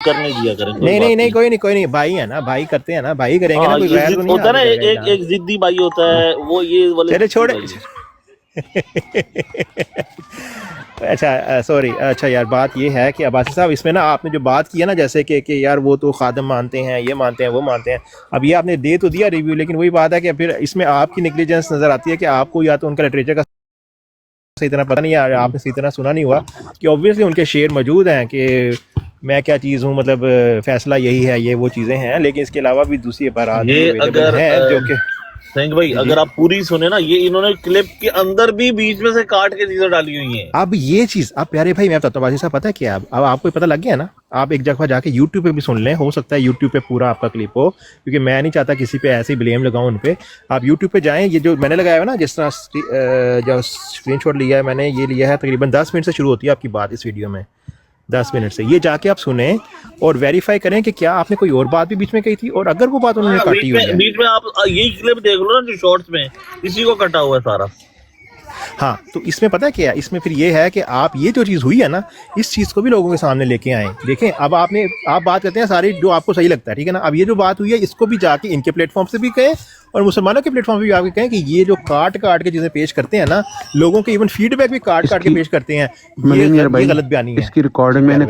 کرنے دیا کریں. نہیں کوئی نہیں بھائی ہے نا, بھائی کرتے ہیں نا, بھائی کریں گے نا, کوئی غیر تو نہیں ہوتا ہے نا, ایک ضدی بھائی ہوتا ہے وہ یہ والے. چلے چھوڑے. اچھا سوری, اچھا یار بات یہ ہے کہ عباسی صاحب اس میں نا آپ نے جو بات کی ہے نا, جیسے کہ یار وہ تو خادم مانتے ہیں, یہ مانتے ہیں, وہ مانتے ہیں, اب یہ آپ نے دے تو دیا ریویو, لیکن وہی بات ہے کہ پھر اس میں آپ کی نیگلیجنس نظر آتی ہے کہ آپ کو یا تو ان کا لٹریچر کا صحیح طرح پتہ نہیں ہے, آپ نے صحیح طرح سنا نہیں ہوا کہ اوبویسلی ان کے شعر موجود ہیں کہ میں کیا چیز ہوں, مطلب فیصلہ یہی ہے, یہ وہ چیزیں ہیں, لیکن اس کے علاوہ بھی دوسری عبارات بھی اویلیبل ہیں جو کہ تھینک بھائی اگر آپ پوری سنیں نا, یہ انہوں نے کلپ کے اندر بھی بیچ میں سے کاٹ کے چیزیں ڈالی ہوئی ہیں. اب یہ چیز اب پیارے بھائی میں بتاتا ہوں, بازی صاحب پتہ ہے کیا, اب آپ کو پتہ لگ گیا نا, آپ ایک جگہ جا کے یوٹیوب پہ بھی سن لیں, ہو سکتا ہے یوٹیوب پہ پورا آپ کا کلپ ہو, کیونکہ میں نہیں چاہتا کسی پہ ایسے بلیم لگاؤں ان پہ. آپ یوٹیوب پہ جائیں, یہ جو میں نے لگایا ہے نا, جس طرح جو اسکرین شاٹ لیا ہے میں نے, یہ لیا ہے تقریباً 10 منٹ سے شروع ہوتی ہے آپ کی بات اس ویڈیو میں, 10 منٹ سے. یہ جا کے آپ سنیں اور ویریفائی کریں کہ کیا آپ نے کوئی اور بات بھی بیچ میں کہی تھی, اور اگر وہ بات انہوں نے کاٹی ہوئی ہے بیچ میں, آپ یہی کلپ دیکھ لو نا جو شارٹس میں, اسی کو کٹا ہوا ہے سارا. ہاں تو اس میں پتہ کیا ہے, اس میں پھر یہ ہے کہ آپ یہ جو چیز ہوئی ہے نا, اس چیز کو بھی لوگوں کے سامنے لے کے آئیں. دیکھیں اب آپ بات کرتے ہیں ساری جو آپ کو صحیح لگتا ہے, ٹھیک ہے نا, اب یہ جو بات ہوئی ہے اس کو بھی جا کے ان کے پلیٹ فارم سے بھی کہیں اور مسلمانوں کے پلیٹ فارم پہ بھی آپ کے کہیں کہ یہ جو کاٹ کے چیزیں پیش کرتے ہیں نا, لوگوں کے ایون فیڈ بیک بھی کاٹ کے پیش کرتے ہیں, یہ غلط بیانی ہے. اس کی ریکارڈنگ میں نے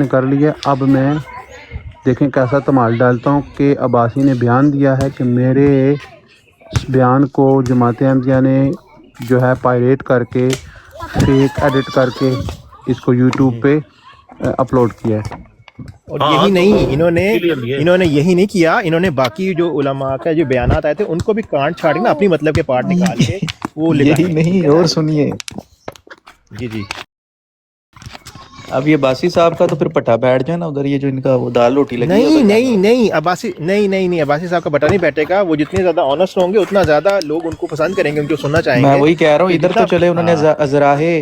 کر لی ہے, اب میں دیکھیں کیسا تمال ڈالتا ہوں کہ عباسی نے بیان دیا ہے کہ میرے اس بیان کو جماعت احمدیہ نے جو ہے پائریٹ کر کے, فیک ایڈٹ کر کے اس کو یوٹیوب پہ اپلوڈ کیا ہے. اور یہی نہیں, انہوں نے یہی نہیں کیا, انہوں نے باقی جو علماء کا جو بیانات آئے تھے ان کو بھی کانٹ چھاڑ کے نا اپنی مطلب کے پارٹ نکال کے وہ یہی نہیں, اور سنیے جی اب یہ باسی صاحب کا تو پھر پٹا بیٹھ جائے نا ادھر, یہ جو ان کا وہ دال روٹی لگی نہیں عباسی نہیں عباسی صاحب کا بٹا نہیں بیٹھے گا. وہ جتنے زیادہ آنیسٹ ہوں گے اتنا زیادہ لوگ ان کو پسند کریں گے, ان کو سننا چاہیں گے. میں وہی کہہ رہا ہوں, ادھر تو چلے انہوں نے ازراہے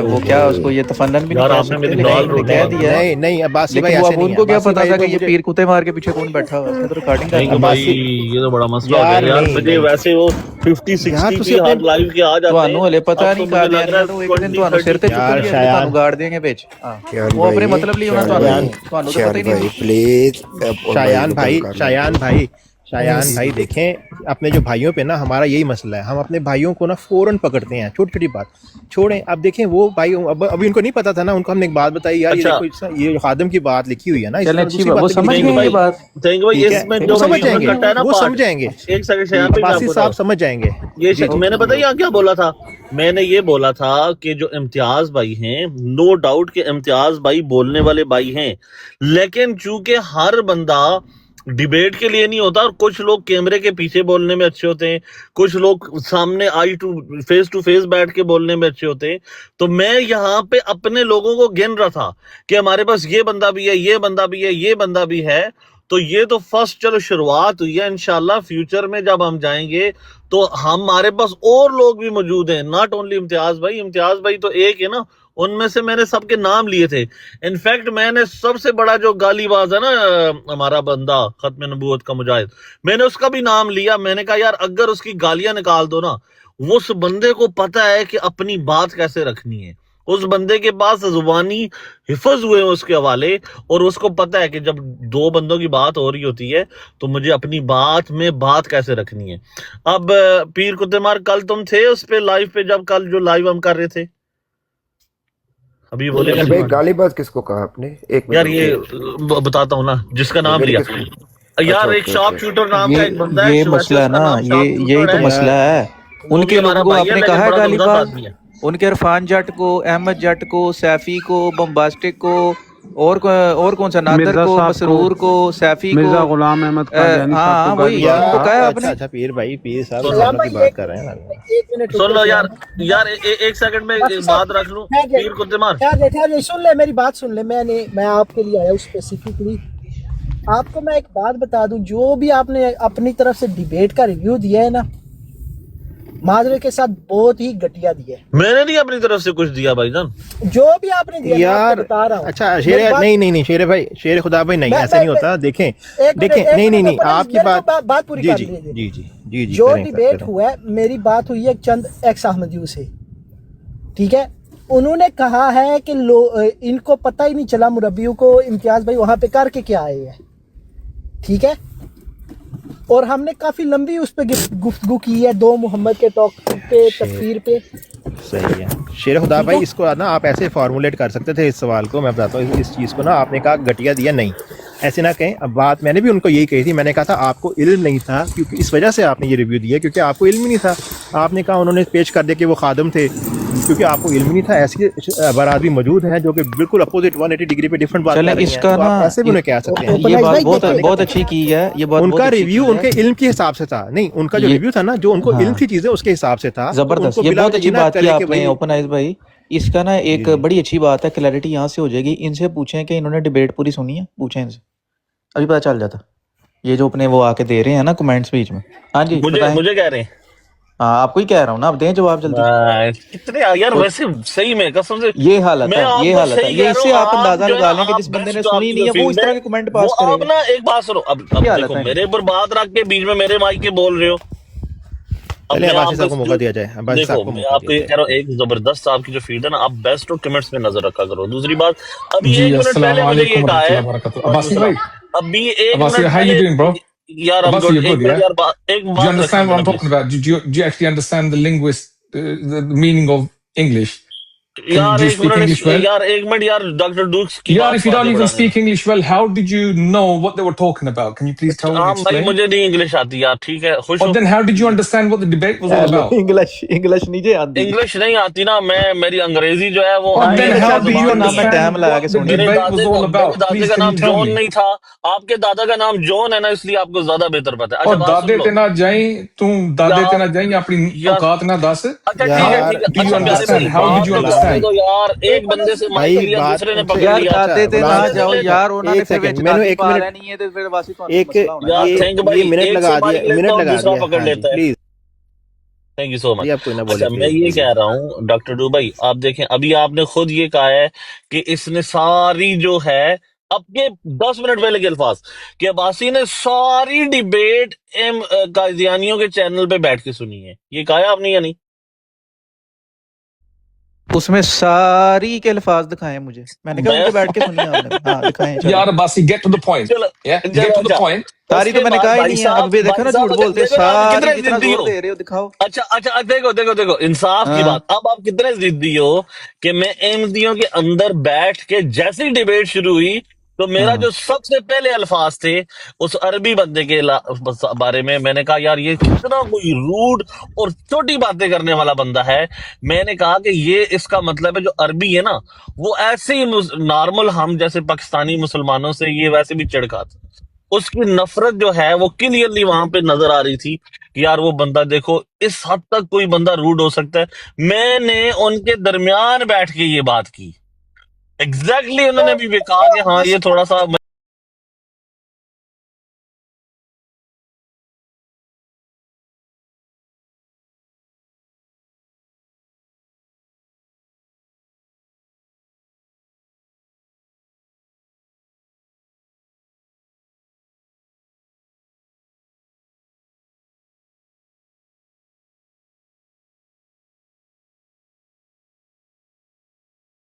وہ کیا اس کو یہ تفنن بھی نہیں کہہ دیا ہے, نہیں عباسی لیکن وہ اب ان کو کیا پتا تھا کہ یہ پیر کتے مار کے پیچھے کون بیٹھا ہوا ہے, اس میں تو ریکارڈنگ کر رہا ہے. یہ تو بڑا مسئلہ ہو گیا یار, مجھے ویسے وہ 50-60 کی ہر لائیو کے آ جاتے ہیں, تھانوں ہلے پتہ نہیں کہا دیا تو ایک دن تھانوں سر تے چکر گیا تھانوں گاڑ دیں گے بیچ, وہ اپنے مطلب لیے ہونا تھانوں تو پتہ ہی نہیں. پلیز شایان بھائی دیکھیں, اپنے جو بھائیوں پہ نا ہمارا یہی مسئلہ ہے, ہم اپنے بھائیوں کو نا فوراً پکڑتے ہیں, چھوٹی چھوٹی بات چھوڑیں. اب دیکھیں وہ بھائی ابھی ان کو نہیں پتا تھا نا, ان کو ہم نے ایک بات بتائی یار, یہ خادم کی بات لکھی ہوئی ہے نا, وہ سمجھ گئے بات, وہ سمجھ جائیں گے, ایک سیکنڈ عباسی صاحب سمجھ جائیں گے. یہ میں نے پتہ کیا بولا تھا, میں نے یہ بولا تھا کہ جو امتیاز بھائی ہیں, نو ڈاؤٹ کہ امتیاز بھائی بولنے والے بھائی ہیں, لیکن چونکہ ہر بندہ ڈیبیٹ کے لیے نہیں ہوتا, اور کچھ لوگ کیمرے کے پیچھے بولنے میں اچھے ہوتے ہیں, کچھ لوگ سامنے فیس ٹو فیس بیٹھ کے بولنے میں اچھے ہوتے ہیں. تو میں یہاں پہ اپنے لوگوں کو گن رہا تھا کہ ہمارے پاس یہ بندہ بھی ہے, یہ بندہ بھی ہے, یہ بندہ بھی ہے. تو یہ تو فرسٹ چلو شروعات ہوئی ہے, انشاءاللہ فیوچر میں جب ہم جائیں گے تو ہمارے پاس اور لوگ بھی موجود ہیں, ناٹ اونلی امتیاز بھائی تو ایک ہے نا, ان میں سے میں نے سب کے نام لیے تھے. انفیکٹ میں نے سب سے بڑا جو گالی باز ہے نا ہمارا بندہ ختم نبوت کا مجاہد, میں نے اس کا بھی نام لیا. میں نے کہا یار اگر اس کی گالیاں نکال دو نا, اس بندے کو پتہ ہے کہ اپنی بات کیسے رکھنی ہے, اس بندے کے پاس زبانی حفظ ہوئے اس کے حوالے, اور اس کو پتہ ہے کہ جب دو بندوں کی بات ہو رہی ہوتی ہے تو مجھے اپنی بات میں بات کیسے رکھنی ہے. اب پیر کتے مار کل تم تھے اس پہ لائیو پہ, جب کل جو لائیو ہم کر رہے تھے, ابھی بولے گالی باز کس کو کہا آپ نے؟ یار یہ بتاتا ہوں نا, جس کا نام لیا یار, ایک شارپ شوٹر نام کا ایک بندہ ہے, یہ مسئلہ ہے نا, یہی تو مسئلہ ہے. ان کے لوگوں کو آپ نے کہا ہے گالی باز, ان کے عرفان جٹ کو, احمد جٹ کو, سیفی کو, بمباسٹک کو, اور کون سا, نادر کو, مسرور کو, سیفی کو, مرزا غلام احمد قادیانی ہاں صاحب کو وہی ان کو کہا آپ نے. اچھا پیر صاحب کی بات کر رہے ہیں, سن لو یار ایک سیکنڈ میں بات رکھ لوں. پیر کتے مار سن لے, میری بات سن لے, میں آپ کے لیے آیا ہوں اسپیسیفکلی. آپ کو میں ایک بات بتا دوں, جو بھی آپ نے اپنی طرف سے ڈیبیٹ کا ریویو دیا ہے نا, معذرت کے ساتھ بہت ہی گھٹیا دیا ہے. میں نے نہیں اپنی طرف سے کچھ دیا بھائی جان, جو بھی آپ نے دیا یار. بتا رہا ہوں. اچھا نہیں شیر بھائی, شیر خدا بھائی نہیں, ایسا نہیں ہوتا. دیکھیں نہیں آپ کی بات پوری کر لیجیے. جو ڈیبیٹ ہوا ہے, میری بات ہوئی ہے چند ایکس احمدیوں سے, ٹھیک ہے, انہوں نے کہا ہے کہ ان کو پتہ ہی نہیں چلا مربیوں کو امتیاز بھائی وہاں پہ کر کے کیا آئے ہیں، ٹھیک ہے. اور ہم نے کافی لمبی اس پہ گفتگو کی ہے 2 محمد کے ٹاک پہ، تفسیر پہ. صحیح ہے. شیر خدا بھائی اس کو نا آپ ایسے فارمولیٹ کر سکتے تھے اس سوال کو. میں بتاتا ہوں اس چیز کو نا آپ نے کہا گھٹیا دیا، نہیں ایسے نہ کہیں. اب بات میں نے بھی ان کو یہی کہی تھی، میں نے کہا تھا آپ کو علم نہیں تھا، کیونکہ اس وجہ سے آپ نے یہ ریویو دیا کیونکہ آپ کو علم ہی نہیں تھا. آپ نے کہا انہوں نے پیش کر دیا کہ وہ خادم تھے کیونکہ آپ کو علم ہی نہیں تھا. ایسی برات بھی موجود ہیں جو کہ بالکل اپوزٹ 180 ڈگری پہ ڈفرنٹ بات کر رہی ہیں، تو آپ ایسے بھی انہیں کہہ سکتے ہیں. یہ بات بہت اچھی کی ہے. یہ بات ان کا ریویو ان کے علم کے حساب سے تھا، نہیں ان کا جو ریویو تھا نا جو ان کو علم تھی چیزیں اس کے حساب سے تھا. زبردست. یہ بہت اچھی بات کی آپ نے اوپن آئز بھائی. اس کا نا ایک بڑی اچھی بات ہے، کلیئرٹی یہاں سے ہو جائے گی. ان سے پوچھیں کہ انہوں نے ڈیبیٹ پوری سنی ہے، پوچھیں ان سے، ابھی پتہ چل جاتا. یہ جو اپنے وہ آ کے دے رہے ہیں نا کمنٹس بیچ میں. ہاں جی مجھے کہہ رہے ہیں. ہاں آپ کو ہی کہہ رہا ہوں نا، اب دیں جواب جلدی. کتنے یار ویسے صحیح میں قسم سے یہ حالت ہے، یہ حالت ہے. یہ اس سے آپ اندازہ لگا لیں کہ جس بندے نے سنی نہیں ہے وہ اس طرح کے کمنٹ پاس کرے اب گا. نا ایک بات سنو، اب دیکھو میرے اوپر بات رکھ کے بیچ میں میرے مائک کے بول رہے ہو. چلے عباسی صاحب کو موقع دیا جائے. عباسی صاحب دیکھو کو میں موقع آپ کو دیا یہ جائے. کہہ رہا ہوں، ایک زبردست آپ کی جو فیڈ ہے نا، آپ بیسٹ اور کمنٹس پہ نظر رکھا کرو. دوسری بات ابھی جی 1 منٹ السلام پہلے مجھے یہ علیکم کہا ورحمۃ ہے اللہ وبرکاتہ. عباسی بھائی، ابھی 1 Abasi, منٹ how you پہلے doing, bro? یار ہم Abasi, you're ایک good, منٹ yeah? یار ایک Do you بات رکھیں understand what ذرا I'm please. talking about? Do you actually understand the linguist, the meaning of English? یار Do you ایک speak English منٹ well? یار ایک منٹ یار ڈاکٹر ڈوکس کی Yeah, بات if کو you don't آگے even بڑھانے speak English well, how did you know what they were talking about? Can you please tell me, ہاں بھائی explain? مجھے نہیں انگلش آتی یار، ٹھیک ہے خوش Or who. then how did you understand what the debate was all about? English نہیں آتی. انگلش نہیں آتی نا، میری انگریزی جو ہے وہ Or آئی then ہے، how اچھا did you زبان نہیں ہے. ٹائم understand لگا کے what the سن میرے debate was all about? دادے Please, کا can نام you tell جون me? نہیں تھا، آپ کے دادا کا نام جون ہے نا، اس لیے آپ کو زیادہ بہتر پتا ہے. اچھا اور بات سن دادے لو تے نہ جائیں تم دادے تے نہ جائیں اپنی یار. اوقات نہ دس. اچھا ٹھیک ہے How یار ٹھیک ہے. do you اچھا پیارے بھائی understand? How did بات you تو کرنے understand? دو یار. ایک بندے سے مائک بھائی لیا بات دوسرے نے ان سے پکڑ یار لیا. دادے تے نہ بات- جاؤ یار، انہوں نے ایک پھر سیکنڈ، وچ میں نے دادی ایک پا منٹ لینی ہے تے پھر واسی تھانوں ایک مسئلہ ہونا. یار یہ تھینک بھائی منٹ ایک لگا سے دیا، مائک لیتا منٹ ہوں لگا دوسرا دیا. پکڑ ہاں جی لیتا ہے. پلیز تھینک یو سو مچ. جی آپ کوئی نہ اچھا بولے میں پلیز. یہ کہہ رہا ہوں ڈاکٹر ڈو بھائی، آپ دیکھیں ابھی آپ نے خود یہ کہا ہے کہ اس نے ساری جو ہے اب کے 10 منٹ پہلے کے الفاظ کہ عباسی نے ساری ڈیبیٹ قادیانیوں کے چینل پہ بیٹھ کے سنی ہے، یہ کہا ہے آپ نے یا نہیں؟ اس میں ساری کے الفاظ دکھائیں مجھے. میں نے کہا ان کے بیٹھ کے سنی آپ نے. ہاں دکھائیں چلیں. یار Abasi, get to the point. چلو Yeah, چلو get to the اچھا. point. ساری اس تو کے میں نے بعد کہا ہی بھائی نہیں ہے. اب صاحب دیکھو نا جھوٹ بولتے دیکھو نا آپ ساری کتنے کتنا ضدی زور ہو. دے رہے ہو، دکھاؤ. اچھا دیکھو انصاف کی ہاں بات. اب آپ کتنے ضدی ہو کہ میں احمدیوں کے اندر بیٹھ کے جیسی ڈیبیٹ شروع ہوئی تو میرا ہاں جو سب سے پہلے الفاظ تھے اس عربی بندے کے بارے میں نے کہا یار یہ کتنا کوئی روڈ اور چھوٹی باتیں کرنے والا بندہ ہے. میں نے کہا کہ یہ اس کا مطلب ہے جو عربی ہے نا وہ ایسے ہی نارمل ہم جیسے پاکستانی مسلمانوں سے یہ ویسے بھی چڑکاتا. اس کی نفرت جو ہے وہ کلیئرلی وہاں پہ نظر آ رہی تھی کہ یار وہ بندہ دیکھو اس حد تک کوئی بندہ روڈ ہو سکتا ہے. میں نے ان کے درمیان بیٹھ کے یہ بات کی. ایگزیکٹلی انہوں نے بھی کہا کہ ہاں یہ تھوڑا سا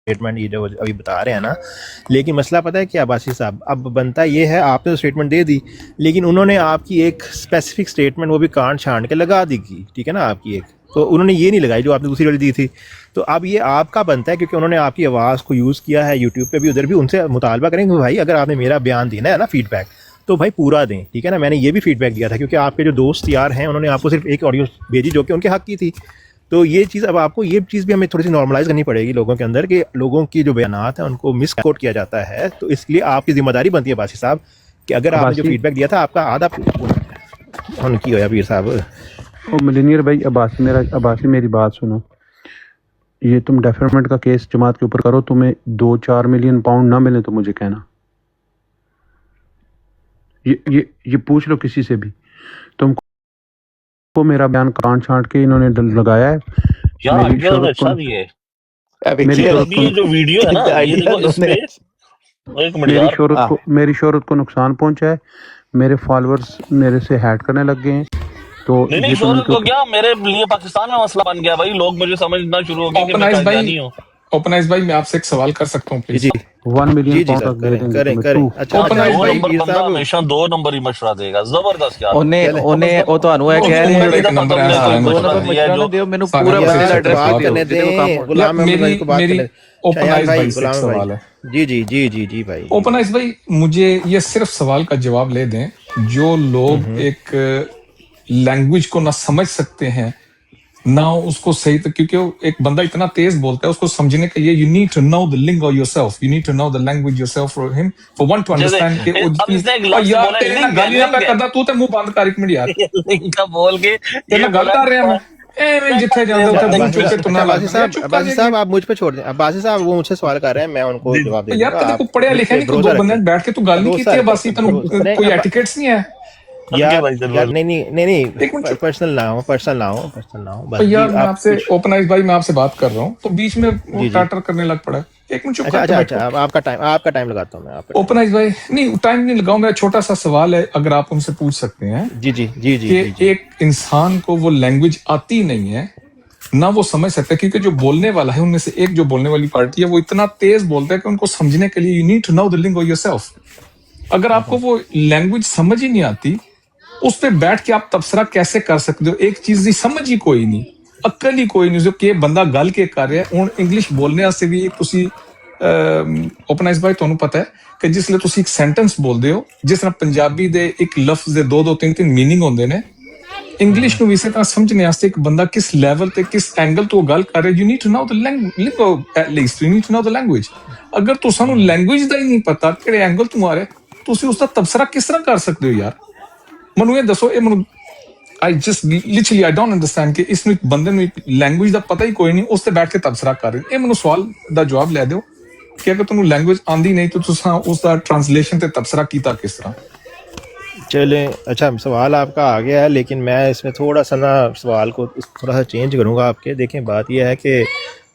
اسٹیٹمنٹ یہ جو ابھی بتا رہے ہیں نا، لیکن مسئلہ پتہ ہے کیا عباسی صاحب، اب بنتا یہ ہے آپ نے تو اسٹیٹمنٹ دے دی لیکن انہوں نے آپ کی ایک اسپیسیفک اسٹیٹمنٹ وہ بھی کانٹ چھانٹ کے لگا دی کی، ٹھیک ہے نا، آپ کی ایک تو انہوں نے یہ نہیں لگائی جو آپ نے دوسری والی دی تھی. تو اب یہ آپ کا بنتا ہے کیونکہ انہوں نے آپ کی آواز کو یوز کیا ہے یوٹیوب پہ بھی، ادھر بھی ان سے مطالبہ کریں کہ بھائی اگر آپ نے میرا بیان دینا ہے نا فیڈ بیک تو بھائی پورا دیں، ٹھیک ہے نا. میں نے یہ بھی فیڈ بیک دیا تھا کیونکہ آپ کے جو دوست یار ہیں انہوں نے آپ کو صرف ایک آڈیو بھیجی جو کہ ان کے حق کی تھی. تو یہ چیز اب آپ کو یہ چیز بھی ہمیں تھوڑی سی نارملائز کرنی پڑے گی لوگوں کے اندر کہ لوگوں کی جو بیانات ہیں ان کو مس کوٹ کیا جاتا ہے. تو اس لیے آپ کی ذمہ داری بنتی ہے عباسی صاحب کہ اگر آپ نے جو فیڈ بیک دیا تھا آپ کا آدھا ان کی ہوا پیر صاحب. ملینئر بھائی عباسی میری بات سنو. یہ تم ڈیفرمنٹ کا کیس جماعت کے اوپر کرو، تمہیں 2-4 ملین پاؤنڈ نہ ملے تو مجھے کہنا. یہ پوچھ لو کسی سے بھی. تم کو میرا بیان کانٹ چھانٹ کے انہوں نے لگایا ہے. یار میری شہرت اچھا کو بھی ہے. میری شہرت ابھی یہ جو ویڈیو ہے نا یہ دیکھو اس پہ ایک منٹ یار میری شہرت کو نقصان پہنچا ہے. میرے فالورز میرے سے ہیٹ کرنے لگ گئے ہیں. تو نہیں یہ تم ان شہرت کے کو کیا میرے لیے پاکستان میں مسئلہ بن گیا بھائی. لوگ مجھے سمجھنا شروع ہو گئے کہ میں Organized by قادیانی ہوں. ओपनाइज भाई मैं आपसे एक सवाल कर सकता हूँ जी प्लीज? जी 1 मिलियन जी जी पाउंड सर, तक दे करें देंगे करें तुम्हें करें। 2 अच्छा ओपन अच्छा आइज दो भाई नंबर पीर बंदा साहब हमेशा 2 नंबर ही मशवरा देगा, जबरदस्त यार। ਉਹਨੇ चले ਉਹਨੇ ਉਹ ਤੁਹਾਨੂੰ ਇਹ ਉਹ ਕਹਿ ਦੋ ਰਹੇ ਨੰਬਰ ਨੇ ਇੱਕ ਨੰਬਰ तुमने ऐसा ਹਾਂ है 2 मशवरा ਨੰਬਰ दिया है ਮਸ਼ਵਰਾ ਨਾ जो ਦਿਓ ਮੈਨੂੰ सारा ਪੂਰਾ कुछ ਬੰਦੇ यार ਦਾ सिस्टम ਐਡਰੈਸ बता बात ਦੇ दो। ਦਿਓ करने ਜਿਹਦੇ ਕੋਲ ਕੰਮ दें, होना यार गुलाम अहमद मेरी भाई को बात मेरी करने दें। ओपन शायान आइज भाई, भाई से एक गुलाम भाई, सवाल है। जी जी जी जी जी भाई जी। ओपन आइज भाई मुझे ये सिर्फ सवाल का जवाब ले दें, जो लोग हम्म। एक लैंग्वेज को ना समझ सकते हैं ना उसको सही, तो क्योंकि वो एक बंदा इतना तेज बोलता है उसको समझने के लिए you need to know the lingo yourself, you need to know the language yourself for him for one to जैसे अंडरस्टैंड कि वो अब जितनी इसने एक और लफ्ज यार बोला, तेरे ना लिंग है, गाली ना लिंग पे है। करदा तू ते मुंह बंद कर एक मिनट यार, लिंग का बोल के तेरे ये ना गल बोला कर रहा मैं एवें जिथे जांदे उथे मुंह चुक के तू ना अब्बासी लग साहब, चुप कर अब्बासी साहब आप मुझ पे छोड़ दें। अब्बासी साहब वो मुझसे सवाल कर रहे हैं, मैं उनको जी। जवाब दे यार दूंगा। तेरे को आप पढ़िया मुझ लिखा पे नहीं, कोई भरोसा दो बंदे रखें, बैठ के तू गल नहीं की भरोसा थी रखें, बस तेन भरोसा नहीं, कोई अब एटिकेट्स नहीं है यार भाई यार जरूर। नहीं नहीं नहीं नहीं एक मिनट चुप। पर्सनल ना हो, पर्सनल ना हो, पर्सनल ना हो, तो बस जी यार मैं आप आपसे कुछ। ओपन आइज भाई मैं आपसे बात कर रहा हूँ तो बीच में वो जी जी टाटर करने लग पड़ा है। एक मिनट चुप अच्छा करके अच्छा बैठो। अच्छा, अब आपका टाइम लगाता हूँ मैं, आपका टाइम। ओपन आइज भाई नहीं टाइम नहीं लगाऊं, मेरा छोटा सा सवाल है, अगर आप उनसे पूछ सकते हैं जी जी जी जी कि जी जी एक इंसान को वो लैंग्वेज आती नहीं है ना वो समझ सकता है, क्योंकि जो बोलने वाला है उनमें से एक जो बोलने वाली पार्टी है वो इतना तेज बोलता है कि उनको समझने के लिए you need to know the lingo yourself. अगर आपको वो लैंग्वेज समझ ही नहीं आती उस पे बैठ के आप तबसरा कैसे कर सकते हो? एक चीज की समझ ही कोई नहीं, अक्ल ही कोई नहीं जो कि ਬੰਦਾ ਗੱਲ ਕੇ ਕਰ ਰਿਹਾ ਹੁਣ ਇੰਗਲਿਸ਼ ਬੋਲਣੇ ਵਾਸਤੇ ਵੀ ਤੁਸੀਂ ਓਪਨਾਈਜ਼ ਬਾਈ ਤੁਹਾਨੂੰ ਪਤਾ ਹੈ ਕਿ ਜਿਸ ਲਈ ਤੁਸੀਂ ਇੱਕ ਸੈਂਟੈਂਸ ਬੋਲਦੇ ਹੋ ਜਿਸ ਤਰ੍ਹਾਂ ਪੰਜਾਬੀ ਦੇ ਇੱਕ ਲਫ਼ਜ਼ ਦੇ ਦੋ ਦੋ ਤਿੰਨ ਤਿੰਨ ਮੀਨਿੰਗ ਹੁੰਦੇ ਨੇ, ਇੰਗਲਿਸ਼ ਨੂੰ ਵੀ ਇਸੇ ਤਰ੍ਹਾਂ ਸਮਝਣੇ ਵਾਸਤੇ ਇੱਕ ਬੰਦਾ ਕਿਸ ਲੈਵਲ ਤੇ ਕਿਸ ਐਂਗਲ ਤੋਂ ਗੱਲ ਕਰ ਰਿਹਾ, you need to know the lingo at least, you need to know the language. ਅਗਰ ਤੁਹਾਨੂੰ ਲੈਂਗੁਏਜ ਦਾ ਹੀ ਨਹੀਂ ਪਤਾ ਕਿਹੜੇ ਐਂਗਲ ਤੋਂ ਆ ਰਿਹਾ ਤੁਸੀਂ ਉਸ ਦਾ ਤਬਸਰਾ ਕਿਸ ਤਰ੍ਹਾਂ ਕਰ ਸਕਦੇ ਹੋ ਯਾਰ? ਮੈਨੂੰ ਇਹ ਦੱਸੋ, ਇਹ ਮੈਨੂੰ I just literally I don't understand ਕਿ ਇਸ ਨੂੰ ਇੱਕ ਬੰਦੇ ਨੂੰ ਲੈਂਗੁਏਜ ਦਾ ਪਤਾ ਹੀ ਕੋਈ ਨਹੀਂ ਉਸ ਤੇ ਬੈਠ ਕੇ ਤਬਸਰਾ ਕਰ ਰਹੇ। ਇਹ ਮੈਨੂੰ ਸਵਾਲ ਦਾ ਜਵਾਬ ਲੈ ਦਿਓ ਕਿ ਅਗਰ ਤੁਹਾਨੂੰ ਲੈਂਗੁਏਜ ਆਂਦੀ नहीं तो ਤੁਸੀਂ ਉਸ ਦਾ ट्रांसलेशन ਤੇ ਤਬਸਰਾ ਕੀਤਾ किस तरह? चलें, अच्छा सवाल आपका आ गया है, लेकिन मैं इसमें थोड़ा सा ना सवाल को थोड़ा सा चेंज करूँगा आपके। देखें बात यह है कि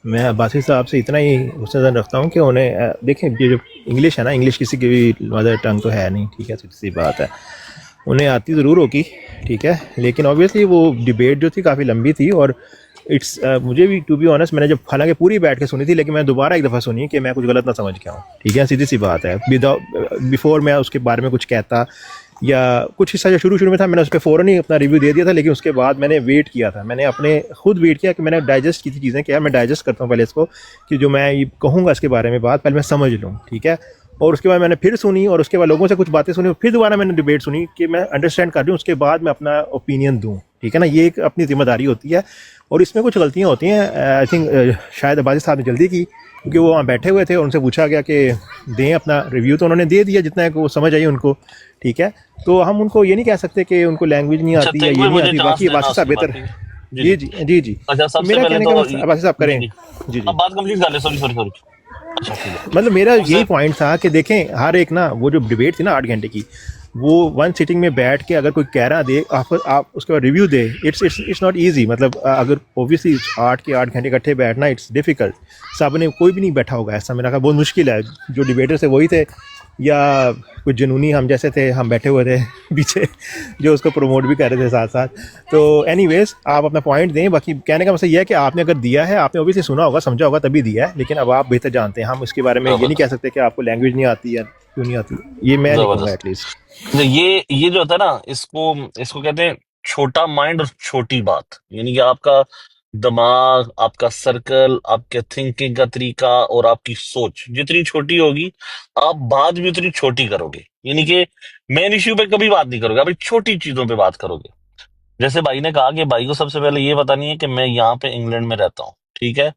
मैं अब्बासी साहब से इतना ही हुस्न रखता हूँ कि उन्हें देखें ये जो इंग्लिश है ना, इंग्लिश किसी की भी मदर टंग तो है नहीं, ठीक है, सीधी सी बात है, उन्हें आती ज़रूर होगी, ठीक है, लेकिन ऑब्वियसली वो डिबेट जो थी काफ़ी लंबी थी और इट्स मुझे भी टू बी ऑनेस्ट मैंने जब हालांकि पूरी बैठ के सुनी थी लेकिन मैं दोबारा एक दफ़ा सुनी कि मैं कुछ गलत ना समझ के आऊँ, ठीक है, सीधी सी बात है। बिफोर मैं उसके बारे में कुछ कहता या कुछ हिस्सा जो शुरू में था मैंने उस पर फ़ौरन ही अपना रिव्यू दे दिया था, लेकिन उसके बाद मैंने वेट किया था, मैंने अपने खुद वेट किया कि मैंने डाइजेस्ट की थी चीज़ें, क्या मैं डाइजेस्ट करता हूँ पहले इसको कि जो मैं ये कहूँगा इसके बारे में बात पहले मैं समझ लूँ, ठीक है, और उसके बाद मैंने फिर सुनी और उसके बाद लोगों से कुछ बातें सुनी और फिर दोबारा मैंने डिबेट सुनी कि मैं अंडरस्टैंड कर लूँ, उसके बाद मैं अपना ओपिनियन दूँ, ठीक है ना, ये एक अपनी जिम्मेदारी होती है और इसमें कुछ गलतियाँ होती हैं। आई थिंक शायद अब्बासी साहब ने जल्दी की क्योंकि वो वहाँ बैठे हुए थे और उनसे पूछा गया कि दें अपना रिव्यू, तो उन्होंने दे दिया जितना है कि वो समझ आई उनको, ठीक है, तो हम उनको ये नहीं कह सकते कि उनको लैंग्वेज नहीं अच्छा, आती तो या एक ये बार नहीं मुझे आती, चांस बाकी देना अब्बासी साहब उसकी बेहतर। बात की। जी जी जी जी अच्छा, तो सबसे मेरा पहले कहने तो का अब्बासी साहब करें, जी जी जी अब बात कंप्लीट कर ले, सॉरी सॉरी सॉरी। अच्छा ठीक है। मतलब मेरा सबसे यही पॉइंट था कि देखें हर एक ना वो जो डिबेट थी ना 8 घंटे की, वो वन सिटिंग में बैठ के अगर कोई कह रहा दे आप उसके बाद review they, it's not easy, मतलब अगर ओबियसली 8 घंटे इकट्ठे बैठना इट्स डिफ़िकल्ट, सब ने कोई भी नहीं बैठा होगा ऐसा, मेरा ख्याल बहुत मुश्किल है, जो डिबेटर थे वही थे या कुछ जुनूनी हम जैसे थे, हम बैठे हुए थे पीछे जो उसको प्रमोट भी कर रहे थे साथ साथ। तो एनीवेज आप अपना पॉइंट दें, बाकी कहने का मतलब यह है कि आपने अगर दिया है, आपने ओबियसली सुना होगा समझा होगा तभी दिया है, लेकिन अब आप बेहतर जानते हैं, हम इसके बारे में ये नहीं कह सकते कि आपको लैंग्वेज नहीं आती है क्यों नहीं आती, ये मैं नहीं कहूँगा एटलीस्ट। तो ये जो होता है ना, इसको कहते हैं छोटा माइंड और छोटी बात, यानी कि आपका दिमाग, आपका सर्कल, आपके थिंकिंग का तरीका और आपकी सोच जितनी छोटी होगी आप बात भी उतनी छोटी करोगे, यानी कि मेन इश्यू पे कभी बात नहीं करोगे, आप छोटी चीजों पे बात करोगे। जैसे भाई ने कहा कि भाई को सबसे पहले ये पता नहीं है कि मैं यहाँ पे इंग्लैंड में रहता हूँ, ठीक है,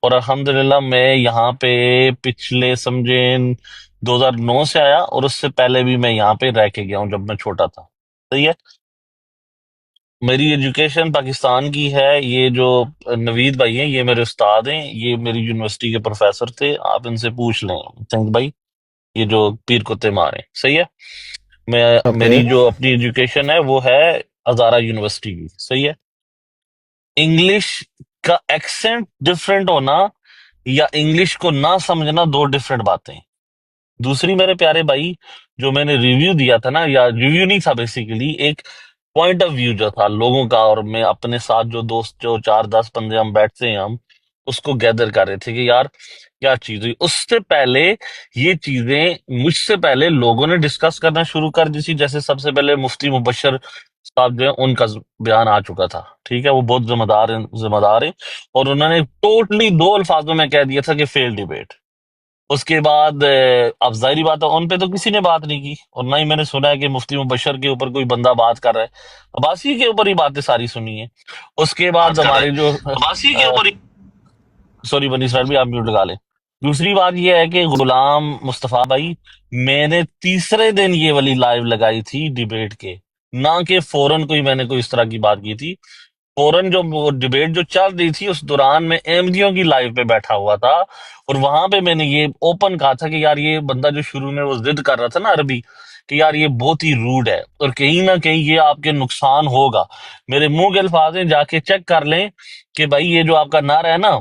और अल्हम्दुलिल्लाह मैं यहाँ पे पिछले समझे 2009 से आया और उससे पहले भी मैं यहाँ पे रह के गया हूँ जब मैं छोटा था, सही है। मेरी एजुकेशन पाकिस्तान की है, ये जो नवीद भाई हैं ये मेरे उस्ताद हैं, ये मेरी यूनिवर्सिटी के प्रोफेसर थे, आप इनसे पूछ लें थिंक भाई, ये जो पीर कुत्ते मारे, सही है। मेरी जो अपनी एजुकेशन है वो है हजारा यूनिवर्सिटी की, सही है। इंग्लिश का एक्सेंट डिफरेंट होना या इंग्लिश को ना समझना दो डिफरेंट बातें। दूसरी मेरे प्यारे भाई, जो मैंने रिव्यू दिया था ना, या रिव्यू नहीं था, बेसिकली एक पॉइंट ऑफ व्यू जो था लोगों का, और मैं अपने साथ जो दोस्त जो 4-10 बंदे हम बैठते हैं हम اس کو گیدر کر رہے تھے کہ یار کیا چیز ہوئی. اس سے پہلے یہ چیزیں مجھ سے پہلے لوگوں نے ڈسکس کرنا شروع کر دی تھی. جیسے سب سے پہلے مفتی مبشر صاحب جو ہیں ان کا بیان آ چکا تھا. ٹھیک ہے, وہ بہت ذمہ دار ہیں اور انہوں نے ٹوٹلی 2 الفاظوں میں کہہ دیا تھا کہ فیل ڈیبیٹ. اس کے بعد اب ظاہری بات ہے ان پہ تو کسی نے بات نہیں کی, اور نہ ہی میں نے سنا ہے کہ مفتی مبشر کے اوپر کوئی بندہ بات کر رہا ہے. عباسی کے اوپر ہی باتیں ساری سنی ہیں. اس کے بعد ہمارے جو عباسی کے اوپر, سوری بنی اسرائیل بھی آپ میوٹ لگا لیں. دوسری بات یہ ہے کہ غلام مصطفیٰ بھائی, میں نے تیسرے دن یہ والی لائیو لگائی تھی ڈیبیٹ کے, نہ کہ فوراً کوئی میں نے کوئی اس طرح کی بات کی تھی. فوراً جو وہ ڈیبیٹ جو چل رہی تھی اس دوران میں احمدیوں کی لائیو پہ بیٹھا ہوا تھا, اور وہاں پہ میں نے یہ اوپن کہا تھا کہ یار یہ بندہ جو شروع میں وہ ضد کر رہا تھا نا عربی, کہ یار یہ بہت ہی روڈ ہے اور کہیں نہ کہیں یہ آپ کے نقصان ہوگا. میرے منہ کے الفاظ ہیں, جا کے چیک کر لیں کہ بھائی یہ جو آپ کا نعرہ ہے نا,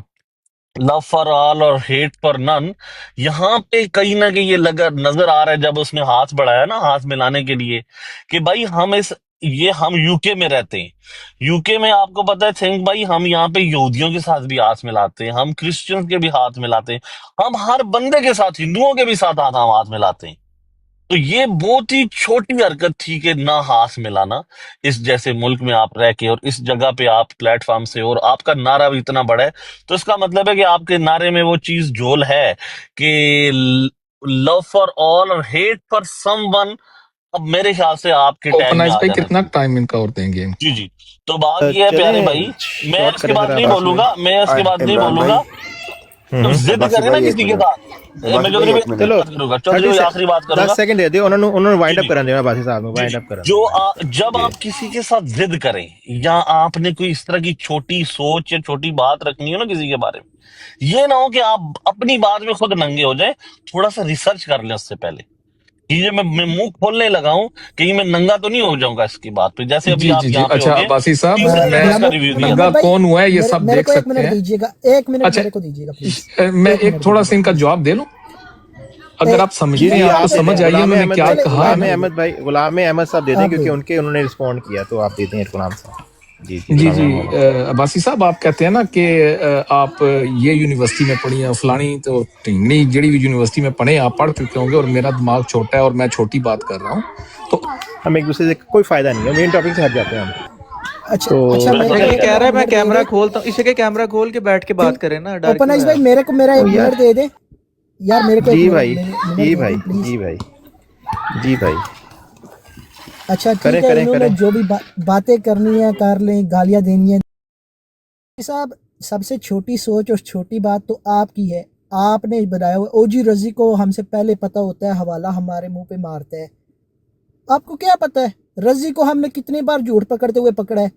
لو فار آل اور ہیٹ فار نن, یہاں پہ کہیں نہ کہیں یہ نظر آ رہا ہے جب اس نے ہاتھ بڑھایا نا ہاتھ ملانے کے لیے, کہ بھائی ہم یو کے میں رہتے ہیں. یو کے میں آپ کو پتہ ہے تھنک بھائی, ہم یہاں پہ یہودیوں کے ساتھ بھی ہاتھ ملاتے ہیں, ہم کرسچنز کے بھی ہاتھ ملاتے ہیں, ہم ہر بندے کے ساتھ, ہندوؤں کے بھی ساتھ ہم ہاتھ ملاتے ہیں. تو یہ بہت ہی چھوٹی حرکت تھی کہ نہ ہاتھ ملانا اس جیسے ملک میں آپ رہ کے, اور اس جگہ پہ آپ پلیٹ فارم سے, اور آپ کا نعرہ بھی اتنا بڑا ہے. تو اس کا مطلب ہے کہ آپ کے نعرے میں وہ چیز جھول ہے کہ لو فار آل اور ہیٹ فار سم ون. اب میرے خیال سے آپ کے ٹیگ میں اوپنائز آ بھائی جانا کتنا چاہیے. ٹائم ان کا اور دیں گے؟ جی جی, تو بات یہ ہے پیارے بھائی, چلیں میں شارٹ اس کے کریں بعد ذرا نہیں عباسی بولوں بھائی. گا, میں اس کے بعد نہیں عمران بولوں بھائی, گا. تو ضد عباسی کرے نا بھائی ایک کسی کے منٹ. ساتھ, میں عباسی بھائی چودھری ایک بھائی منٹ. چلو بات کروں گا, چودھری 30 بھائی سے آخری بات کروں 10 گا. سیکنڈ دے دیں انہوں نے جی وائنڈ جی اپ کرن دینا عباسی صاحب نے, جی وائنڈ جی, اپ کرن جو دیں. جب جی آپ کسی کے ساتھ ضد کریں, یا آپ نے کوئی اس طرح کی چھوٹی سوچ یا چھوٹی بات رکھنی ہو نا کسی کے بارے میں, یہ نہ ہو کہ آپ اپنی بات میں خود ننگے ہو جائیں. تھوڑا سا ریسرچ کر لیں اس سے پہلے, کہ یہ میں منہ کھولنے لگا ہوں, کہیں میں ننگا تو نہیں ہو جاؤں گا اس کی بات پہ, جیسے ابھی جی آپ جی جی, یہاں پہ اچھا ہو گئے. عباسی صاحب تیسرے دن میں اس کا غلام ریویو دیا. ننگا محمد بھائی, کون ہوا ہے یہ سب میرے دیکھ کو 1 سکتے منٹ ہیں. دیجیے گا, 1 منٹ اچھا میرے کو دیجیے گا پلیز. میں 1 ایک منٹ تھوڑا دیجیے سا گا ان کا پلیز. جواب دے لوں, اے, اگر آپ جی سمجھتے جی ہیں آپ کو آپ دے دیں, سمجھ آئیے انہوں نے کیا چلے کہا ہے نا. غلام احمد صاحب دے دیں, آپ دے کیونکہ دیں. انہوں نے رسپونڈ کیا, تو آپ دیتے ہیں غلام صاحب. جی جی جی غلام جی, احمد. عباسی صاحب آپ کہتے ہیں نا کہ آپ یہ یونیورسٹی میں پڑھی ہیں فلانی تو ٹنگنی جڑی بھی یونیورسٹی میں پڑھے آپ پڑھ چکے ہوں گے, اور میرا دماغ چھوٹا ہے اور میں چھوٹی بات کر رہا ہوں. تو ہم ایک دوسرے سے کوئی فائدہ نہیں ہے, مین ٹاپک سے ہٹ جاتے ہیں ہم. اچھا تو اچھا, میرے اچھا کو یہ 1 کہہ رہا ہے میں منٹ دے کیمرہ دے. کھولتا ہوں, اسے کہ کیمرہ کھول کے بیٹھ کے بات کریں نا, ڈر کیوں اوپنائز ہے بھائی, آپ کو؟ میرے کو میرا او 1 یار, منٹ دے دے یار, میرے کو 1 جی منٹ بھائی, منٹ جی دے بھائی, دیں پلیز. جی بھائی, جی بھائی, اچھا کریں ٹھیک ہے, کریں انہوں نے کریں. جو بھی باتیں کرنی ہے کر لیں, گالیاں دینی ہیں صاحب. سب سے چھوٹی سوچ اور چھوٹی بات تو آپ کی ہے. آپ نے بنایا ہوا او جی رضی کو ہم سے پہلے پتہ ہوتا ہے, حوالہ ہمارے منہ پہ مارتا ہے. آپ کو کیا پتہ ہے رضی کو ہم نے کتنی بار جھوٹ پکڑتے ہوئے پکڑا ہے.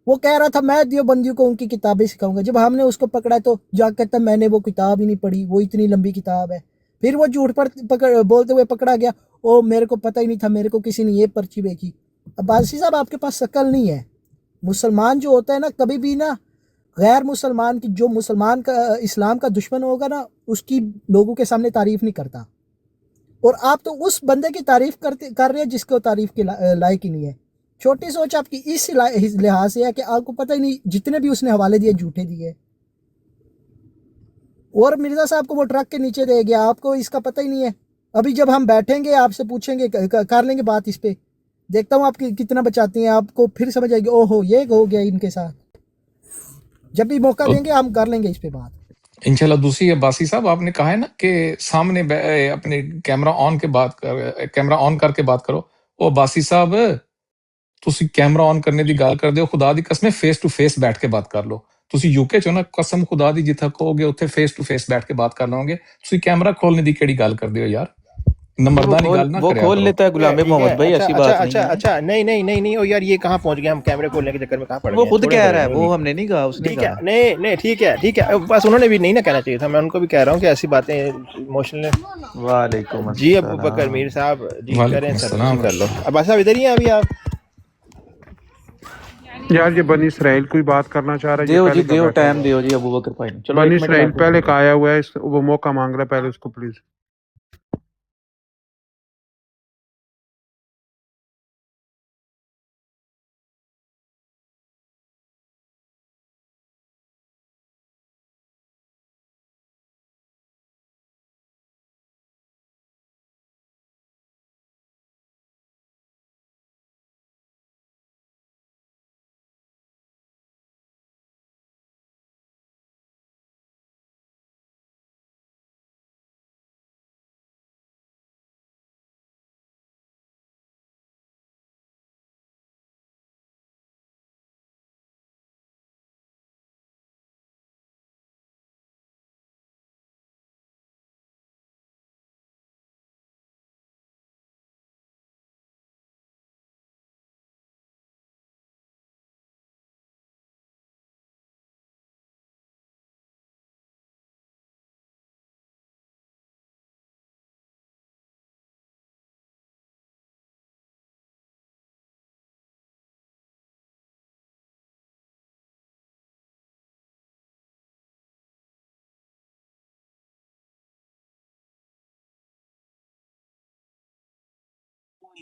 وہ کہہ رہا تھا میں دیوبندیوں کو ان کی کتابیں سکھاؤں گا, جب ہم نے اس کو پکڑا تو جا کہتا میں نے وہ کتاب ہی نہیں پڑھی, وہ اتنی لمبی کتاب ہے. پھر وہ جھوٹ بولتے ہوئے پکڑا گیا, او میرے کو پتہ ہی نہیں تھا, میرے کو کسی نے یہ پرچی بھیجی. عباسی صاحب آپ کے پاس شکل نہیں ہے. مسلمان جو ہوتا ہے نا, کبھی بھی نا غیر مسلمان کی, جو مسلمان کا اسلام کا دشمن ہوگا نا, اس کی لوگوں کے سامنے تعریف نہیں کرتا. اور آپ تو اس بندے کی تعریف کر رہے ہیں جس کو تعریف کے لائق ہی نہیں ہے. چھوٹی سوچ آپ کی اس لحاظ سے ہے کہ آپ کو پتہ ہی نہیں جتنے بھی اس نے حوالے دیے جھوٹے دیے. اور مرزا صاحب کو وہ ٹرک کے نیچے دے گیا, آپ کو اس کا پتہ ہی نہیں ہے. ابھی جب ہم بیٹھیں گے آپ سے پوچھیں گے, کر لیں گے بات اس پہ, دیکھتا ہوں آپ کتنا بچاتی ہیں. آپ کو پھر سمجھ آئے گی, او ہو یہ ہو گیا ان کے ساتھ. جب بھی موقع دیں گے ہم کر لیں گے اس پہ بات. انشاءاللہ. دوسری عباسی صاحب آپ نے کہا ہے نا کہ سامنے اپنے کیمرہ آن کر کے بات کرو. او عباسی صاحب ਤੁਸੀਂ ਕੈਮਰਾ ਔਨ ਕਰਨੇ ਦੀ ਗੱਲ ਕਰਦੇ ਹੋ, ਖੁਦਾ ਦੀ ਕਸਮ ਫੇਸ ਟੂ ਫੇਸ ਬੈਠ ਕੇ ਬਾਤ ਕਰ ਲਓ. ਤੁਸੀਂ ਯੂਕੇ ਚੋਂ ਨਾ, ਕਸਮ ਖੁਦਾ ਦੀ ਜਿੱਥੇ ਕਹੋਗੇ ਉੱਥੇ ਫੇਸ ਟੂ ਫੇਸ ਬੈਠ ਕੇ ਬਾਤ ਕਰ ਲਓਗੇ. ਤੁਸੀਂ ਕੈਮਰਾ ਖੋਲਣੇ ਦੀ ਕਿਹੜੀ ਗੱਲ ਕਰਦੇ ਹੋ ਯਾਰ, ਨੰਬਰਦਾਰੀ ਗੱਲ ਨਾ وہ ਕਰਿਆ کھول کرو. لیتا ہے غلام ٹھیک ہے, محمد بھائی, اچھا ایسی اچھا بات نہیں اچھا ہے. اچھا, نہیں نہیں نہیں نہیں, او یار یہ کہاں پہنچ گئے ہم, کیمرے کھولنے کے چکر میں کہاں پڑ وہ گئے ہیں, خود چھوڑیں کہہ چھوڑیں. رہا ہے, وہ ہم نے نہیں کہا, اس نے ٹھیک ہے, کہا. نہیں نہیں, ٹھیک ہے ٹھیک ہے, بس انہوں نے بھی نہیں نہ کہنا چاہیے تھا. میں ان کو بھی کہہ رہا ہوں کہ ایسی باتیں ایموشنل. وعلیکم جی ابو بکر السلام. میر صاحب, جی کریں وعلیکم سر, جی السلام. کر لو. اب صاحب ادھر ہی ہیں ابھی آپ. یار یہ بنی اسرائیل کوئی بات کرنا چاہ رہا ہے, یہ دیو جی پہلے کا دیو, بیٹھا ٹائم ہوا دیو ہے. جی ابو بکر بھائی. چلو بنی 1 منٹ اسرائیل آپ پہلے رکو. کا آیا ہوا ہے, وہ موقع مانگ رہا ہے, پہلے اس کو پلیز.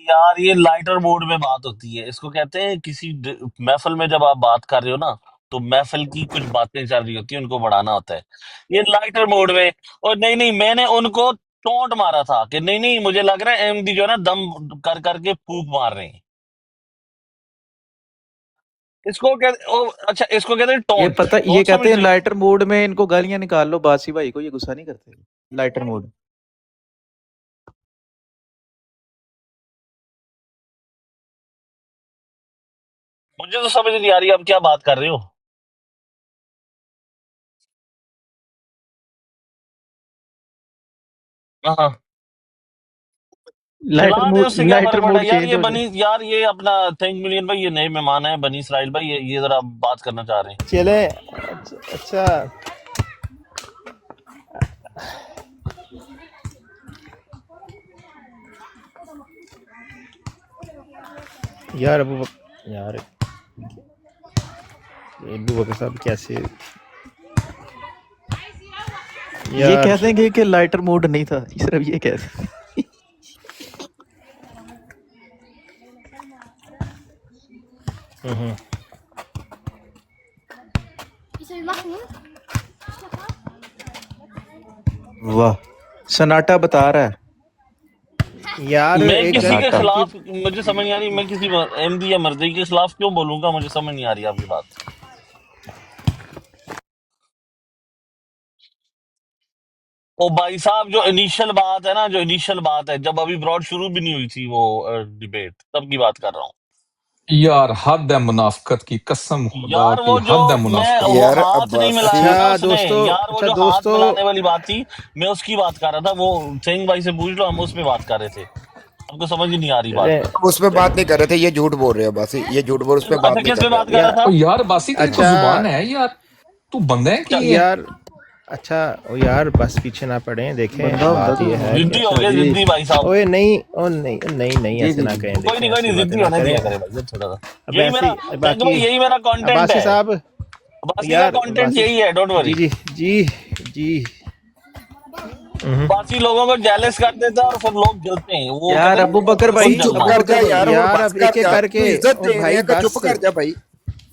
یار یہ لائٹر موڈ میں بات ہوتی ہے، اس کو کہتے ہیں کسی محفل میں جب آپ بات کر رہے ہو نا تو محفل کی کچھ باتیں چل رہی ہوتی ہیں، ان کو بڑھانا ہوتا ہے، یہ لائٹر موڈ میں۔ اور نہیں نہیں، میں نے ان کو ٹونٹ مارا تھا کہ نہیں نہیں مجھے لگ رہا ہے احمدی جو ہے نا دم کر کر کے پھونک مار رہے ہیں، اس کو اچھا اس کو کہتے ہیں یہ ٹونٹ، پتہ، یہ ٹونٹ کہتے سمجھ ہیں رہے لائٹر موڈ میں ان کو گالیاں نکال لو، باسی بھائی کو یہ غصہ نہیں کرتے لائٹر موڈ۔ مجھے تو سمجھ نہیں آ رہی آپ کیا بات کر رہے ہو۔ ہاں کھلا دیں، اس سے کیا لائٹر فرق پڑ رہا موڈ ہے یار؟ چینج یہ ہو جائے۔ بنی یار یہ اپنا تھینک ملین بھائی، یہ نئے مہمان ہیں بنی اسرائیل بھائی، یہ ذرا بات کرنا چاہ رہے ہیں۔ چلیں اچھا یار یار ابو بکر صاحب کیسے یہ یار کہتے ہیں کہ لائٹر موڈ نہیں تھا، صرف یہ کہتے ہیں۔ واہ، سناٹا بتا رہا ہے۔ یار میں ایک کسی کے گل خلاف، مجھے سمجھ نہیں آ رہی میں کسی احمدی یا مرضی کے خلاف کیوں بولوں گا، مجھے سمجھ نہیں آ رہی آپ کی بات۔ او بھائی صاحب، جو انیشل بات ہے نا، جو انیشل بات ہے جب ابھی براڈ شروع بھی نہیں ہوئی تھی وہ ڈیبیٹ، تب کی بات کر رہا ہوں یار حد ہے منافقت کی، قسم خدا یار۔ کی وہ جو حد ہے میں منافقت کی۔ وہ یار ہاتھ نہیں عباسی ملایا نا اچھا اس نے دوستو یار، وہ اچھا جو ہاتھ دوستو ملانے والی بات تھی میں اس کی بات کر رہا تھا، وہ سنگھ بھائی سے پوچھ لو، ہم اس پہ بات کر رہے تھے، آپ کو سمجھ ہی نہیں آ رہی بات۔ چلیں ہم اس پہ بات نہیں کر رہے تھے، یہ جھوٹ بول رہے ہیں عباسی، یہ جھوٹ بول، اس پہ اچھا بات نہیں کس پہ کر رہے بات ابھی۔ کر رہا یا تھا؟ او یار باسی تیری تو اچھا زبان ہے یار، تو بندہ ہے کہ یہ یار اچھا یار بس پیچھے نہ پڑیں، دیکھیں بندہ ہوتا بات تو یہ ہے کہ ضدی ہو اچھا گئے جی ضدی بھائی صاحب۔ اوے نہیں او نہیں نہیں نہیں جی ایسے جی نہ جی کہیں، کوئی دیکھیں نہیں کوئی ایسی نہیں، باتیں ضدی نہ ہونے کریں۔ دیا کرے بھائی، چھوڑا سا، اب یہی ایسی میرا تھینک باقی بھائی، یہی میرا کانٹینٹ عباسی ہے، صاحب باسی کا یار کانٹینٹ عباسی یہی ہے، ڈونٹ جی وری۔ جی جی جی باسی لوگوں کو جیلس کر دیتا ہے اور پھر لوگ جلتے ہیں، وہ کہتے یار ہیں ابو نا بکر ہن بھائی، خود چپ جلنا۔ ابو کر بکر جا بھائی، یار، ہن یار بس اب کر ایک ایک جا، کر تو کے عزت او دے رہے بھائی ہیں کہ چپ بس کر جا بھائی،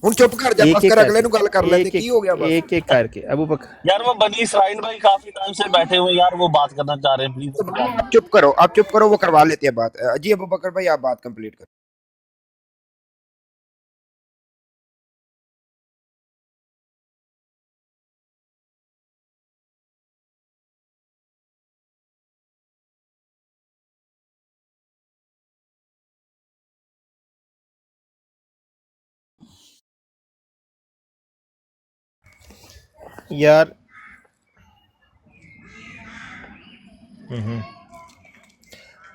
ہن چپ کر جا، بس ایک ایک کر کر اگلے کے نو گل کر لیندے، ایک ایک کی ہو گیا بس۔ ایک ایک کر کے ابو بکر یار وہ بنی اسرائیل بھائی کافی ٹائم سے بیٹھے ہوئے یار، وہ بات کرنا چاہ رہے ہیں، پلیز تو ان کو بھائی آنے آپ چپ کرو، آپ چپ کرو، وہ کروا لیتے ہیں بات۔ جی ابو بکر بھائی آپ بات کمپلیٹ کرو۔ یار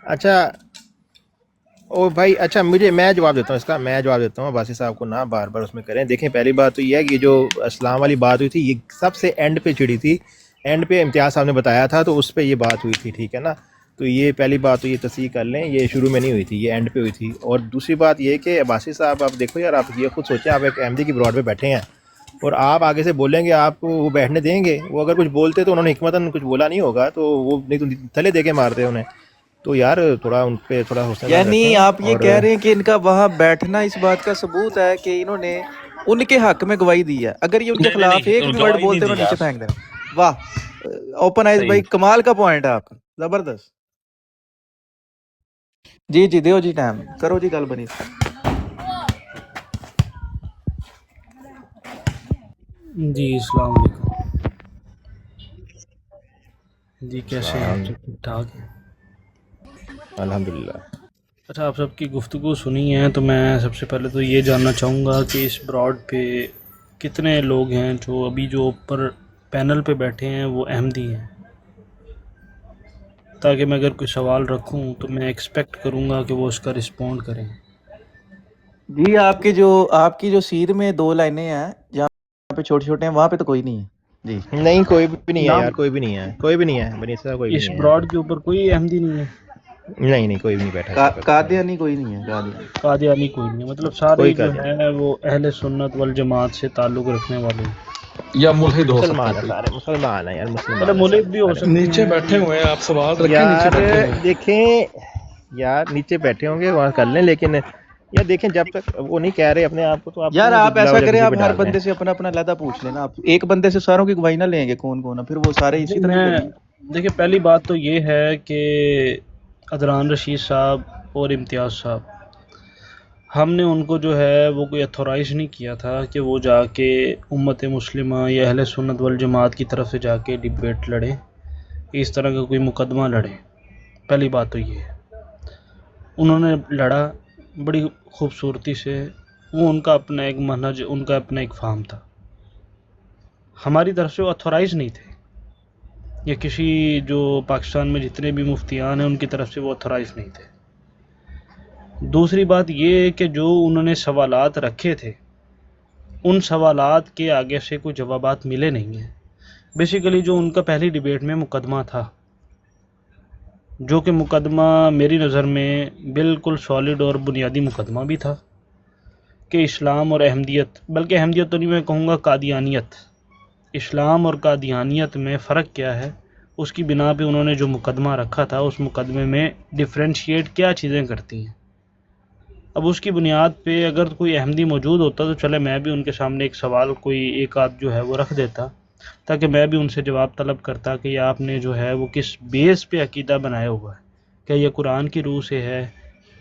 اچھا او بھائی اچھا میں جواب دیتا ہوں اس کا، میں جواب دیتا ہوں باسی صاحب کو نہ بار بار اس میں کریں۔ دیکھیں پہلی بات تو یہ ہے کہ جو اسلام والی بات ہوئی تھی یہ سب سے اینڈ پہ چھڑی تھی، اینڈ پہ امتیاز صاحب نے بتایا تھا تو اس پہ یہ بات ہوئی تھی، ٹھیک ہے نا؟ تو یہ پہلی بات تو یہ تصحیح کر لیں، یہ شروع میں نہیں ہوئی تھی، یہ اینڈ پہ ہوئی تھی۔ اور دوسری بات یہ کہ باسی صاحب آپ دیکھو یار، آپ یہ خود سوچیں، آپ ایک احمدی کی براڈ پہ بیٹھے ہیں اور آپ آگے سے بولیں گے، آپ کو وہ بیٹھنے دیں گے؟ وہ اگر کچھ بولتے تو انہوں نے حکمتاً کچھ بولا نہیں ہوگا، تو وہ نہیں تو تھلے دے کے مارتے انہیں۔ تو یار تھوڑا ان پہ تھوڑا حوصلہ یعنی رکھیں۔ آپ یہ اور کہہ رہے ہیں کہ ان کا وہاں بیٹھنا اس بات کا ثبوت ہے کہ انہوں نے ان کے حق میں گواہی دی ہے، اگر یہ ان کے نہیں نہیں خلاف ایک نہیں، بھی ورڈ گواہی نہیں بولتے دی انہوں نے یار، نیچے پھینک دینا۔ واہ، اوپن آئز صحیح۔ بھائی، کمال کا پوائنٹ ہے آپ کا، زبردست۔ جی جی دیو جی، ٹائم کرو جی، گل بنی۔ جی السلام علیکم جی، کیسے ہیں آپ؟ السلام سب ٹھیک ٹھاک ہیں؟ الحمدللہ۔ اچھا، آپ سب کی گفتگو سنی ہے تو میں سب سے پہلے تو یہ جاننا چاہوں گا کہ اس براڈ پہ کتنے لوگ ہیں جو ابھی جو اوپر پینل پہ بیٹھے ہیں وہ احمدی ہیں، تاکہ میں اگر کوئی سوال رکھوں تو میں ایکسپیکٹ کروں گا کہ وہ اس کا رسپونڈ کریں۔ جی آپ کی جو سیر میں 2 لائنیں ہیں جہاں پہ چھوٹے چھوٹے ہیں، وہاں پہ تو کوئی نہیں ہے جی۔ نہیں کوئی بھی نہیں ہے نام یار، کوئی بھی نہیں ہے، کوئی بھی نہیں ہے بنی صاحب، کوئی بھی اس نہیں ہے یہاں براڈ کے اوپر کوئی احمدی نہیں ہے؟ پہ۔ نہیں کوئی بھی نہیں بیٹھا اس وقت، نہیں قادیانی کوئی نہیں ہے، قادیانی۔ قادیانی کوئی نہیں ہے، مطلب سارے کوئی جو قادیانی ہیں وہ اہل سنت والجماعت سے تعلق رکھنے والے ہیں۔ یا ملحد ہو سکتا ہے مسلمان ہیں، کوئی۔ سارے مسلمان ہیں یار، مطلب مسلمان ہیں ملک سارے بھی ہو سارے۔ سکتے نیچے ہیں۔ بیٹھے ہوئے ہیں، آپ سوال رکھیں، نیچے یار بیٹھے ہوئے ہیں۔ دیکھیں यार नीचे बैठे होंगे वहाँ कर लें, लेकिन यार देखें जब तक वो नहीं कह रहे अपने आप को तो आप यार क्यों आप ऐसा बिलावल करें, किसी आप पे हर डाल रहे बंदे हैं? से अपना अपना लहदा पूछ लेना, आप एक बंदे से सारों की गवाही ना लेंगे कौन कौन है, फिर वो सारे इसी तरह ही मैं करेंगे। देखिए, पहली बात तो ये है कि अदनान रशीद साहब और इम्तियाज़ साहब, हमने उनको जो है वो कोई अथोराइज़ नहीं किया था कि वो जाके उम्मत मुस्लिमा या अहले सुन्नत वल जमात की तरफ से जाके डिबेट लड़ें, इस तरह का कोई मुकदमा लड़ें। पहली बात तो ये है, उन्होंने लड़ा बड़ी खूबसूरती से, वो उनका अपना एक मनहज, उनका अपना एक फाहम था। हमारी तरफ से वो अथोराइज़ नहीं थे, या किसी जो पाकिस्तान में जितने भी मुफ्तियान हैं उनकी तरफ से वो अथोराइज़ नहीं थे। दूसरी बात ये है कि जो उन्होंने सवालात रखे थे, उन सवालात के आगे से कोई जवाबात मिले नहीं हैं। बेसिकली जो उनका पहली डिबेट में मुकदमा था, जो कि मुकदमा मेरी नज़र में बिल्कुल सॉलिड और बुनियादी मुकदमा भी था कि इस्लाम और अहमदियत, बल्कि अहमदियत तो नहीं, मैं कहूँगा कादियानियत, इस्लाम और कादियानियत में फ़र्क क्या है, उसकी बिना पे उन्होंने जो मुकदमा रखा था, उस मुकदमे में डिफ्रेंशिएट क्या चीज़ें करती हैं। अब उसकी बुनियाद पे अगर कोई अहमदी मौजूद होता तो चले मैं भी उनके सामने एक सवाल कोई एक आध जो है वो रख देता, ताकि मैं भी उनसे जवाब तलब करता कि आपने जो है वो किस बेस पे अकीदा बनाया हुआ है। क्या ये कुरान की रूह से है,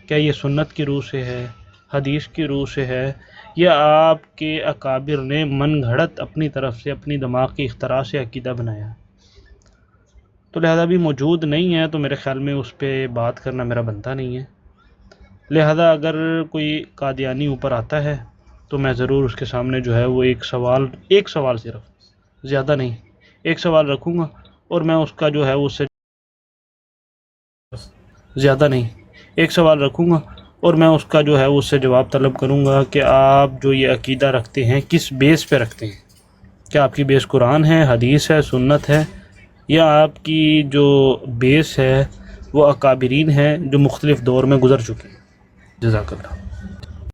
क्या ये सुन्नत की रूह से है, हदीस की रूह से है, या आपके अकाबिर ने मन घड़त अपनी तरफ से अपनी दिमाग की इख्तरा से अकीदा बनाया। तो लिहाजा भी मौजूद नहीं है तो मेरे ख्याल में उस पर बात करना मेरा बनता नहीं है। लिहाजा अगर कोई कादियानी ऊपर आता है तो मैं ज़रूर उसके सामने जो है वो एक सवाल सिर्फ, ज़्यादा नहीं, एक सवाल रखूँगा और मैं उसका जो है उससे ज़्यादा नहीं, एक सवाल रखूँगा और मैं उसका जो है उससे जवाब तलब करूँगा कि आप जो ये अकीदा रखते हैं किस बेस पे रखते हैं। क्या आपकी बेस कुरान है, हदीस है, सुन्नत है, या आपकी जो बेस है वो अकाबिरीन है जो मुख्तलिफ़ दौर में गुजर चुके हैं। जज़ाकल्लाह।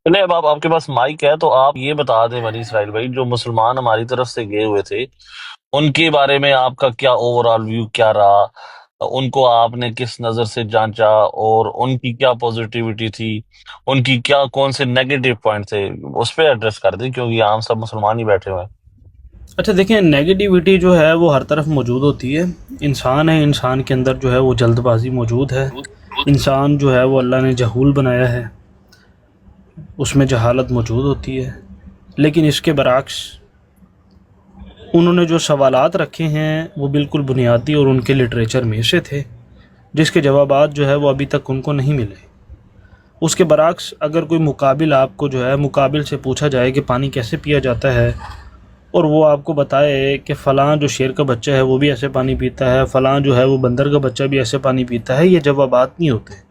चलिए, अब आप आपके पास माइक है तो आप ये बता दें बनी इसराइल भाई, जो मुसलमान हमारी तरफ से गए हुए थे उनके बारे में आपका क्या ओवरऑल व्यू क्या रहा, उनको आपने किस नज़र से जांचा और उनकी क्या पॉजिटिविटी थी, उनकी क्या कौन से नेगेटिव पॉइंट थे, उस पर एड्रेस कर दें क्योंकि आम सब मुसलमान ही बैठे हुए हैं। अच्छा देखें, नेगेटिविटी जो है वो हर तरफ मौजूद होती है। इंसान है, इंसान के अंदर जो है वो जल्दबाजी मौजूद है। इंसान जो है वो अल्लाह ने जहूल बनाया है, उसमें जहालत मौजूद होती है। लेकिन इसके बरअक्स उन्होंने जो सवालात रखे हैं वो बिल्कुल बुनियादी और उनके लिटरेचर में से थे, जिसके जवाबात जो है वो अभी तक उनको नहीं मिले। उसके बरअक्स अगर कोई मुकाबिल आपको जो है मुकाबिल से पूछा जाए कि पानी कैसे पिया जाता है और वो आपको बताए कि फ़लाँ जो शेर का बच्चा है वो भी ऐसे पानी पीता है, फ़लाँ जो है वो बंदर का बच्चा भी ऐसे पानी पीता है, ये जवाबात नहीं होते।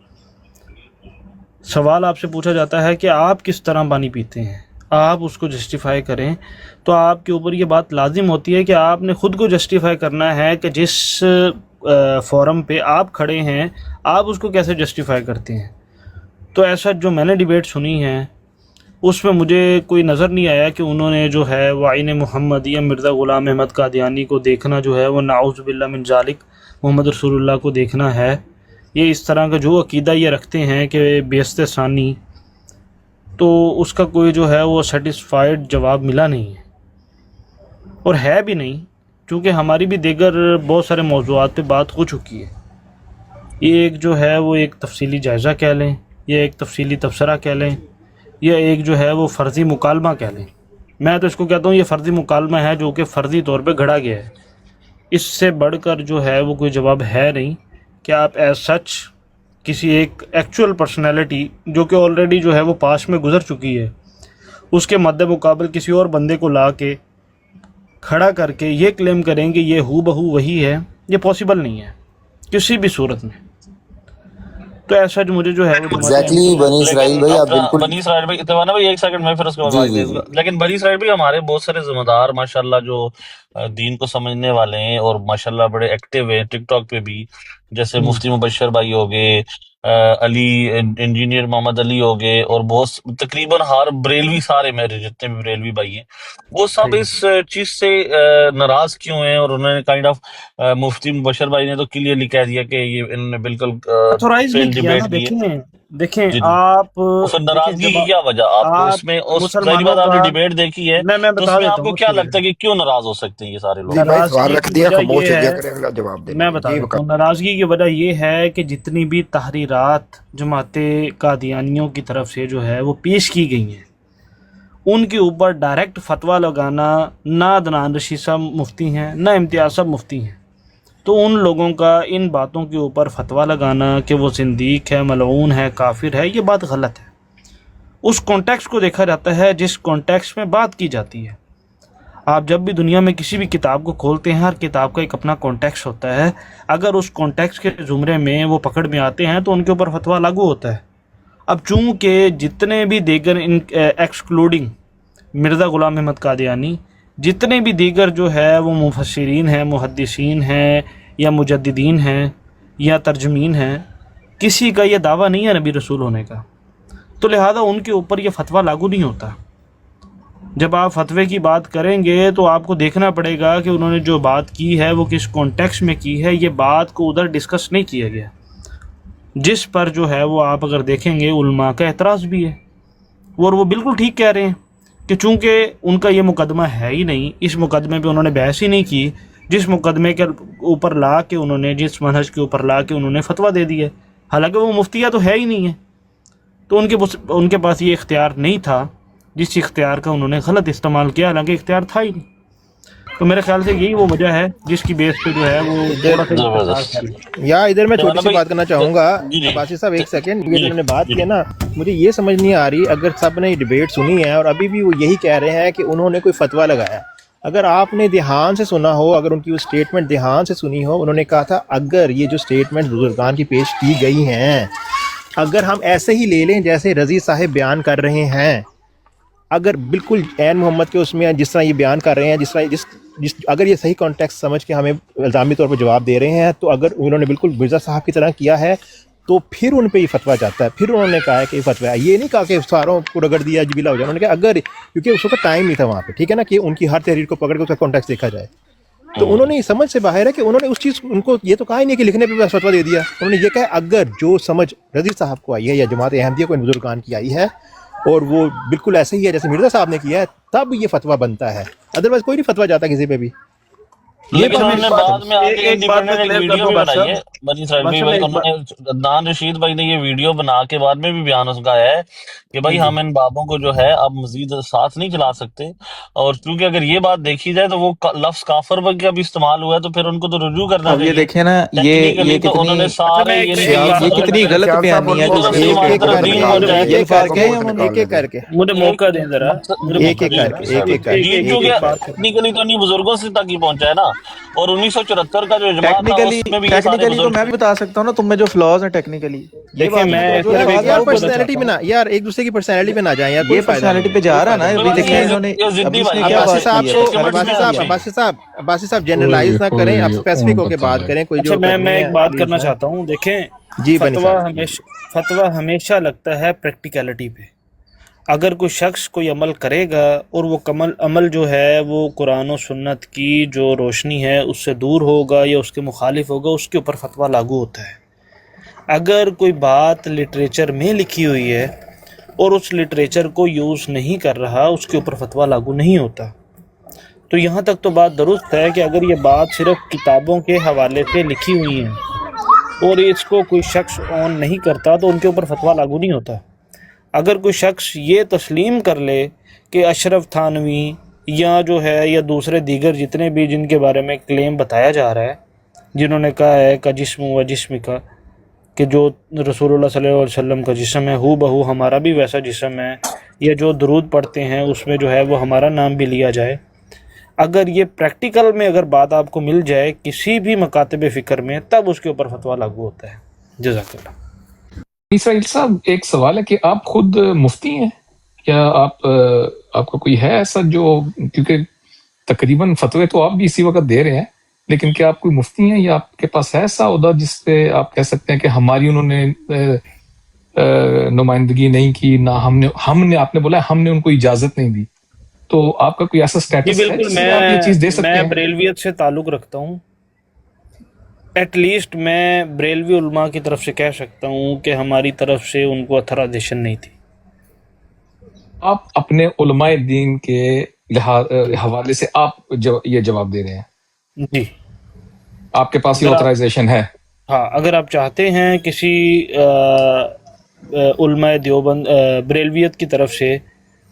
सवाल आपसे पूछा जाता है कि आप किस तरह पानी पीते हैं, आप उसको जस्टिफाई करें। तो आपके ऊपर ये बात लाजिम होती है कि आपने ख़ुद को जस्टिफाई करना है कि जिस फोरम पे आप खड़े हैं आप उसको कैसे जस्टिफाई करते हैं। तो ऐसा जो मैंने डिबेट सुनी है उसमें मुझे कोई नज़र नहीं आया कि उन्होंने जो है वाइन मोहम्मद या मिर्ज़ा ग़ुलाम अहमद कादियानी को देखना जो है वो नाउज़ु बिल्लाह मिन ज़ालिक मोहम्मद रसूलुल्लाह को देखना है। ये इस तरह का जो अकीदा ये रखते हैं कि बेइज्जत सानी, तो उसका कोई जो है वो सेटिस्फाइड जवाब मिला नहीं है और है भी नहीं, क्योंकि हमारी भी दीगर बहुत सारे मौज़ूआत पे बात हो चुकी है। ये एक जो है वो एक तफसीली जायज़ा कह लें, ये एक तफसीली तबसरा कह लें, या एक जो है वो फ़र्ज़ी मुकालमा कह लें। मैं तो इसको कहता हूँ ये फ़र्ज़ी मुकालमा है जो कि फ़र्ज़ी तौर पे गढ़ा गया है। इससे बढ़कर जो है वो कोई जवाब है नहीं कि आप एज सच किसी एक एक्चुअल पर्सनैलिटी जो कि ऑलरेडी जो है वो पास में गुजर चुकी है उसके मद्दे मुकाबल किसी और बंदे को ला के खड़ा करके ये क्लेम करें कि ये हू बहू वही है, ये पॉसिबल नहीं है किसी भी सूरत में। तो ऐसा जो मुझे जो है वो एग्जैक्टली बनी इसराइल भाई, आप बिल्कुल बनी इसराइल भाई, इतवाना भाई एक सेकंड में फिर उसके बाद जी जी लेकिन बनी इसराइल भाई हमारे बहुत सारे जिम्मेदार माशाल्लाह जो दीन को समझने वाले हैं और माशाल्लाह बड़े एक्टिव हैं टिकटॉक पे भी, जैसे मुफ्ती मुबशर भाई हो गए, علی انجینئر محمد علی ہو گئے، اور بہت تقریباً ہر بریلوی، سارے میرے جتنے بھی بریلوی بھائی ہیں وہ سب اس چیز سے ناراض کیوں ہیں، اور انہوں نے کائنڈ آف مفتی مبشر بھائی نے تو کلیئرلی کہہ دیا کہ یہ انہوں نے بالکل اتھورائز نہیں فیل کیا نا. ڈیبیٹ کی ہے. دیکھیں جی جی، آپ اور پھر دیکھیں ناراضگی جب کی کیا وجہ آپ کو اس آپ میں، اس ظاہری مسلمانوں بات آپ نے کا، ڈیبیٹ دیکھی ہے میں تو اس بتا میں دیتا آپ کو ہوں کیا سنیے. لگتا ہے کہ کیوں ناراض ہو سکتے ہیں یہ سارے لوگ؟ جی بھائی سوال ناراضگی رکھ کی دیا، وجہ خاموش یہ ہو ہے، جا کرے، اگلا جواب دے میں لیں. بتا جی دیتا ہوں، ناراضگی کی وجہ یہ ہے کہ جتنی بھی تحریرات جماعت قادیانیوں کی طرف سے جو ہے وہ پیش کی گئی ہیں، ان کے اوپر ڈائریکٹ فتویٰ لگانا نہ عدنان رشید صاحب مفتی ہیں نہ امتیاز صاحب مفتی ہیں. تو ان لوگوں کا ان باتوں کے اوپر فتویٰ لگانا کہ وہ زندیق ہے، ملعون ہے، کافر ہے، یہ بات غلط ہے. اس کانٹیکس کو دیکھا جاتا ہے جس کانٹیکس میں بات کی جاتی ہے. آپ جب بھی دنیا میں کسی بھی کتاب کو کھولتے ہیں، ہر کتاب کا ایک اپنا کانٹیکس ہوتا ہے. اگر اس کانٹیکس کے زمرے میں وہ پکڑ میں آتے ہیں تو ان کے اوپر فتویٰ لاگو ہوتا ہے. اب چونکہ جتنے بھی دیگر ایکسکلوڈنگ مرزا غلام احمد قادیانی، جتنے بھی دیگر جو ہے وہ مفسرین ہیں، محدثین ہیں، یا مجددین ہیں، یا ترجمین ہیں، کسی کا یہ دعویٰ نہیں ہے نبی رسول ہونے کا، تو لہذا ان کے اوپر یہ فتویٰ لاگو نہیں ہوتا. جب آپ فتوے کی بات کریں گے تو آپ کو دیکھنا پڑے گا کہ انہوں نے جو بات کی ہے وہ کس کانٹیکس میں کی ہے. یہ بات کو ادھر ڈسکس نہیں کیا گیا، جس پر جو ہے وہ آپ اگر دیکھیں گے علماء کا اعتراض بھی ہے، اور وہ بالکل ٹھیک کہہ رہے ہیں کہ چونکہ ان کا یہ مقدمہ ہے ہی نہیں، اس مقدمے پہ انہوں نے بحث ہی نہیں کی، جس مقدمے کے اوپر لا کے انہوں نے، جس منہج کے اوپر لا کے انہوں نے فتویٰ دے دیا ہے، حالانکہ وہ مفتیہ تو ہے ہی نہیں ہے. تو ان کے پاس یہ اختیار نہیں تھا، جس اختیار کا انہوں نے غلط استعمال کیا، حالانکہ اختیار تھا ہی نہیں. تو میرے خیال سے یہی وہ وجہ ہے جس کی بیس پہ جو ہے وہ تھوڑا سا انتشار زبردست. پھیل گیا. یا ادھر میں چھوٹی مولانا سی بھائی، بات کرنا چاہوں گا. جی جی عباسی صاحب ایک سیکنڈ، یہ جی انہوں نے بات جی کی ہے نا، مجھے یہ سمجھ نہیں آ رہی. اگر سب نے ڈیبیٹ سنی ہے اور ابھی بھی وہ یہی کہہ رہے ہیں کہ انہوں نے کوئی فتویٰ لگایا، اگر آپ نے دھیان سے سنا ہو، اگر ان کی وہ اسٹیٹمنٹ دھیان سے سنی ہو، انہوں نے کہا تھا اگر یہ جو اسٹیٹمنٹ بزرگان کی پیش کی گئی ہیں اگر ہم ایسے ہی لے لیں جیسے رضی صاحب بیان کر رہے ہیں، اگر بالکل عین محمد کے اس میں جس طرح یہ بیان کر رہے ہیں، جس طرح اگر یہ صحیح کانٹیکس سمجھ کے ہمیں الزامی طور پر جواب دے رہے ہیں، تو اگر انہوں نے بالکل مرزا صاحب کی طرح کیا ہے تو پھر ان پہ یہ فتویٰ جاتا ہے. پھر انہوں نے کہا ہے کہ یہ فتویٰ ہے، یہ نہیں کہا کہ ساروں کو رگڑ دیا جبیلا ہو جائے. انہوں نے کہا اگر، کیونکہ اس وقت ٹائم نہیں تھا وہاں پہ، ٹھیک ہے نا، کہ ان کی ہر تحریر کو پکڑ کے اس کا کانٹیکس دیکھا جائے. تو انہوں نے یہ سمجھ سے باہر ہے کہ انہوں نے اس چیز، ان کو یہ تو کہا ہی نہیں کہ لکھنے پہ فتویٰ دے دیا. انہوں نے یہ کہا اگر جو سمجھ رضی صاحب کو آئی ہے یا جماعت احمدیہ کو ان بزرگان کی آئی ہے اور وہ بالکل ایسے ہی ہے جیسے مرزا صاحب نے کیا ہے، تب یہ فتویٰ بنتا ہے. ادروائز کوئی نہیں فتویٰ جاتا کسی پہ بھی. یہ لیکن انہوں نے بعد میں آگے ایک بات میں انڈیپینڈنٹ ایک کلیئر کر ویڈیو دوں بھی بادشاہ بنائی ہے بنی اسرائیل بھی، بادشاہ میں ایک انہوں نے عدنان رشید بھائی نے یہ ویڈیو بنا کے بعد میں بھی بیان اس کا ہے کہ بھائی ہم ان بابوں کو جو ہے اب مزید ساتھ نہیں چلا سکتے، اور کیونکہ اگر یہ بات دیکھی جائے تو وہ لفظ کافر کا بھی استعمال ہوا ہے، تو پھر ان کو تو رجوع کرنا اب یہ چاہیے. دیکھیں نا، ٹیکنیکلی یہ تو انہوں نے کتنی سارے یہ نہیں کہ یہ کتنی غلط امتیاز صاحب بیانی ہے ان کو جو یونیورسٹی اس ہماری کے طرف اوپر دین کی پہنچ ہے. جائے. یہ الفاظ کیا ہیں انہوں نے؟ ایک ایک کر کے مجھے موقع دیں ذرا، مجھے ایک موقع ایک دیں کر ذرا. کے ایک ایک کر جی کے کیونکہ بات کرنا. ٹیکنیکلی تو انہیں بزرگوں سے تک ہی پہنچا ہے نا، اور 1974 کا جو اجماع تھا اس میں بھی یہ سارے ٹیکنیکلی تو بزرگ. میں بھی بتا سکتا ہوں نا تم میں جو فلاز ہیں ٹیکنیکلی. یہ دیکھیں بات میں جو صرف ایک الفاظ یار بات آپ بولنا پرسنالٹی چاہتا پہ ہوں. نہ، یار ایک دوسرے کی پرسنالٹی پہ نہ جائیں یار، یہ کوئی فائدہ پرسنالٹی نہیں پہ ہے، جا کوئی رہا نا، فائدہ ابھی نہیں. دیکھیں انہوں نے یہ ابھی زدی اس نے بھائی کیا عباسی بات صاحب کی ہے. کو، لمٹس میں آ عباسی صاحب جنرلائز نہ کریں، آپ اسپیسیفک ہو کے بات کریں. کوئی اچھا جو میں کرنی ہے ایک بات پلیز کرنا ہے. چاہتا ہوں. دیکھیں جی بنی صاحب. فتویٰ ہمیشہ لگتا ہے پریکٹیکلٹی پہ. اگر کوئی شخص کوئی عمل کرے گا اور وہ عمل جو ہے وہ قرآن و سنت کی جو روشنی ہے اس سے دور ہوگا یا اس کے مخالف ہوگا، اس کے اوپر فتویٰ لاگو ہوتا ہے. اگر کوئی بات لٹریچر میں لکھی ہوئی ہے اور اس لٹریچر کو یوز نہیں کر رہا، اس کے اوپر فتویٰ لاگو نہیں ہوتا. تو یہاں تک تو بات درست ہے کہ اگر یہ بات صرف کتابوں کے حوالے سے لکھی ہوئی ہیں اور اس کو کوئی شخص اون نہیں کرتا تو ان کے اوپر فتویٰ لاگو نہیں ہوتا. اگر کوئی شخص یہ تسلیم کر لے کہ اشرف تھانوی یا جو ہے یا دوسرے دیگر جتنے بھی جن کے بارے میں کلیم بتایا جا رہا ہے، جنہوں نے کہا ہے کا جسم و جسم کا، کہ جو رسول اللہ صلی اللہ علیہ وسلم کا جسم ہے ہو بہو ہمارا بھی ویسا جسم ہے، یا جو درود پڑھتے ہیں اس میں جو ہے وہ ہمارا نام بھی لیا جائے، اگر یہ پریکٹیکل میں اگر بات آپ کو مل جائے کسی بھی مکاتب فکر میں، تب اس کے اوپر فتویٰ لاگو ہوتا ہے. جزاک اللہ. اسرائیل صاحب ایک سوال ہے کہ آپ خود مفتی ہیں کیا؟ آپ کا کوئی ہے ایسا جو، کیونکہ تقریباً فتوے تو آپ بھی اسی وقت دے رہے ہیں، लेकिन क्या आप कोई मुफ्ती हैं या आपके पास है ऐसा ओहदा जिस पे आप कह सकते हैं कि हमारी उन्होंने नुमाइंदगी नहीं की, ना हमने आपने बोला हमने उनको इजाजत नहीं दी, तो आपका कोई ऐसा जी स्टेटस है बिल्कुल, जिससे आप ये चीज दे सकते मैं हैं? बरेलवियत से ताल्लुक़ रखता हूँ। एटलीस्ट मैं बरेलवी उलमा की तरफ से कह सकता हूँ कि हमारी तरफ से उनको अथराइजेशन नहीं थी। आप अपने उलमाए दीन के हवाले से आप ये जवाब दे रहे हैं, जी, आपके पास ये अगर आप ऑथराइजेशन है? हाँ, अगर आप चाहते हैं किसी उलमाए देवबंद बरेलवियत की तरफ से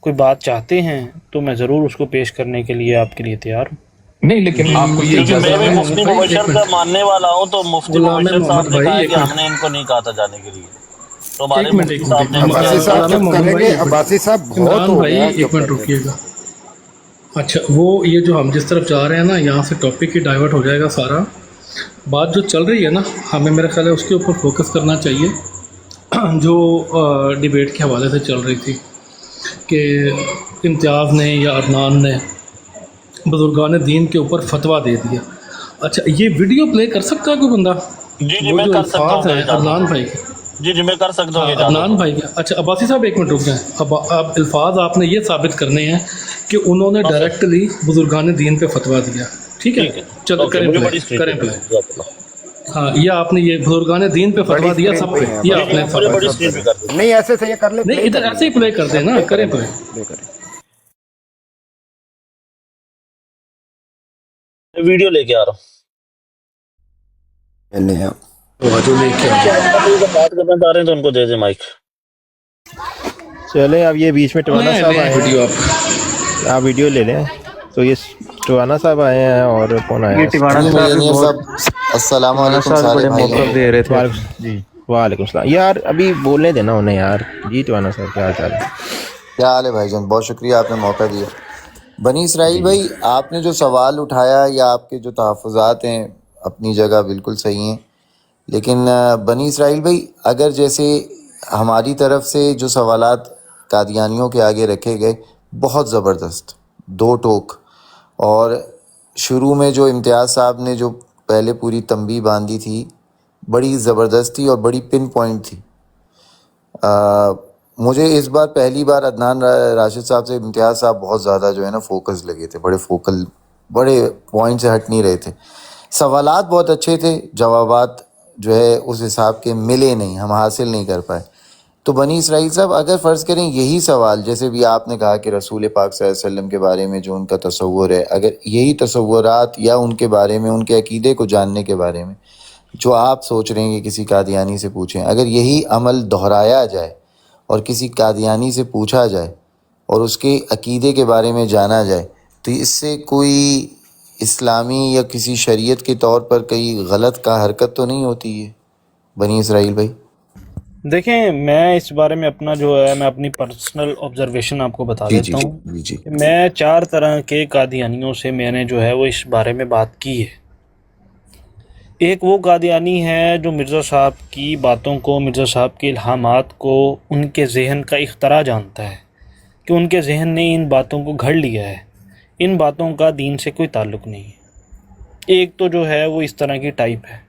कोई बात चाहते हैं तो मैं ज़रूर उसको पेश करने के लिए आपके लिए तैयार हूँ। नहीं, लेकिन आपको ये क्योंकि मैं इजाजत भी है? मुफ्ती मुबशर का मानने वाला हूँ, तो मुफ्ती गुलाम मुबशर साहब मोहम्मद ने कहा भाई है एक कि मिनट, हमने इनको नहीं कहा था जाने के लिए, तो हमारे एक मिनट मुफ्ती एक साहब मिनट, ने अब्बासी कहा। साहब जब मोहम्मद कहेंगे, भाई एक मिनट, अब्बासी साहब बहुत इमरान हो भाई गया, एक चुप मिनट कर देते। रुकिएगा। अच्छा, वो ये जो हम जिस तरफ जा रहे हैं ना, यहाँ से टॉपिक ही डाइवर्ट हो जाएगा सारा। बात जो चल रही है ना, हमें मेरा ख्याल है उसके ऊपर फोकस करना चाहिए जो डिबेट के हवाले से चल रही थी कि इम्तियाज़ ने या अदनान ने बुजुर्गान दीन के ऊपर फतवा दे दिया। अच्छा, ये वीडियो प्ले कर सकता है कोई बंदा? जी जी, वो मैं जो कर सकता हूँ, अल्फाज हैं अदनान भाई के, जी जी, मैं कर सकता हूँ, हाँ, इजाजत अदनान हो। भाई के। अच्छा, अब्बासी साहब एक मिनट रुक जाएं। अब अल्फाज आपने ये साबित करने हैं कि उन्होंने हाँ सर, डायरेक्टली बुजुर्गान दीन पे फतवा दिया। ठीक है, ठीक है, चलो ओके, करें मुझे प्ले, बड़ी स्क्रीन करें पे प्ले। कर दीजिए। हाँ, ये आपने ये बुजुर्गान दीन पे बड़ी फतवा दिया स्क्रीन सब पे पे, है, ये बड़ी जी जी, आपने मुझे साबित बड़ी कर स्क्रीन दिया। पे कर दीजिए। नहीं ऐसे से ये कर ले, नहीं, प्ले इधर कर ऐसे ही लीजिए, प्ले कर देना, प्ले करें करें, प्ले। प्ले करें। मैं वीडियो लेके आ रहा हूँ। पहले आप जो लेके आ क्या अगर कोई बात करना चाह रहे हैं तो उनको दे दे माइक। चले अब ये बीच में टवाना साहब आए वीडियो हैं, आप वीडियो ले लें। तो ये टवाना साहब आए हैं और कौन आया ये है? टिवाना जी साहब भी मिलेनियर बहुत साहब अस्सलाम टिवाना वालेकुम साहब सारे बड़े भाइयों मौक़िफ़ को। दे रहे थे। जी वालेकुम सलाम। यार अभी बोलने देना उन्हें यार। जी टवाना साहब क्या हाल चाल है? क्या हाल है भाईजान, बहुत शुक्रिया आपने मौका दिया। बनी इसराइल जी भाई, आपने जो सवाल उठाया या आपके जो तहफ़्फ़ुज़ात हैं अपनी जगह बिल्कुल सही हैं, लेकिन बनी इसराइल भाई, अगर जैसे हमारी तरफ से जो सवालात कादियानियों के आगे रखे गए बहुत ज़बरदस्त, दो टोक, और शुरू में जो इम्तियाज़ साहब ने जो पहले पूरी तंबीह बांधी थी बड़ी ज़बरदस्त थी और बड़ी पिन पॉइंट थी। मुझे इस बार पहली बार अदनान राशिद साहब से इम्तियाज़ साहब बहुत ज़्यादा जो है ना फोकस लगे थे, बड़े फोकल, बड़े पॉइंट से हट नहीं रहे थे। सवालात बहुत अच्छे थे, जवाबात जो है उस हिसाब के मिले नहीं, हम हासिल नहीं कर पाए। तो बनी इसराइल साहब, अगर फ़र्ज़ करें यही सवाल, जैसे भी आपने कहा कि रसूल पाक सल्लल्लाहु अलैहि वसल्लम के बारे में जो उनका तसव्वुर है, अगर यही तसव्वुरात या उनके बारे में, उनके अकीदे को जानने के बारे में जो आप सोच रहे हैं कि किसी कादियानी से पूछें, अगर यही अमल दोहराया जाए और किसी कादियानी से पूछा जाए और उसके अकीदे के बारे में जाना जाए, तो इससे कोई इस्लामी या किसी शरीयत के तौर पर कई गलत का हरकत तो नहीं होती है बनी इसराइल भाई? देखें, मैं इस बारे में अपना जो है, मैं अपनी पर्सनल ऑब्जर्वेशन आपको बता जी जी देता जी हूँ जी जी कि मैं 4 तरह के कादियानियों से मैंने जो है वो इस बारे में बात की है। एक वो कादियानी है जो मिर्ज़ा साहब की बातों को, मिर्ज़ा साहब के इल्हामात को उनके ज़हन का इख्तरा जानता है कि उनके ज़हन ने इन बातों को घड़ लिया है, इन बातों का दीन से कोई ताल्लुक़ नहीं है। एक तो जो है वो इस तरह की टाइप है,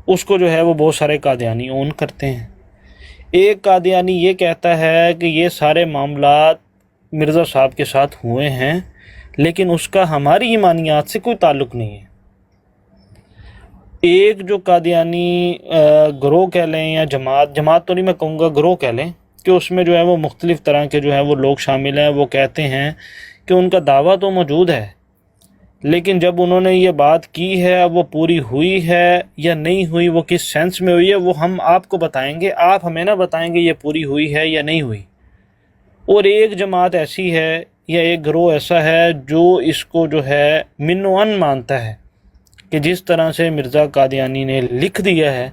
उसको जो है वो बहुत सारे कादियानी ओन करते हैं। एक कादियानी ये कहता है कि ये सारे मामलात मिर्ज़ा साहब के साथ हुए हैं, लेकिन उसका हमारी ईमानियात से कोई ताल्लुक़ नहीं है। एक जो कादियानी ग्रोह कह लें या जमात तो नहीं मैं कहूँगा, ग्रोह कह लें, कि उसमें जो है वो मुख्तलिफ़ तरह के जो है वो लोग शामिल हैं। वो कहते हैं कि उनका दावा तो मौजूद है, लेकिन जब उन्होंने ये बात की है, अब वो पूरी हुई है या नहीं हुई, वो किस सेंस में हुई है, वो हम आपको बताएंगे, आप हमें ना बताएंगे ये पूरी हुई है या नहीं हुई। और एक जमात ऐसी है या एक ग्रोह ऐसा है जो इसको जो है मिन्नोअन मानता है कि जिस तरह से मिर्ज़ा कादियानी ने लिख दिया है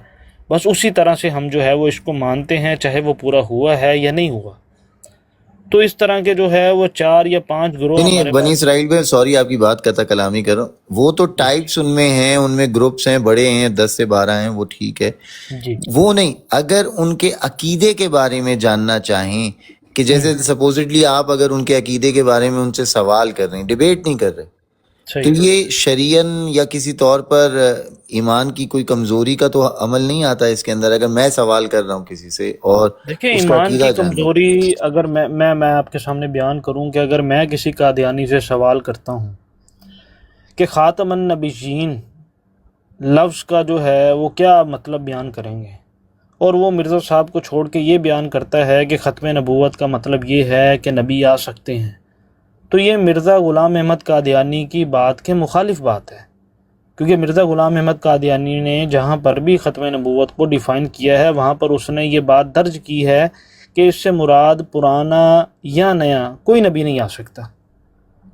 बस उसी तरह से हम जो है वो इसको मानते हैं, चाहे वो पूरा हुआ है या नहीं हुआ। तो इस तरह के जो है वो 4 या 5 ग्रोह नहीं हमारे बनी पास। इसराइल भाई, सॉरी आपकी बात कता कलामी कर रहा हूँ, वो तो टाइप्स उनमें हैं, उनमें ग्रुप्स हैं, बड़े हैं, 10 से 12 हैं, वो ठीक है, जी वो नहीं। अगर उनके अकीदे के बारे में जानना चाहें कि जैसे सपोजिटली आप अगर उनके अकीदे के बारे में उनसे सवाल कर रहे हैं, डिबेट नहीं कर रहे, تو یہ شریعن یا کسی طور پر ایمان کی کوئی کمزوری کا تو عمل نہیں آتا اس کے اندر؟ اگر میں سوال کر رہا ہوں کسی سے اور دیکھیں اس کا ایمان عقیدہ کی جاننا، کمزوری اگر میں آپ کے سامنے بیان کروں کہ اگر میں کسی قادیانی سے سوال کرتا ہوں کہ خاتم النبیین لفظ کا جو ہے وہ کیا مطلب بیان کریں گے، اور وہ مرزا صاحب کو چھوڑ کے یہ بیان کرتا ہے کہ ختم نبوت کا مطلب یہ ہے کہ نبی آ سکتے ہیں، تو یہ مرزا غلام احمد قادیانی کی بات کے مخالف بات ہے، کیونکہ مرزا غلام احمد قادیانی نے جہاں پر بھی ختم نبوت کو ڈیفائن کیا ہے وہاں پر اس نے یہ بات درج کی ہے کہ اس سے مراد پرانا یا نیا کوئی نبی نہیں آ سکتا۔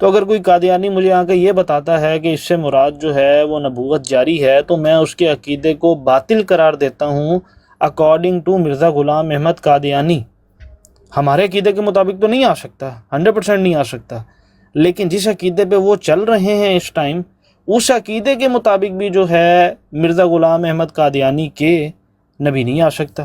تو اگر کوئی قادیانی مجھے آ کے یہ بتاتا ہے کہ اس سے مراد جو ہے وہ نبوت جاری ہے، تو میں اس کے عقیدے کو باطل قرار دیتا ہوں اکارڈنگ ٹو مرزا غلام احمد قادیانی۔ ہمارے عقیدے کے مطابق تو نہیں آ سکتا، 100% نہیں آ سکتا، لیکن جس عقیدے پہ وہ چل رہے ہیں اس ٹائم، اس عقیدے کے مطابق بھی جو ہے مرزا غلام احمد قادیانی کے نبی نہیں آ سکتا۔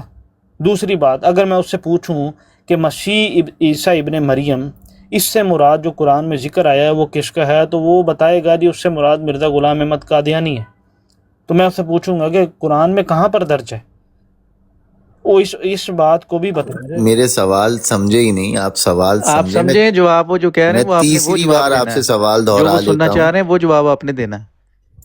دوسری بات، اگر میں اس سے پوچھوں کہ مسیح عیسیٰ ابن مریم اس سے مراد جو قرآن میں ذکر آیا ہے وہ کس کا ہے، تو وہ بتائے گا جی اس سے مراد مرزا غلام احمد قادیانی ہے۔ تو میں اس سے پوچھوں گا کہ قرآن میں کہاں پر درج ہے، وہ اس بات کو بھی بتائے۔ میرے سوال سمجھے ہی نہیں آپ، سوال آپ سمجھے؟ سمجھے جواب وہ جو کہہ رہے ہیں وہ میں آپ نے وہ تیسری جواب بار آپ دینا سے ہے، سوال جو دہرا وہ سننا لیتا چاہ ہوں۔ رہے ہیں وہ جواب آپ نے دینا ہے۔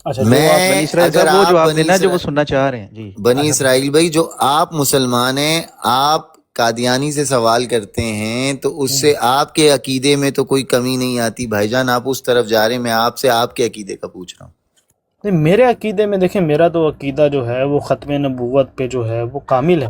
اچھا میں بنی اسرائیل اگر صاحب وہ آپ جواب بنی دینا ہے جو وہ اسرائیل سننا چاہ رہے ہیں جی۔ بنی اسرائیل بھائی، جو آپ مسلمان ہیں، آپ قادیانی سے سوال کرتے ہیں تو اس سے آپ کے عقیدے میں تو کوئی کمی نہیں آتی بھائی جان، آپ اس طرف جا رہے ہیں، میں آپ سے آپ کے عقیدے کا پوچھ رہا ہوں۔ نہیں، میرے عقیدے میں دیکھیں، میرا تو عقیدہ جو ہے وہ ختم نبوت پہ جو ہے وہ کامل ہے۔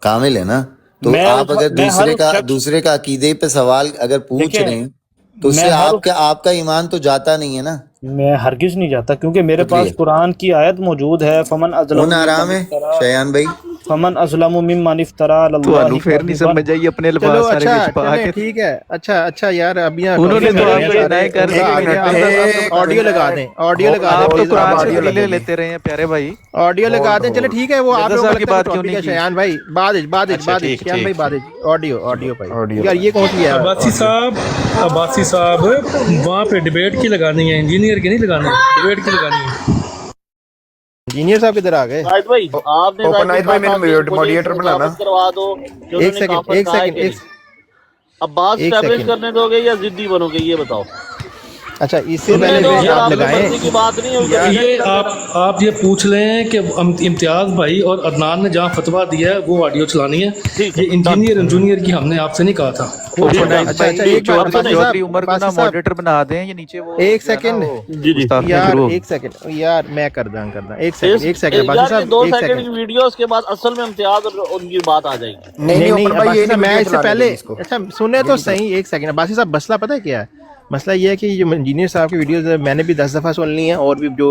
کامل ہے نا؟ تو میں آپ اگر میں ہر دوسرے کا عقیدے پہ سوال اگر پوچھ دیکھیں، رہے ہیں تو اس میں سے ہر آپ کا ایمان تو جاتا نہیں ہے نا؟ میں ہرگز نہیں جاتا، کیونکہ میرے شکریہ۔ پاس قرآن کی آیت موجود ہے، کون آرام ہے شیان بھائی؟ فمن ازلم ممن افترى على تو اللہ پھر نہیں سمجھ آئی اپنے چلو الفاظ سارے اچھا وچ پا چلیں کے ٹھیک ہے، اچھا یار اب یہاں انہوں نے ٹاپک تو میں آپ ہیں کو سارے، ڈینائی کر آ دیا۔ گئے، آڈیو لگا دیں، آڈیو لگا دیں آپ تو پلیز، قرآن سے آڈیو دلیلیں لیتے رہے ہیں پیارے بھائی۔ آڈیو لگا دیں، چلے ٹھیک ہے، وہ آپ مرزا لوگوں کو صاحب کی لگتا ہے بات کیوں ٹاپک نہیں ہے کی؟ شیان بھائی، اچھا ٹھیک شیان بھائی ٹھیک آڈیو بھائی یار، یہ کون سی ہے عباسی صاحب وہاں پہ ڈیبیٹ کی لگانی ہے، انجینئر کی نہیں لگانی، ڈیبیٹ کی لگانی ہے۔ انجینئر صاحب کدھر آ گئے؟ زاہد بھائی، آپ نے اوپن آئد بھائی، صاحب میں سے نے مجھے ماڈریٹر بنانا۔ ثابت کروا دو کہ انہوں نے کافر کہا ہے کہ نہیں۔ اب بات ایک اسٹیبلش سیکنڈ، کرنے دو گے یا ضدی بنو گے، یہ بتاؤ۔ اچھا اس سے سننے پہلے دو، ویٹ اگر آپ آپ کی لگائیں۔ مرضی کی بات نہیں ہوئی تو یہ ریجیکٹ کر دینا۔ آپ یہ پوچھ لیں کہ امتیاز بھائی اور عدنان نے جہاں فتویٰ دیا ہے وہ آڈیو چلانی ہے۔ ٹھیک ہے، یہ انجینئر کی ہم نے آپ سے نہیں کہا تھا۔ اوپن آئز اچھا بھائی ایک بات باسی چودھری عمر کو نا صاحب ماڈریٹر بنا دیں، یہ نیچے وہ ایک جو ہے نا سیکنڈ وہ جی جی گستاخیاں یار، شروع ہو گئی۔ ایک سیکنڈ یار، میں کر دوں ایک سیکنڈ باسی یار یہ صاحب 2 ایک سیکنڈ کی سیکنڈ ویڈیو، اس کے بعد اصل میں امتیاز اور ان کی بات آ جائے گی۔ نہیں اوپن بھائی، باسی یہ صاحب، نہیں میں ویڈیو اس سے چلانے پہلے دیں اس کو۔ اچھا سنیں تو صحیح، ایک سیکنڈ باسی صاحب، مسئلہ پتہ ہے کیا ہے؟ مسئلہ یہ ہے کہ یہ انجینئر صاحب کی ویڈیوز میں نے بھی 10 دفعہ سن لی ہیں، اور بھی جو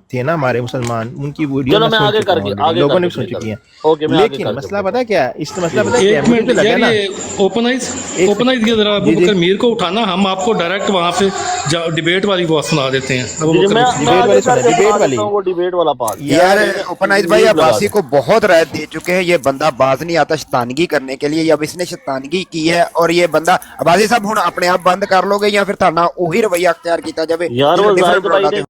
تھے نا ہمارے مسلمان، ان کی ویڈیو چلو میں میں سن آگے چکا کر ہوں کے already، آگے لوگوں کر نے کے بھی سن پلے چکی ہیں۔ اوکے، میں آگے لیکن کر کے مسئلہ پتہ ہے کیا ہے؟ اس مسئلہ پتہ ہے کیا ہے؟ ایک مجھے منٹ تو لگا یار، نا، یہ اوپن آئز کے ذرا ابو جی جی بکر میر کو اٹھانا، ہم آپ کو ڈائریکٹ وہاں سے ڈیبیٹ والی بات سنا دیتے ہیں۔ ابو جی بکر میں بسم ڈیبیٹ آگے والی کر سنیں، کے ڈیبیٹ سنا والی دیتا ہوں وہ ڈیبیٹ والا پارٹ۔ یار اوپن آئز بھائی، میوٹ لگا عباسی دیں۔ کو بہت رائت دے چکے ہیں، یہ بندہ باز نہیں آتا شیطانگی کرنے کے لیے، اب اس نے شیطانگی کی ہے، اور یہ بندہ عباسی صاحب ہوں اپنے آپ بند کر لو گے یا پھر تھانا وہی رویہ اختیار کیتا جائے یار وہ ڈفرنٹ زاہد بھائی نے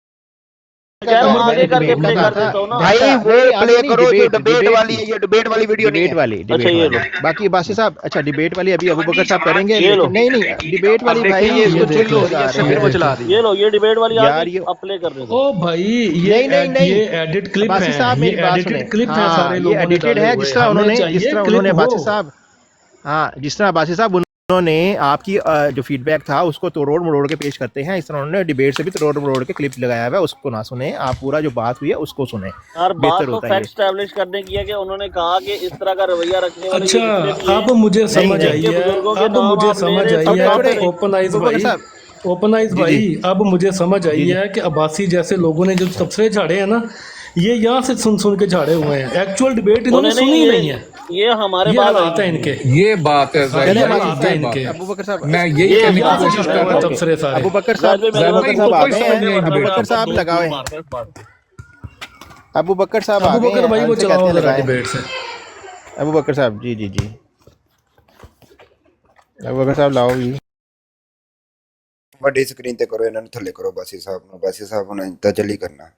کہہ رہا ہوں آگے کر کے پلے کر دیتا ہوں نا۔ بھائی وہ پلے کرو جو ڈیبیٹ والی ہے، یہ ڈیبیٹ والی ویڈیو نہیں ڈیبیٹ ہے۔ والی اچھا یہ لو، باقی باسی صاحب، اچھا ڈیبیٹ والی ابھی ابو بکر صاحب کریں گے، یہ لو۔ لیکن نہیں ڈیبیٹ والی بھائی یہ اس کو دیکھ چل لو ہو رہی ہے، یار، اچھا پھر وہ چلا رہی ہے۔ یہ لو، یہ ڈیبیٹ والی آ یار گئی، یہ اب پلے کر دے دو۔ او بھائی، نہیں یہ ایڈٹ کلپ باسی ہیں، صاحب میری یہ بات ایڈیٹڈ سنیں، کلپ ہیں، ہاں سارے یہ لوگوں نے ایڈیٹڈ ڈالے ہے، ہوئے، جس طرح ہمیں انہوں چاہیے نے کلپ باسی ہو۔ صاحب، ہاں جس طرح باسی صاحب انہوں نے آپ کی جو فیڈ بیک تھا اس کو توڑ مروڑ کے پیش کرتے ہیں، اس طرح انہوں نے ڈیبیٹ سے بھی توڑ مروڑ کے کلپ لگایا ہوا ہے، اس کو نہ سنیں آپ، پورا جو بات ہوئی ہے اس کو سنیں، یار بہتر بات تو ہوتا ہے فیکٹ یہ۔ اسٹیبلش کرنے کی ہے کہ انہوں نے کہا کہ اس طرح کا رویہ رکھنے والے یہ اچھا، جتنے بھی ہیں، اب مجھے سمجھ جن آئی کے ہے، بزرگوں کے اب نام مجھے آپ لے سمجھ رہے آئی تھے، ہے آپ کہ نے اوپن آئز ابو بکر بھائی، صاحب، اوپن آئز جی جی بھائی، اب مجھے سمجھ جی آئی جی ہے کہ عباسی جیسے لوگوں نے جو تبصرے جھاڑے ہیں نا، یہ یہاں سے سن کے جھاڑے ہوئے ہیں، ایکچوئل ڈیبیٹ انہوں نے انہیں سنی نہیں، نہیں ہے۔ یہ ہمارے یہ بعد حالات ہیں آئی ان کے، یہ بات ہے زاہد چلے یہ بھائی، حالات یہ ہیں ان بات کے، ہے۔ ابو بکر صاحب، میں یہی یہ کہنے یہاں کی سے کوشش جھاڑے کر ہوئے رہا ہیں ہوں۔ تبصرے سارے۔ ابو بکر زاہد صاحب، بھائی میری ابو بات بکر ان صاحب کو آ کوئی گئے سمجھ ہیں، نہیں آئی ابو ڈیبیٹ بکر کی۔ صاحب لگائے، ابو بکر صاحب آ ابو گئے بکر ہیں، بھائی ان وہ سے چلاؤ کہتے ہیں ذرا لگائیں، ڈیبیٹ سے۔ ابو بکر صاحب جی ابو بکر صاحب لاؤ جی۔ ਵੱਡੀ ਸਕਰੀਨ ਤੇ ਕਰੋ, ਇਹਨਾਂ ਨੂੰ ਥੱਲੇ ਕਰੋ ਬਾਸੀ ਸਾਹਿਬ ਨੂੰ। ਬਾਸੀ ਸਾਹਿਬ ਹੁਣ ਇੰਤਾ ਚੱਲੀ ਕਰਨਾ।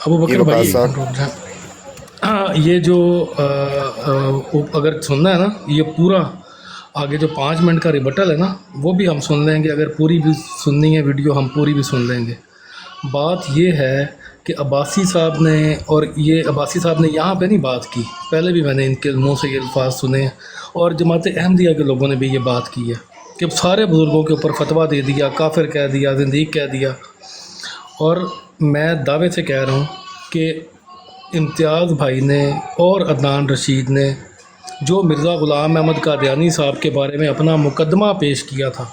अबू जी बकर भाई वकास एक साहब। मिनट रुक जाए। हाँ, ये जो अगर सुनना है ना, ये पूरा आगे जो 5 मिनट का रिबटल है ना, वो भी हम सुन लेंगे। अगर पूरी भी सुननी है वीडियो, हम पूरी भी सुन लेंगे। बात ये है कि अब्बासी साहब ने, और ये अब्बासी साहब ने यहाँ पे नहीं बात की, पहले भी मैंने इनके मुंह से ये अल्फाज सुने हैं, और जमात अहमदिया के लोगों ने भी ये बात की है कि अब सारे बुज़ुर्गों के ऊपर फतवा दे दिया, काफिर कह दिया, ज़िंदीक कह दिया। और मैं दावे से कह रहा हूँ कि इम्तियाज़ भाई ने और अदनान रशीद ने जो मिर्ज़ा ग़ुलाम अहमद कादियानी साहब के बारे में अपना मुकदमा पेश किया था,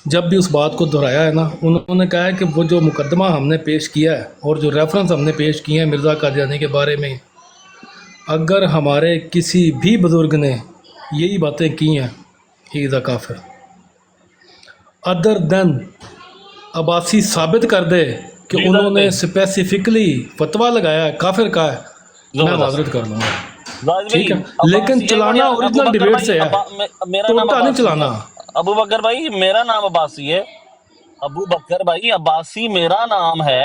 जब भी उस बात को दोहराया है ना, उन्होंने कहा है कि वो जो मुकदमा हमने पेश किया है और जो रेफरेंस हमने पेश किए हैं मिर्ज़ा कादियानी के बारे में, अगर हमारे किसी भी बुज़ुर्ग ने यही बातें की हैं, ही इज़ अ काफिर। अदर देन अब्बासी साबित कर दे कि जी उन्होंने भाई। स्पेसिफिकली फतवा लगाया है, काफिर का है, मैं जबरदस्त। माजरत कर लूँगा, जाहिद ठीक है। भाई, लेकिन अब्बासी- चलाना अबू ओरिजिनल बकर डिबेट भाई, से है, मेरा नाम टोटा नहीं अब्बासी चलाना। है। अबू बकर भाई मेरा नाम अब्बासी है। अबू बकर भाई अब्बासी मेरा नाम है।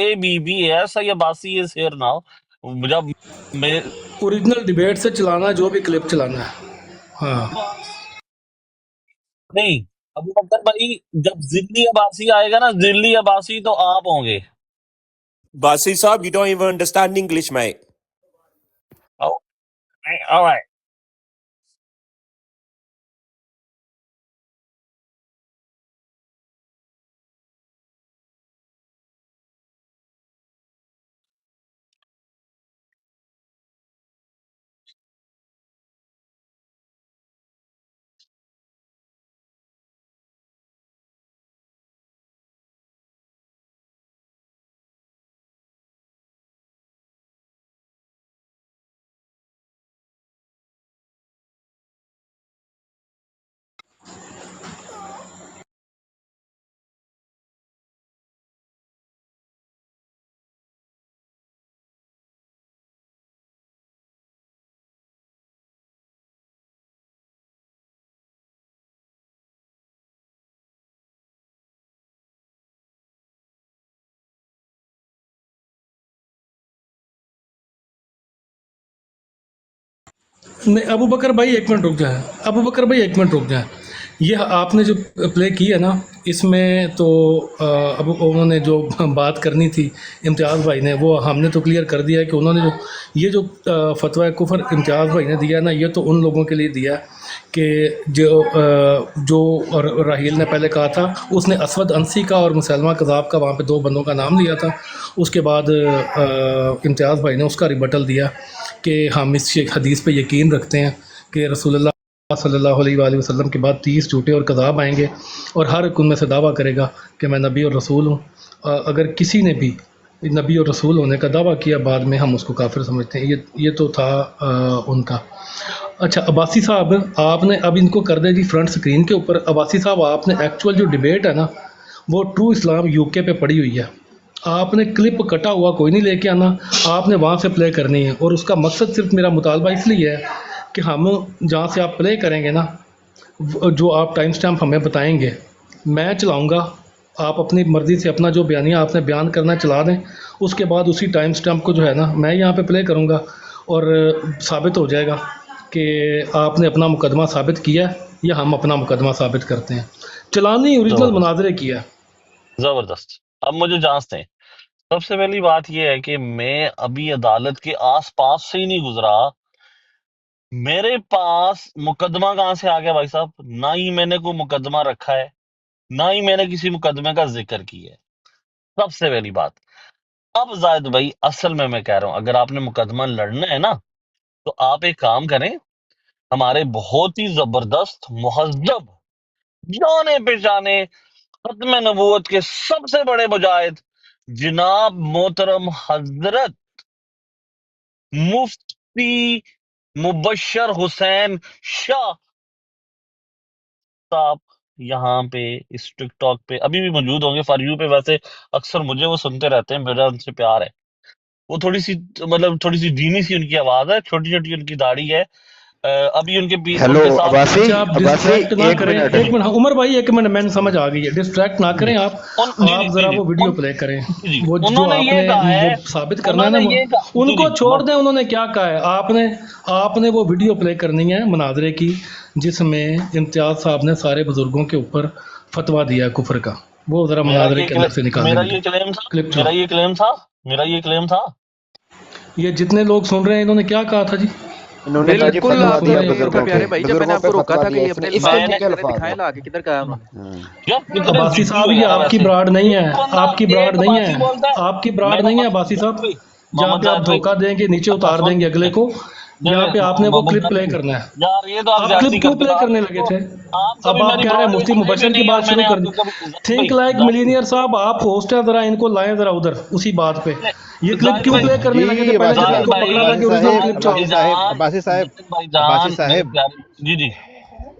ABBS Abbasi is here now. जब मैं ओरिजिनल डिबेट से चलाना, जो भी क्लिप चलाना है। हाँ, नहीं, अबू बकर भाई जब जिल्ली अब्बासी आएगा ना, जिल्ली अब्बासी तो आप होंगे। Basi Saab, you don't even understand English, mate. Oh, all right. नहीं, अबू बकर भाई एक मिनट रुक जाए, अबू बकर भाई एक मिनट रुक जाए। ये आपने जो प्ले की है ना, इसमें तो अब उन्होंने जो बात करनी थी इम्तियाज़ भाई ने, वो हमने तो क्लियर कर दिया है कि उन्होंने जो फतवा कुफर इम्तियाज़ भाई ने दिया है ना, ये तो उन लोगों के लिए दिया है कि जो राहील ने पहले कहा था, उसने असवद अंसी का और मुसलमा कज़ाब का वहाँ पे 2 बंदों का नाम लिया था। उसके बाद इम्तियाज़ भाई ने उसका रिबटल दिया कि हम इस हदीस पे यकीन रखते हैं कि रसूलुल्लाह सल्लल्लाहु अलैहि वसल्लम के बाद 30 झूठे और कज़ाब आएंगे, और हर एक उनमें से दावा करेगा कि मैं नबी और रसूल हूँ। अगर किसी ने भी नबी और रसूल होने का दावा किया बाद में, हम उसको काफिर समझते हैं। ये तो था उनका। अच्छा, अब्बासी साहब, आपने अब इनको कर दे जी फ्रंट स्क्रीन के ऊपर। अब्बासी साहब, आपने एक्चुअल जो डिबेट है ना, वो ट्रू इस्लाम UK पे पड़ी हुई है, आपने क्लिप कटा हुआ कोई नहीं लेके आना, आपने वहाँ से प्ले करनी है। और उसका मकसद सिर्फ मेरा मुतालबा इसलिए है कि हम जहाँ से आप प्ले करेंगे ना, जो आप टाइम स्टैम्प हमें बताएंगे, मैं चलाऊँगा, आप अपनी मर्ज़ी से अपना जो बयानिया आपने बयान करना चला दें, उसके बाद उसी टाइम स्टैम्प को जो है ना मैं यहाँ पे प्ले करूँगा और साबित हो जाएगा कि आपने अपना मुकदमा साबित किया है या हम अपना मुकदमा साबित करते हैं। चलानी ओरिजिनल मुनाजरे किया है। जबरदस्त। अब मुझे जांचते हैं। सबसे पहली बात यह है कि मैं अभी अदालत के आसपास से ही नहीं गुजरा, मेरे पास मुकदमा कहां से आ गया भाई साहब? ना ही मैंने कोई मुकदमा रखा है, ना ही मैंने किसी मुकदमे का जिक्र किया है। सबसे पहली बात। अब जायद भाई, असल में मैं कह रहा हूं, अगर आपने मुकदमा लड़ना है ना, तो आप एक काम करें, हमारे बहुत ही जबरदस्त मुहज्जब जाने पहचाने खत्म नबूवत के सबसे बड़े मुजाहिद जनाब मोहतरम हजरत मुफ्ती मुबशर हुसैन शाह साहब यहाँ पे इस टिकटॉक पे अभी भी मौजूद होंगे। फॉर यू पे वैसे अक्सर मुझे वो सुनते रहते हैं, मेरा उनसे प्यार है। वो थोड़ी सी मतलब थोड़ी सी धीमी सी उनकी आवाज है, छोटी छोटी उनकी दाढ़ी है। अभी हेलो उनके साथ अब्बासी, अच्छा, आप अब्बासी डिस्ट्रैक्ट ना एक करें, मिनट। एक मिनट, हाँ, उमर भाई एक मिनट, मैंने समझ आ गई है, डिस्ट्रैक्ट ना करें आप। जी आप जी जरा जी वो वीडियो उन, प्ले करें, जी वो जो उन्होंने ये आपने कहा है, वो साबित करना है ना, उन्होंने ये कहा जी उनको जी छोड़ दें, उन्होंने क्या कहा है। आपने वो वीडियो प्ले करनी है मुनाजरे की, जिसमें इम्तियाज साहब ने सारे बुजुर्गों के ऊपर फतवा दिया है कुफर का। वो जरा मुनाजरे के अंदर से निकाल मेरा देंगे, ये क्लेम था, क्लिप मेरा चलाओ। ये क्लेम था, मेरा ये क्लेम था। ये जितने लोग सुन रहे हैं, इन्होंने क्या कहा था जी? इन्होंने कहा जी बिल्कुल फतवा आप दिया सुन रहे हैं। बुजुर्गों प्यारे के, भाई, जब मैंने बुजुर्गों पे आपको रोका फतवा था कि दिया ये इसने, अपने इसके बात मैंने निकल करे, अल्फाज दिखाएं हैं। ला के किधर कहा उन्होंने। यार कितने अब्बासी जिद्दी साहब, हो ये यार आपकी वैसे। ब्राड नहीं है, एक बंदा आपकी ब्राड एक नहीं अब्बासी है, बोलता है, आपकी ब्राड मैंने नहीं है कहा अब्बासी जाहिद साहब। भाई, जहाँ मोहम्मद पे आप जाहिद भाई, धोखा देंगे, नीचे अच्छा उतार सुन देंगे अगले को, यहाँ पे आपने वो मोहम्मद क्लिप जाहिद प्ले भाई, करना है। यार ये तो आप आप ज्यादती क्लिप क्यों करते प्ले हो। करने लगे थे? आप कभी अब आप मेरी कह रहे हैं ब्राड मुफ्ती सुने भी मुबशर की नहीं, और बात शुरू मैंने कर दी। आपको कभी जाहिद थिंक भाई, लाइक जाहिद मिलीनियर साहब, आप होस्ट हैं, जरा इनको लाएं जरा उधर उसी बात पे। ये क्लिप जाहिद क्यों भाई, प्ले करने लगे थे? जी पहले जब अब्बासी जाहिद इनको साहब, पकड़ा था भाई, कि ओरिजिनल क्लिप जाहिद चलाओ। भाईजान, साहब, जाहिद भाईजान, मेरे प्यारे, जी जी,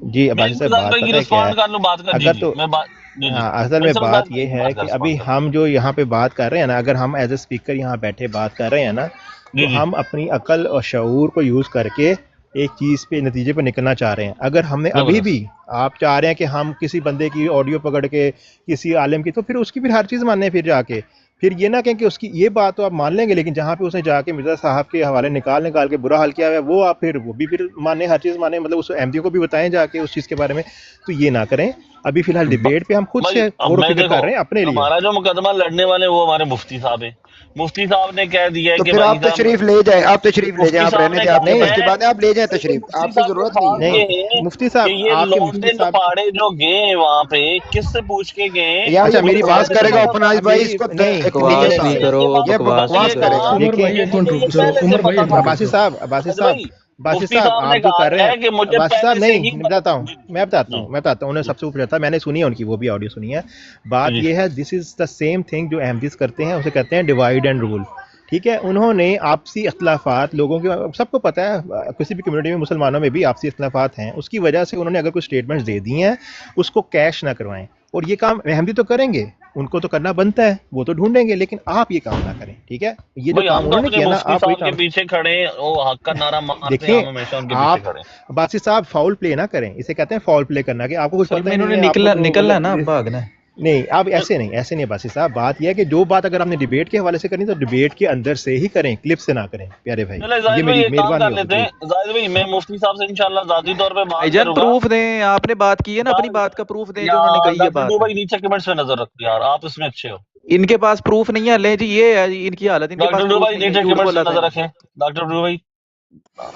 जी मैं अब्बासी एक बार साहब, जाहिद बात भाई की पता है क्या है? रिस्पॉन्ड कर लूं बात कर, जी अगर जी तो मैं बात, जी जी, हाँ, असल मैं में सिर्फ बात जाहिद ये भाई की है बात का कि अभी रिस्पॉन्ड कर, हम जो यहाँ पे बात कर रहे हैं ना, अगर हम एज ए स्पीकर यहाँ बैठे बात कर रहे हैं ना, तो जी जी हम अपनी अकल और शऊर को यूज़ करके एक चीज़ पे नतीजे पे निकलना चाह रहे हैं। अगर हमने अभी भी, जबरदस्त। आप चाह रहे हैं कि हम किसी बंदे की ऑडियो पकड़ के किसी आलिम की, तो फिर उसकी फिर हर चीज़ मानने, फिर जाके फिर ये ना कहें कि उसकी ये बात तो आप मान लेंगे, लेकिन जहाँ पे उसने जाके मिर्ज़ा साहब के हवाले निकाल निकाल के बुरा हाल किया हुआ है, वो आप फिर वो भी फिर माने, हर चीज़ माने, मतलब उस अहमदियों को भी बताएं जाके उस चीज़ के बारे में। तो ये ना करें। अभी फिलहाल ब- डिबेट पे हम खुद भाई से अब गौर व मैं फिक्र देखो, कर रहे हैं अपने लिए। हमारा जो मुकदमा लड़ने वाले वो हमारे मुफ्ती साहब हैं। मुफ्ती साहब ने कह दिया है तो कि फिर भाई आप साहब, तशरीफ ले जाए, आप तशरीफ ले जाए, मुफ्ती आप साहब रहने ने थे, आपके कहा बस के है, बाद आप ले जाए तशरीफ, मुफ्ती आपकी साहब ने जरूरत कहा नहीं नहीं, है। कि मुफ्ती साहब, ये आपके मुफ्ती लौंडे साहब, लपाड़े जो गए हैं वहां पे, किससे पूछ के गए, यार ये अच्छा मेरी किससे बात बकवास सुने, करेगा पता ओपन था, आइज भाई, मेरी इसको नहीं, एक मुझे बकवास नीचे नहीं से मुझे करो, ये बात ये बकवास नहीं ये बकवास करो। कहा करेगा। उमर देखें, भाई कि एक मिनट मुझे रुक ये जाओ, पहले से उमर भाई पता एक था। मिनट रुक जाओ। अब्बासी जाहिद साहब, भाई, अब्बासी मुफ्ती साहब, साहब आप ने जो कहा कर रहे है हैं, कि मुझे अब्बासी साहब पहले से नहीं, ही मैं पता बताता था। हूँ, जी मैं बताता जी हूँ, मैं बताता हूँ, उन्हें जी सबसे ऊपर जाता है, मैंने सुनी है उनकी वो भी ऑडियो सुनी है। बात जी ये है, this is the same thing जो अहमदीस करते हैं, उसे कहते हैं डिवाइड एंड रूल। ठीक है, उन्होंने आपसी अख्तलाफात लोगों के, सबको पता है किसी भी कम्युनिटी में, मुसलमानों में भी आपसी अख्तलाफात हैं, उसकी वजह से उन्होंने अगर कोई स्टेटमेंट्स दे दी हैं, उसको कैश ना करवाएं। और ये काम अहमदी तो करेंगे, उनको तो करना बनता है, वो तो ढूंढेंगे, लेकिन आप ये काम ना करें। ठीक है, ये जो भाई, काम हम तो उन्होंने अपने किया ना, मुफ्ती आप वही साहब के काम पीछे खड़े हैं, वो हक का नारा मारते हैं, देखिए। हम हमेशा उनके पीछे आप खड़े हैं। बासी साहब फाउल प्ले ना करें, इसे कहते हैं फाउल प्ले करना, कि आपको कुछ असल पता में ही नहीं इन्होंने है, आपको तो निकलना है ना, अब मतलब भागना है। नहीं, आप ऐसे नहीं, ऐसे नहीं बासी साहब। बात यह है कि जो बात अगर आपने डिबेट के हवाले से करनी, तो डिबेट के अंदर से ही करें, क्लिप से ना करें, प्यारे भाई। चले ये जाहिद भाई, मेरी एक काम मेहरबानी कर होगी लेते जी। हैं, जाहिद भाई मैं मुफ्ती साहब से इंशाल्लाह जाती तौर पे बात भाईजान करूंगा। प्रूफ दें, आपने बात की है ना, अपनी यार बात का प्रूफ दें जो उन्होंने यार कही है डॉक्टर डू बात। भाई, नीचे कमेंट्स में नजर रखो यार, आप इसमें अच्छे हो। इनके पास प्रूफ नहीं है, ले जी ये है जी इनकी हालत, इनके पास डॉक्टर डू प्रूफ भाई नहीं है, नीचे झूठ कमेंट्स बोला में था नजर इन्होंने। रखें, डॉक्टर डू भाई,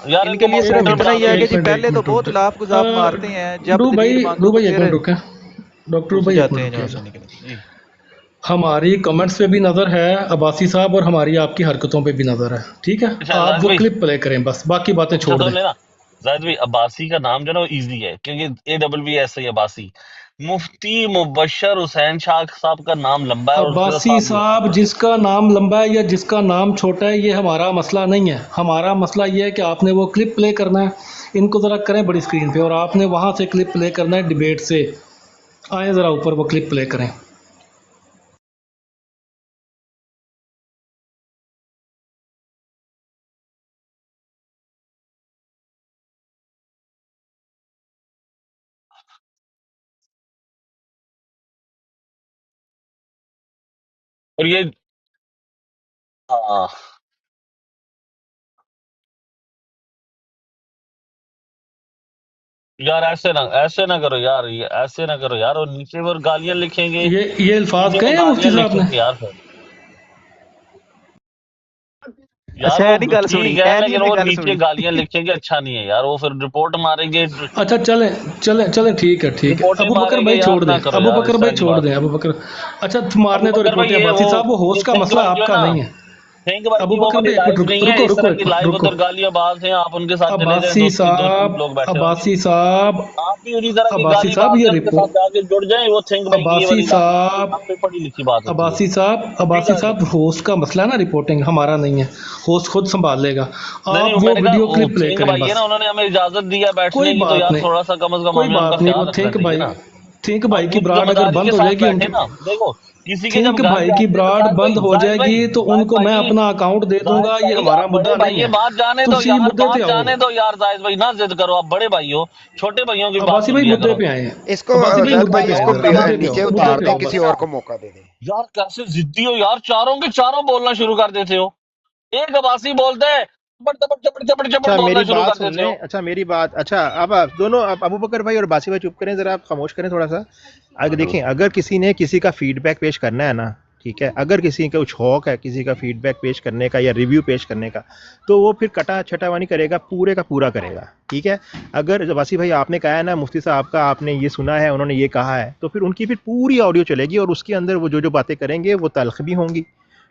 यार इनके इनको लिए एक सिर्फ मॉडरेटर मिनट, इतना बना ही है दो कि एक जी मिनट, पहले एक तो मिनट रुक बहुत लाफ गुजाब मारते जाओ। हैं, जब डू दलील भाई, मांगो डू तो भाई एक फिर मिनट रुके, डॉक्टर घुस भाई एक जाते मिनट हैं जहाँ से रुकिएगा। निकले जी। हमारी कमेंट्स पे भी नज़र है अब्बासी साहब, और हमारी आपकी हरकतों पे भी नज़र है। ठीक है, अच्छा आप जाहिद वो भाई, क्लिप प्ले करें, बस बाकी बातें अच्छा छोड़ सुन दें। लेना जाहिद भाई, अब्बासी का नाम जो है ना वो इजी है, क्योंकि AWS है अब्बासी। मुफ्ती मुबशर हुसैन शाह साहब का नाम लंबा है और उसके साथ अब्बासी साहब भी होता साहब, जिसका नाम लंबा है या जिसका नाम छोटा है, ये हमारा मसला नहीं है। हमारा मसला ये है कि आपने वो क्लिप प्ले करना है, इनको ज़रा करें बड़ी स्क्रीन पे, और आपने वहाँ से क्लिप प्ले करना है डिबेट से। आए ज़रा ऊपर वो क्लिप प्ले करें। اور یہ یار ایسے نہ کرو یار، یہ ایسے نہ کرو یار، اور نیچے وہ گالیاں لکھیں گے، یہ الفاظ نیچے وہ کہے ہیں مفتی گالیاں صاحب لکھیں نے؟ گے یار پھر یار اچھا وہ اے نہیں گل سنی، ٹھیک ہے اے نہیں لیکن انہیں وہ گل نیچے سنی. گالیاں لکھیں گے، اچھا نہیں ہے یار، وہ پھر رپورٹ ماریں گے، اچھا چلیں چلیں چلیں، ٹھیک ہے ٹھیک ہے، رپورٹ ہی ابو بکر ماریں گے بھائی یار، چھوڑ نہ دیں، کرو ابو یار، بکر اس طرح بھائی کی چھوڑ بات دیں، کرو. ابو بکر. اچھا ابو مارنے تو بکر بھائی رپورٹیں یہ عباسی صاحب، وہ ہوسٹ کا تھنک مسئلہ بھائی جو آپ ہے کا نا، نہیں ہے. تھنک بھائی ابو کی وہ بکر والی بھائی ایک لائف منٹ نہیں ہے، رکو اس رکو طرح ایک کی منٹ لائف رکو. ادھر گالیاں باز ہیں، آپ ان کے ساتھ چلے جائیں، عباسی دوستی صاحب، لوگ بیٹھے ہوں گے، عباسی صاحب، آپ بھی انہی طرح کی عباسی گالی صاحب باز یہ ہیں، ان کے ساتھ رپورٹ، جا کے جڑ جائیں، وہ تھنک بھائی کی یہ عباسی والی صاحب، آپ پہ پڑھی لکھی بات ہوتی ہے. عباسی ٹھیک ہے صاحب ہوسٹ کا مسئلہ ہے نا، رپورٹنگ ہمارا نہیں ہے، ہوسٹ خود سنبھال لے گا. نہیں، آپ میں وہ نے ویڈیو کہا کلپ پلے تھنک کریں بھائی ہے بس. نا، انہوں نے ہمیں اجازت دی ہے کوئی بیٹھنے کی، تو بات یار نہیں، تھوڑا سا کم از کم کوئی ہمیں ان کا بات نہیں. وہ خیال رکھنا چاہیے نا. تھنک بھائی اب کی وہ براڈ اگر ذمہ بند کے ہو جائے ساتھ گی ان بیٹھے کی، نا، دیکھو کسی کے تھنک جب گھر بھائی کی جاتے ہیں تو براڈ بند ہو جائے گی تو ان زاہد کو میں بھائی اپنا اکاؤنٹ دے دوں گا، یہ آپ ہمارا بڑے مدعا بھائی، نہیں یہ ہے. بات جانے دو تسی یار، مدعے پہ بات آؤ. جانے دو یار، زاہد بھائی نہ ضد کرو، آپ بڑے بھائی ہو، چھوٹے بھائیوں کی بات عباسی سن بھائی لیا مدعے کرو. پہ آئے ہیں. اس کو عباسی بھائی زید مدعے بھائی پہ اس آؤ کو ذرا، مدعے پہ آؤ، نیچے مدعے اتار پہ دیں، آؤ کسی بس. اور کو موقع دے دیں. یار کیسے ضدی ہو یار، چاروں کے چاروں بولنا شروع کر دیتے ہو، ایک عباسی بولتے ہیں چپڑ چپڑ چپڑ چپڑ چپڑ اچھا بولنا میری شروع بات کر سن دیتے لیں، ہو. اچھا میری بات، اچھا اب آپ دونوں، اب ابو بکر بھائی اور باسی بھائی چپ کریں ذرا، آپ خاموش کریں تھوڑا سا. اگر دیکھیں، اگر کسی نے کسی کا فیڈ بیک پیش کرنا ہے نا، ٹھیک ہے، اگر کسی کا کچھ شوق ہے کسی کا فیڈ بیک پیش کرنے کا یا ریویو پیش کرنے کا، تو وہ پھر کٹا چھٹا وانی کرے گا، پورے کا پورا کرے گا، ٹھیک ہے. اگر باسی بھائی آپ نے کہا ہے نا مفتی صاحب کا، آپ نے یہ سنا ہے، انہوں نے یہ کہا ہے، تو پھر ان کی پھر پوری آڈیو چلے گی، اور اس کے اندر وہ جو باتیں کریں گے وہ تلخ بھی ہوں گی،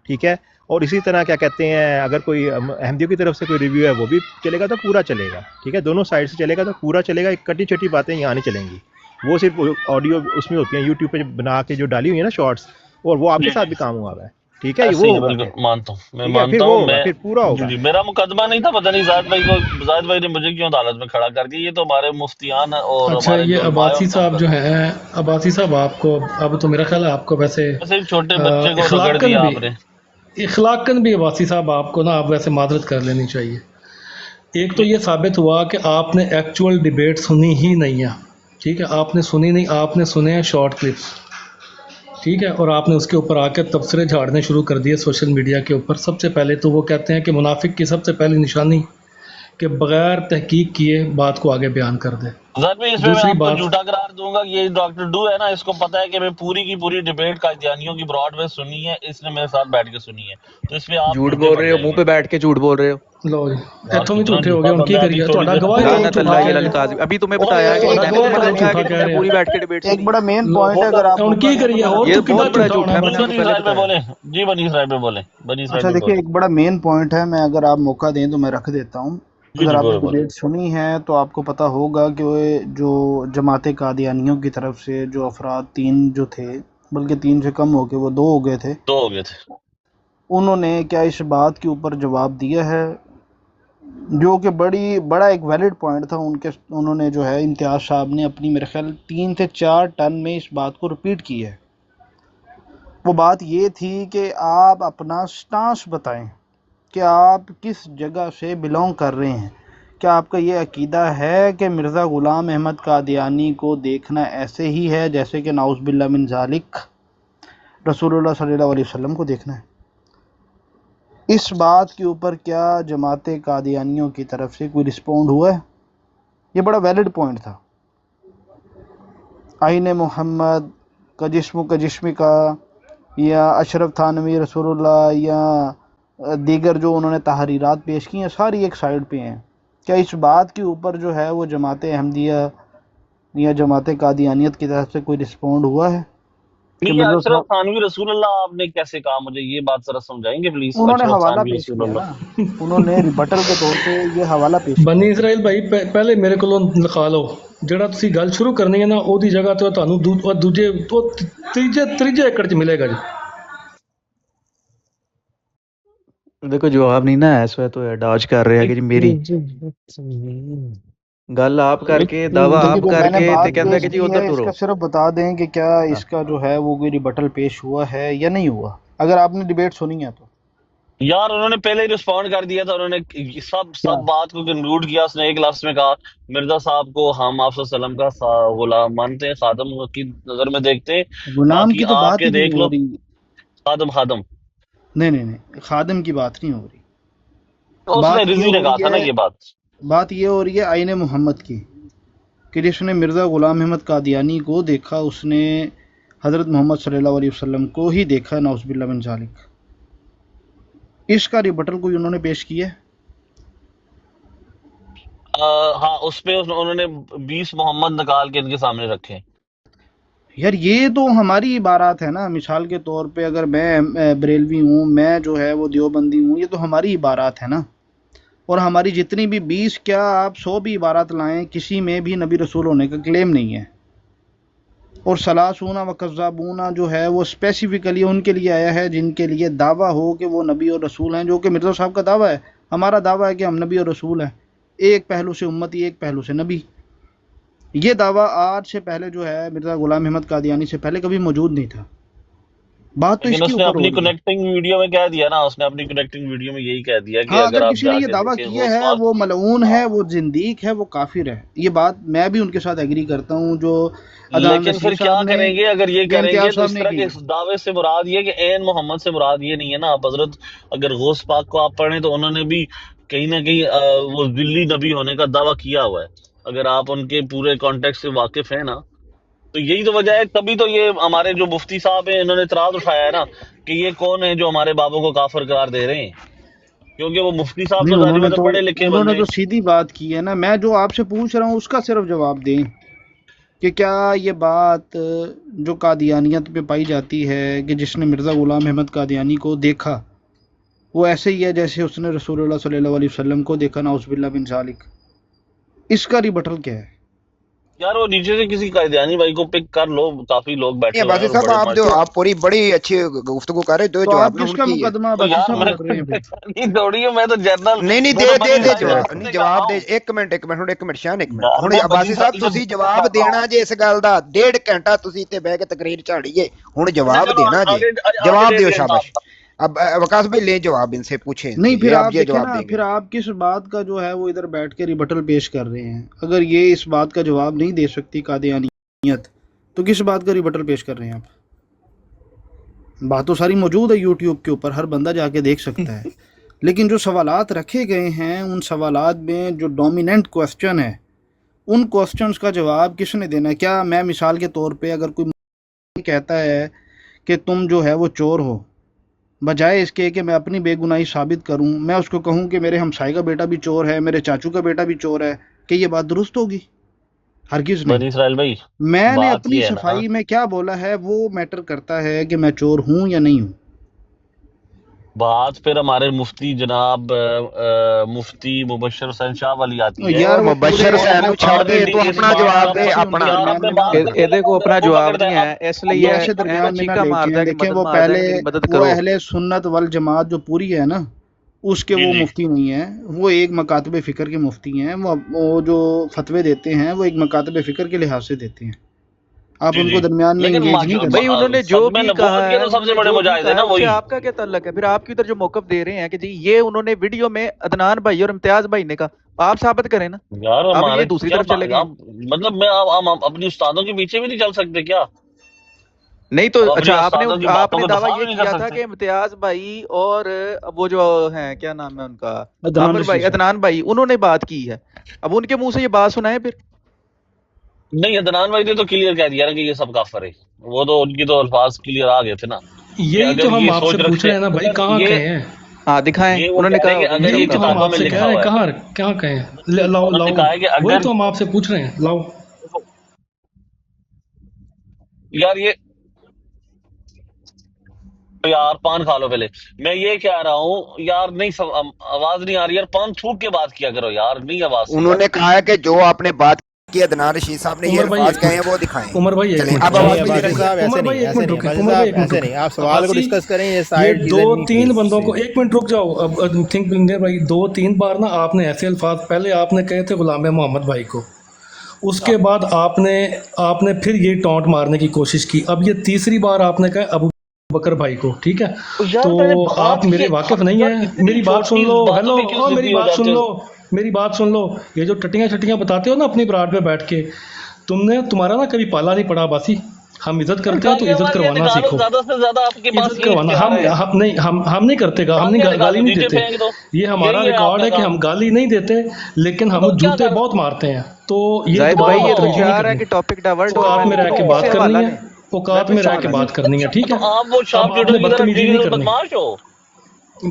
ٹھیک ہے. اور اسی طرح کیا کہتے ہیں، اگر کوئی احمدیوں کی طرف سے کوئی ریویو ہے وہ بھی چلے گا، تو پورا چلے گا، ٹھیک ہے. دونوں سائڈ سے چلے گا تو پورا چلے گا، ایک کٹی چھٹی باتیں یہاں نہیں چلیں گی. وہ صرف آڈیو اس میں ہوتی ہیں یوٹیوب پہ بنا کے جو ڈالی ہوئی ہیں نا شارٹس، اور وہ آپ کے جی ساتھ جی، بھی کام ہوا ہے، ٹھیک ہے. یہ ایسے وہ ہی ہے، ہوگا پھر، بالکل مانتا ہوں، میں ٹھیک ہے، پھر مانتا وہ ہوں ہوگا، میں. پھر پورا جی ہوگا. جی، میرا مقدمہ نہیں تھا، پتہ نہیں زاہد بھائی کو، زاہد بھائی نے مجھے کیوں عدالت میں کھڑا کر دیا، یہ تو ہمارے مفتیان اور اچھا ہمارے یہ جو علماء ہیں عباسی ان کا صاحب جو مقدمہ. ہیں، عباسی صاحب آپ کو اب تو میرا خیال ہے آپ کو ویسے ایسے ایک چھوٹے بچے کو رگڑ اخلاقاً دیا بھی، آپ نے. اخلاقاً بھی عباسی صاحب آپ کو نا اب ویسے معذرت کر لینی چاہیے. ایک تو یہ ثابت ہوا کہ آپ نے ایکچول ڈیبیٹ سنی ہی نہیں ہے، ٹھیک ہے، آپ نے سنی نہیں، آپ نے سنے ہیں شارٹ کلپس، ٹھیک ہے. اور آپ نے اس کے اوپر آ کے تبصرے جھاڑنے شروع کر دیے سوشل میڈیا کے اوپر. سب سے پہلے تو وہ کہتے ہیں کہ منافق کی سب سے پہلی نشانی کہ بغیر تحقیق کیے بات کو آگے بیان کر دے. زاہد بھائی اس پہ میں دوسری آپ کو بات، جھوٹا قرار دوں گا، یہ ڈاکٹر ڈو ہے نا، اس کو پتا ہے کہ میں پوری کی پوری ڈیبیٹ قادیانیوں کی براڈ وے سنی ہے، اس نے میرے ساتھ بیٹھ کے سنی ہے، تو اس پہ آپ جھوٹ جھوٹے بول پڑ رہے ہو، جائیں منہ گے. پہ بیٹھ کے جھوٹ بول رہے ہو. لو جی، یار ایتھوں بھی کتنا جھوٹے ہو گئے، جھوٹا ان کی بندہ ہے، ابھی کریے، تھوڑی تھوڑا دیر گواہ ہے تو لعنت جھوٹا اللہ کہہ علی رہے ہیں. القاذب. ابھی تمہیں اوے بتایا کہ تھوڑا انہوں نے گواہ ہے تمہیں تو دکھایا جھوٹا کہ کہہ تم نے رہے پوری ہیں. بیٹھ کے ڈیبیٹ ایک سنی. بڑا مین لو پوائنٹ ہے، اگر آپ ان موقع کی دیں تو کریے، میں اور رکھ یہ تو دیتا کتنا بہت ہوں. بڑا جھوٹا جھوٹ ہونا ہے، ہے میں نے بس. آپ کو بنی پہلے اسرائیل میں بتایا. بولیں، جی بنی اسرائیل میں بولیں، بنی اسرائیل اچھا میں دیکھیے، بولیں. ایک بڑا مین پوائنٹ ہے، میں اگر آپ موقع دیں تو میں رکھ دیتا ہوں. جی اگر جی، آپ نے بولے بولے. ڈیبیٹ سنی ہے تو آپ کو پتہ ہوگا کہ جو جماعت قادیانیوں کی طرف سے جو افراد تین جو تھے، بلکہ تین سے کم ہو کے وہ دو ہو گئے تھے، دو ہو گئے تھے. انہوں نے کیا اس بات کے اوپر جواب دیا ہے، جو کہ بڑا ایک ویلڈ پوائنٹ تھا ان کے. انہوں نے جو ہے امتیاز صاحب نے اپنی میرے خیال 3 سے 4 ٹن میں اس بات کو ریپیٹ کی ہے. وہ بات یہ تھی کہ آپ اپنا سٹانس بتائیں کہ آپ کس جگہ سے بلونگ کر رہے ہیں. کیا آپ کا یہ عقیدہ ہے کہ مرزا غلام احمد قادیانی کو دیکھنا ایسے ہی ہے جیسے کہ نعوذ باللہ من ذالک رسول اللہ صلی اللہ علیہ وسلم کو دیکھنا ہے؟ اس بات کے اوپر کیا جماعت قادیانیوں کی طرف سے کوئی رسپونڈ ہوا ہے؟ یہ بڑا ویلڈ پوائنٹ تھا. آئین محمد کا جسم کا، یا اشرف تھانوی رسول اللہ، یا دیگر جو انہوں نے تحریرات پیش کی ہیں، ساری ایک سائیڈ پہ ہیں. کیا اس بات کے اوپر جو ہے وہ جماعت احمدیہ یا جماعت قادیانیت کی طرف سے کوئی رسپونڈ ہوا ہے کہ نہیں، یہ مرزا اشرف صاحب؟ تھانوی رسول اللہ آپ نے کیسے کہا؟ مجھے یہ بات ذرا سمجھائیں گے پلیز. انہوں نے اشرف حوالہ تھانوی پیش رسول کیا اللہ. نا، انہوں نے ریبٹل کے طور پہ یہ حوالہ پیش کیا بنی کہ اسرائیل بھائی پہلے میرے کو لکھا لو، جڑا تسی گل شروع کرنی ہے نا وہ دی جگہ تو تانوں دوجے تو تیجے ایکڑ چ ملے گا جی. دیکھو جواب نہیں نا ایسا ہے تو ڈاج کر رہے ہیں کہ جی میری گل آپ کر کے دعویٰ دیکھیے آپ جو کر میں نے کے تے بات کہندا پیش کہ جی کی ادھر ہے اس ٹرو. کا صرف بتا دیں کہ کیا ہاں. اس کا جو ہے وہ کوئی ریبٹل پیش ہوا ہے یا نہیں ہوا، اگر آپ نے ڈیبیٹ سنی ہے تو. یار انہوں نے پہلے ہی رسپونڈ کر دیا تھا، انہوں نے کیا سب بات کو کنکلوڈ کیا. اس نے ایک لفظ میں کہا مرزا صاحب کو ہم آپ صلی اللہ علیہ وسلم کا غلام مانتے ہیں، خاتم کی نظر میں دیکھتے ہیں، غلام باقی کی تو آپ بات کے ہی نہیں دیکھ ہو لو. رہی. खादम नहीं, खादिम की बात नहीं हो रही। उसने बात ये रिजवी हो ने कहा रही था ना है ये बात ये हो रही है आईने मोहम्मद की, कि जिसने मिर्ज़ा ग़ुलाम अहमद कादियानी को देखा, उसने हज़रत मोहम्मद सल्लल्लाहु अलैहि वसल्लम को ही देखा, नाउज़ुबिल्लाह मिन ज़ालिक। इसका रिबटल कोई उन्होंने पेश किया है? हाँ, उस पे उन्होंने 20 मोहम्मद निकाल के इनके सामने रखे। यार ये तो हमारी इबारात है ना, मिसाल के तौर पे अगर मैं बरेलवी हूँ, मैं जो है वो देवबंदी हूँ, ये तो हमारी इबारात है ना। और हमारी जितनी भी 20 क्या आप 100 भी इबारात लाएं, किसी में भी नबी रसूल होने का क्लेम नहीं है। और सलासूना व कज़्ज़ाबूना जो है वो स्पेसिफ़िकली उनके लिए आया है जिनके लिए दावा हो कि वो नबी और रसूल हैं, जो कि मिर्ज़ा साहब का दावा है। हमारा दावा है कि हम नबी और रसूल हैं, एक पहलू से उम्मती, एक पहलू से नबी। ये दावा आज से पहले जो है मिर्ज़ा ग़ुलाम अहमद कादियानी से पहले कभी मौजूद नहीं था। बात तो लेकिन इसके उसने ऊपर हो अपनी रही है। कनेक्टिंग वीडियो में कह दिया ना, उसने अपनी कनेक्टिंग वीडियो में यही कह दिया कि हाँ, अगर अगर आप किसी ने ये जाके दावा देखें किया वो है वो मलऊन है, हाँ, वो जिंदीक है, वो काफिर है। ये बात मैं भी उनके साथ एग्री करता हूँ जो अदनान लेकिन रशीद फिर क्या साहब ने, करेंगे अगर ये जो करेंगे इम्तियाज तो साहब इस ने तरह के की। इस दावे से मुराद ये कि एन मोहम्मद से मुराद ये नहीं है ना। आप हजरत अगर गौस पाक को आप पढ़ें तो उन्होंने भी कहीं ना कहीं वो दिल्ली नबी होने का दावा किया हुआ है। अगर आप उनके पूरे कॉन्टेक्स्ट से वाकिफ हैं ना, तो यही तो वजह है। तभी तो ये हमारे जो मुफ्ती साहब हैं इन्होंने इतराज उठाया है ना कि ये कौन है जो हमारे बाबों को काफिर करार दे रहे हैं, क्योंकि वो मुफ्ती साहब नहीं, तो जाहिर बात है पढ़े लिखे उन्होंने बंदे तो हैं। सीधी बात की है ना। मैं जो आपसे पूछ रहा हूँ उसका सिर्फ जवाब दें कि क्या ये बात जो कादियानियत पे पाई जाती है कि जिसने मिर्ज़ा ग़ुलाम अहमद कादियानी को देखा वो ऐसे ही है जैसे उसने रसूलुल्लाह सल्लल्लाहु अलैहि वसल्लम को देखा, नाउज़ुबिल्लाह मिन ज़ालिक। इसका रिबटल क्या है? यार वो नीचे से किसी कायदानी भाई को पिक कर लो, काफी लोग बैठे नहीं हुए हैं अब्बासी और साहब, बड़े आप जो माशा। आप पूरी बड़ी अच्छी गुफ्तगू कर रहे हो, तो जवाब आप ना किसका उनकी है। मुकदमा तो अब्बासी यार साहब मैं लड़ रहे हैं फिर? नहीं दौड़ी हूँ, मैं तो जनरल, नहीं नहीं, मैं दे तो दे बनी दे इसराइल जवाब, से नहीं कर रहा जवाब दे। हूँ ਇੱਕ ਮਿੰਟ ਸ਼ਾਨ, ਇੱਕ ਮਿੰਟ यार। ਹੁਣ मैं बनी ਅब्ਬਾसी ਸਾਹਿਬ इसराइल से ਤੁਸੀਂ कर ਜਵਾਬ रहा हूँ। ਦੇਣਾ ਜੇ ਇਸ ਗੱਲ ਦਾ। 1.5 ਘੰਟਾ ਤੁਸੀਂ ਇੱਥੇ ਬਹਿ ਕੇ ਤਕਰੀਰ ਝਾੜੀ ਏ, ਹੁਣ अच्छा जवाब चलो देना जे। आगे आगे जवाब दे दियो, दिया शाबाश। जनाब। अब वकास भाई ले जवाब इनसे, पूछे नहीं, इनसे, फिर ये आप आप ये देखें जवाब ना, देंगे। फिर आप किस बात का जो है वो इधर बैठ के रिबटल पेश कर रहे हैं। अगर ये इस बात का जवाब नहीं दे सकती कादियानियत, तो किस बात का रिबटल पेश कर रहे हैं आप? बात तो सारी मौजूद है यूट्यूब के ऊपर, हर बंदा जाके देख सकता है। लेकिन जो सवालात रखे गए हैं उन सवालात में जो डोमिनेंट क्वेश्चन है, उन क्वेश्चंस का जवाब किसने देना है? क्या मैं मिसाल के तौर पे अगर कोई कहता है कि तुम जो है वो चोर हो, बजाय इसके कि मैं अपनी बेगुनाही साबित करूं, मैं उसको कहूं कि मेरे हमसाई का बेटा भी चोर है, मेरे चाचू का बेटा भी चोर है, कि ये बात दुरुस्त होगी? हरगिज़ नहीं। बनी इसराइल भाई मैंने बात अपनी ये है ना, सफाई में क्या बोला है वो मैटर करता है कि मैं चोर हूं या नहीं हूं। बात फिर हमारे मुफ्ती जनाब मुफ्ती मुबशर हुसैन शाह वाली आती है। यार ਉਹ वो मुबशर पूरे हुसैन ਨੂੰ ਛੱਡ ਦੇ, ऑलरेडी तू इस अपना बात जवाब का दे आपस में अपना। उनके यार दरमियान आपने में बात बात है। ਇਹਦੇ ਕੋ ਆਪਣਾ वो ਜਵਾਬ पकड़ता ਨਹੀਂ है ਹੈ, अब ਇਸ ਲਈ अल्लाह ਇਹ से ਇਹਦਾ दरमियान में ना ਚੀਕਾ ਮਾਰਦਾ लेके ਕਿ देखें, ਮਦਦ वो मार पहले दें, मेरी मदद वो करो। अहले सुन्नत वल जमात जो पूरी है ना, उसके जी वो जी मुफ्ती नहीं है, वो एक मकातब फ़िक्र के मुफ्ती हैं। वो जो फतवे देते हैं वो एक मकातब फ़िक्र के लिहाज से देते हैं। आप जी उनको जी दरमियान में लेकिन इंगेज नहीं कर भाई उन्होंने जो फतवे भी कहा नबूवत के है, तो सबसे उन्होंने बड़े जो भी मुजाहिद कहा है है ना उससे वही। आपका क्या ताल्लुक है? फिर आपकी उधर जो मौकफ दे रहे हैं कि जी ये उन्होंने वीडियो में अदनान भाई और इम्तियाज भाई ने कहा, आप साबित करें ना। यार अब हमारे ये दूसरी क्या तरफ चले गए हैं। आप मतलब मैं हम अपनी उस्तादों के पीछे भी नहीं चल सकते क्या? नहीं तो अब अपनी अच्छा, आपने उस्तादों की बातों आपने को दावा दफा ये भी नहीं कर किया था सकते। कि इम्तियाज भाई और वो जो हैं, क्या नाम है उनका, अदनान आमिर भाई, रशीद साहब। अदनान भाई, उन्होंने बात की है। अब उनके मुंह से ये बात सुनाए फिर। नहीं अदनान भाई ने तो क्लियर कह दिया ना कि ये सब काफर है। वो तो उनकी तो अल्फाज क्लियर आ गए थे ना कि यही तो अगर हम ये आपसे सोच पूछ रखते रहे हैं ना भाई, कहाँ ये कहे हैं? हाँ दिखाएं, ये वो उन्होंने कह रहे हैं कहा कि अगर यही ये तो हम किताबों में आपसे लिखा कह रहे हुआ हैं, है, कहाँ कहे हैं? लाओ उन्होंने लाओ, कहा है कि वही अगर तो हम आपसे पूछ रहे हैं, लाओ। यार ये यार पान खा लो पहले। मैं ये कह रहा हूँ यार, नहीं आवाज नहीं आ रही यार, पान थूक के बात किया करो यार, नहीं आवाज से उन्होंने यार। कहा है कि जो आपने बात की अदनान रशीद साहब ने ये उमर भाई अल्फाज एक कहे हैं मिनट, वो दिखाएं। उमर भाई एक चलें मिनट, अब नहीं आवाज एक मेरी अब्बासी मिनट, रही है। साहब ऐसे उमर भाई नहीं, एक ऐसे मिनट नहीं रुके, अब्बासी उमर भाई साहब एक मिनट ऐसे रुके। नहीं। आप सवाल को अब्बासी, डिस्कस करें, ये ये साइड दो चीजें नहीं तीन प्लीज बंदों को, प्लीज। एक मिनट रुक जाओ। अब थिंक भाई, 2-3 बार ना आपने ऐसे अल्फाज, पहले आपने कहे थे गुलाम मोहम्मद भाई को, उसके बाद आपने फिर ये टॉन्ट मारने की कोशिश की, अब ये तीसरी बार आपने कहा अबू बकर भाई को, ठीक है? यार तो मैंने आप बात मेरे की वाकिफ हम नहीं यार, है। इतनी मेरी बात सुन छोटी लो, बातों हेलो, पे क्यों मेरी जिद्दी हो बात सुन जाते लो, हो? मेरी बात सुन लो। ये जो टट्टियाँ बताते हो ना अपनी ब्राड पे बैठ के, तुम्हारा ना कभी पाला नहीं पड़ा बासी। हम इज्जत करते हैं तो इज्जत करवाना सीखो, ज्यादा से ज्यादा आपके पास इज्जत करवाना। हम नहीं करते, हम नहीं गाली नहीं देते, ये हमारा रिकॉर्ड है कि हम गाली नहीं देते, लेकिन हम जूते बहुत मारते हैं। तो ये जाहिद भाई ये तो दोबारा चाह रहा है कि टॉपिक डाइवर्ट हो, औकात में रह के बात करनी है, औकात में रह के बात करनी है, ठीक है। आप वो शार्प आपने बदतमीजी नहीं करनी, बदमाश हो,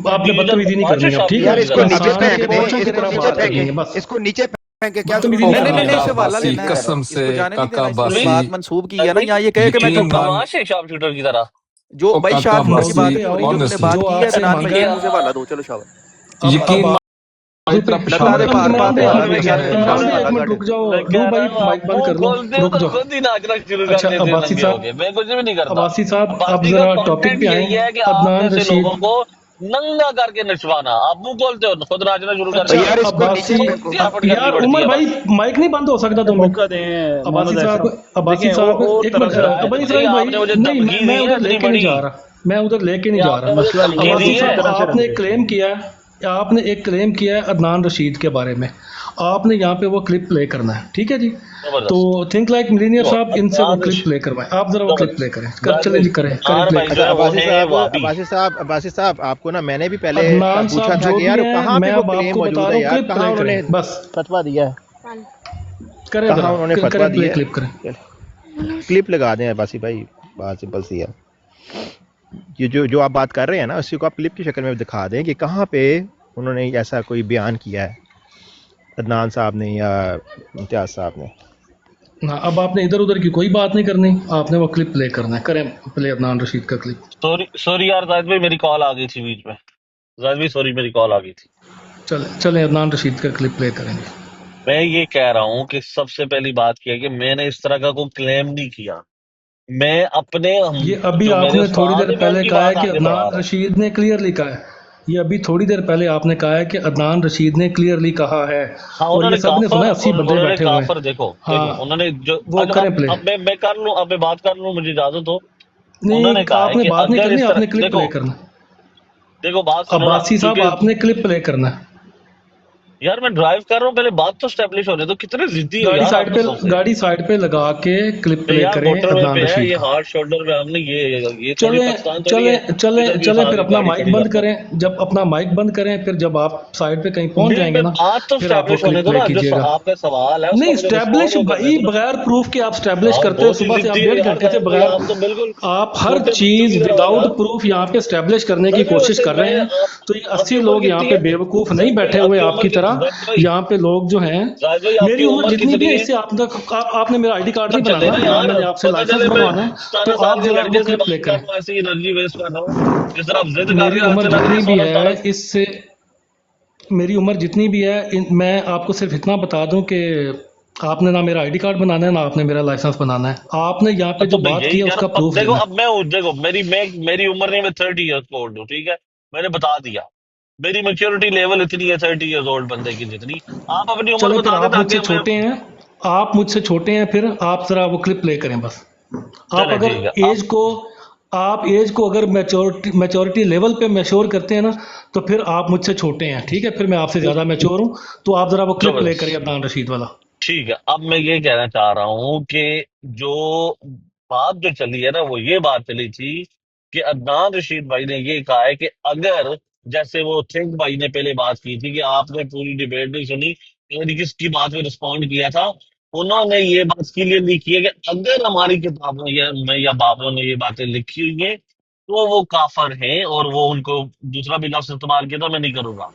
आपने बदतमीजी नहीं करनी है, ठीक यार है। इसको नीचे इंसान फेंक के दे, बच्चों की इसको तरह नीचे बात करनी है, बस। फेंक, इसको नीचे फेंक के क्या बदतमीजी तुम नहीं नहीं नहीं नहीं, इसे वाला बासी, देना है, कसम इसको से जाने नहीं काका देना, इसने बासी, बात मंसूब की है ना, यहाँ ये कहे कि मैं यकीन चुप हूँ। मान बदमाश है शार्प शूटर की तरह। जो ओ भाई काका शार्प शूटर की बात बासी, नहीं हो रही, जो तुमने honestly, बात जो की है आपसे अदनान मांगा रशीद, है, मुझे वाला दो, चलो शाबाश। यकीन मान एक लता दे पार पार मिनट रुक जाओ, रू भाई माइक बंद कर लो, रुक जाओ। खुद ही नाचना शुरू कर अच्छा, देते हैं अब्बासी नंगे साहब, होके। मैं कुछ भी नहीं करता। अब्बासी साहब, अब अब्बासी जरा का टॉपिक कंटेंट पे यही है आए। कि आप अदनान जैसे रशीद, लोगों को नंगा करके नचवाना। आप मुंह खोलते हो खुद नाचना शुरू कर अच्छा, देते हो। अब्बासी, क्या फट करनी यार पड़ती उमर है भाई बस। माइक नहीं बंद हो सकता तुम मौका दें अब्बासी मोहम्मद साहब, अहसन। अब्बासी देखें, साहब वो एक मिनट, तरफ अब्बासी नहीं, साहब भाई आपने मुझे नहीं, धमकी मैं दी है उधर इतनी लेके नहीं बड़ी। जा रहा, मैं उधर लेके नहीं ये जा आपने रहा। मुझे धमकी अब्बासी दी है। साहब, आपने एक क्लेम किया है, आपने एक क्लेम किया है अदनान रशीद के बारे में, आपने यहाँ पे वो क्लिप प्ले करना है, ठीक है जी। तो थिंक लाइक मिलीनियर साहब, इनसे वो क्लिप प्ले करवाएं, आप जरा वो क्लिप प्ले करें, चलें जी, करें प्ले। अच्छा, अब्बासी साहब आपको ना मैंने भी पहले अदनान पूछा साहब था जो कि भी यार हैं, कहाँ पे मैं वो अब क्लेम आपको बता मौजूद रहा है हूँ, यार, क्लिप कहाँ प्ले उन्होंने करें, बस फतवा दिया है, करें कहाँ जरा, उन्होंने फतवा करें प्ले, दिया है। क्लिप करें। क्लिप लगा दें अब्बासी भाई, बात सिंपल सी है। ये जो आप बात कर रहे हैं ना, उसी को आप क्लिप की शक्ल में दिखा दें कि कहाँ पे उन्होंने ऐसा कोई बयान किया है, अदनान साहब ने या इम्तियाज साहब ने। ना अब आपने इधर उधर की कोई बात नहीं करनी, आपने वो क्लिप प्ले करना है, करें प्ले अदनान रशीद का क्लिप। सॉरी यार जाहिद भाई, मेरी कॉल आ गई थी बीच में। जाहिद भाई सॉरी, मेरी कॉल आ गई थी। चले अदनान रशीद का क्लिप प्ले करेंगे। मैं ये कह रहा हूँ कि सबसे पहली बात क्या है कि मैंने इस तरह का कोई क्लेम नहीं किया। मैं अपने ये अभी जो मैंने आपने थोड़ी सवाल देर है मैं पहले उनकी कहा है बात कि आगे बढ़ा अदनान रहा हूँ। रशीद ने क्लियरली कहा है, ये अभी थोड़ी देर पहले आपने कहा है कि अदनान रशीद ने क्लियरली कहा है, हाँ और उन्होंने ये सबने सुना है, 80 बंदे उन्होंने बैठे हुए हैं। काफर देखो हाँ, उन्होंने जो वो करें प्ले। अब मैं कर लूं, अब मैं बात कर लूं, मुझे इजाजत हो। नहीं, उन्होंने कहा है आपने कि बात नहीं अगर करनी, इस तरह आपने क्लिप प्ले करना। देखो बात सुनो ना, अब्बासी साहब, क्योंकि आपने क्लिप प्ले करना है। यार मैं ड्राइव कर रहा हूँ, पहले बात तो स्टैब्लिश होने दो। कितने जिद्दी हो गाड़ी यार आप साइड पे, कसम से। गाड़ी साइड पे लगा के क्लिप ये प्ले यार करें मोटरवे अदनान पे है, रशीद ये का। हार्ड शोल्डर पे हमने ये थोड़ी चले पाकिस्तान थोड़ी चले है चले इधर भी चले सारी फिर अपना गाड़ी माइक खड़ी बंद करता हूँ। करें, जब अपना माइक बंद करें, फिर जब आप साइड पे कहीं पहुंच नहीं जाएंगे मैं ना, बात तो फिर आप वो स्टैब्लिश होने क्लिप दो प्ले ना, जो कीजिएगा। आपका सवाल है उसका नहीं, मुझे स्टैब्लिश रिस्पॉन्ड करने भाई, दो ना। बगैर प्रूफ के आप स्टैब्लिश आप करते हैं, बहुत ही सुबह से आप जिद्दी हो 1.5 यार घंटे से जाहिद भाई, बगैर, आप तो बिल्कुल आप हर छोटे बच्चों चीज की तरह हो विदाउट यार। प्रूफ यहाँ पे स्टैब्लिश करने की जाहिद भाई कोशिश वैसे कर रहे मैं हैं। तो ये 80 आपकी उम्र लोग यहाँ कितनी पे है? बेवकूफ नहीं जाहिद बैठे भाई हुए आपकी आपकी उम्र तरह, जाहिद भाई यहाँ पे लोग जो हैं, जाहिद भाई मेरी आपकी उम्र उम्र जितनी भी कितनी है, है? इससे आपने मेरा आईडी कार्ड नहीं पता चले बनाना, ना ना यार, मैंने आपसे पता लाइसेंस चले मैं बनवाना है, 17 तो साल आप के जरा लड़के वो से क्लिप बात प्ले कर करें। रहा हूँ, ऐसे ही एनर्जी वेस्ट कर रहा हूँ। जिस तरह आप जिद कर मेरी रहे हो उम्र आपसे लग रहा जितनी है भी 16 है, 17। इससे मेरी उम्र जितनी भी है, मैं आपको सिर्फ इतना बता दूं कि आपने ना मेरा आईडी कार्ड बनाना है, ना आपने मेरा लाइसेंस बनाना है, आपने यहाँ पे तो जो मैं बात यही की है कह उसका रहा हूँ। अब प्रूफ देखो, देना है। अब मैं देखो मेरी उम्र नहीं, मैं 30 ईयर्स ओल्ड हूँ, ठीक है। मैंने बता दिया मेरी मैच्योरिटी लेवल इतनी है 30 ईयर्स ओल्ड बंदे की जितनी। आप अपनी उम्र चले फिर बता दें आप ताकि मुझसे छोटे हैं, आप मुझसे छोटे हैं, फिर आप जरा वो क्लिप प्ले करें बस। आप चले अगर ठीक है। एज को अगर मैच्योरिटी लेवल पे मैच्योर करते हैं ना, तो फिर आप मुझसे छोटे हैं, ठीक है, फिर मैं आपसे ज़्यादा मैच्योर हूँ, तो आप ज़रा वो क्लिप प्ले करिए अदनान रशीद वाला। ठीक है, अब मैं ये कहना चाह रहा हूँ कि जो बात जो चली है ना, वो ये बात चली थी कि अदनान रशीद भाई ने ये कहा है कि अगर जैसे वो थिंक भाई ने पहले बात की थी कि आपने पूरी डिबेट नहीं सुनी, मैंने किसकी बात में रिस्पॉन्ड किया था। उन्होंने ये बात क्लियरली की है कि अगर हमारी किताबों या बाबों ने ये बातें लिखी हुई हैं तो वो काफर हैं, और वो उनको दूसरा भी लफ्ज इस्तेमाल किया था, मैं नहीं करूंगा।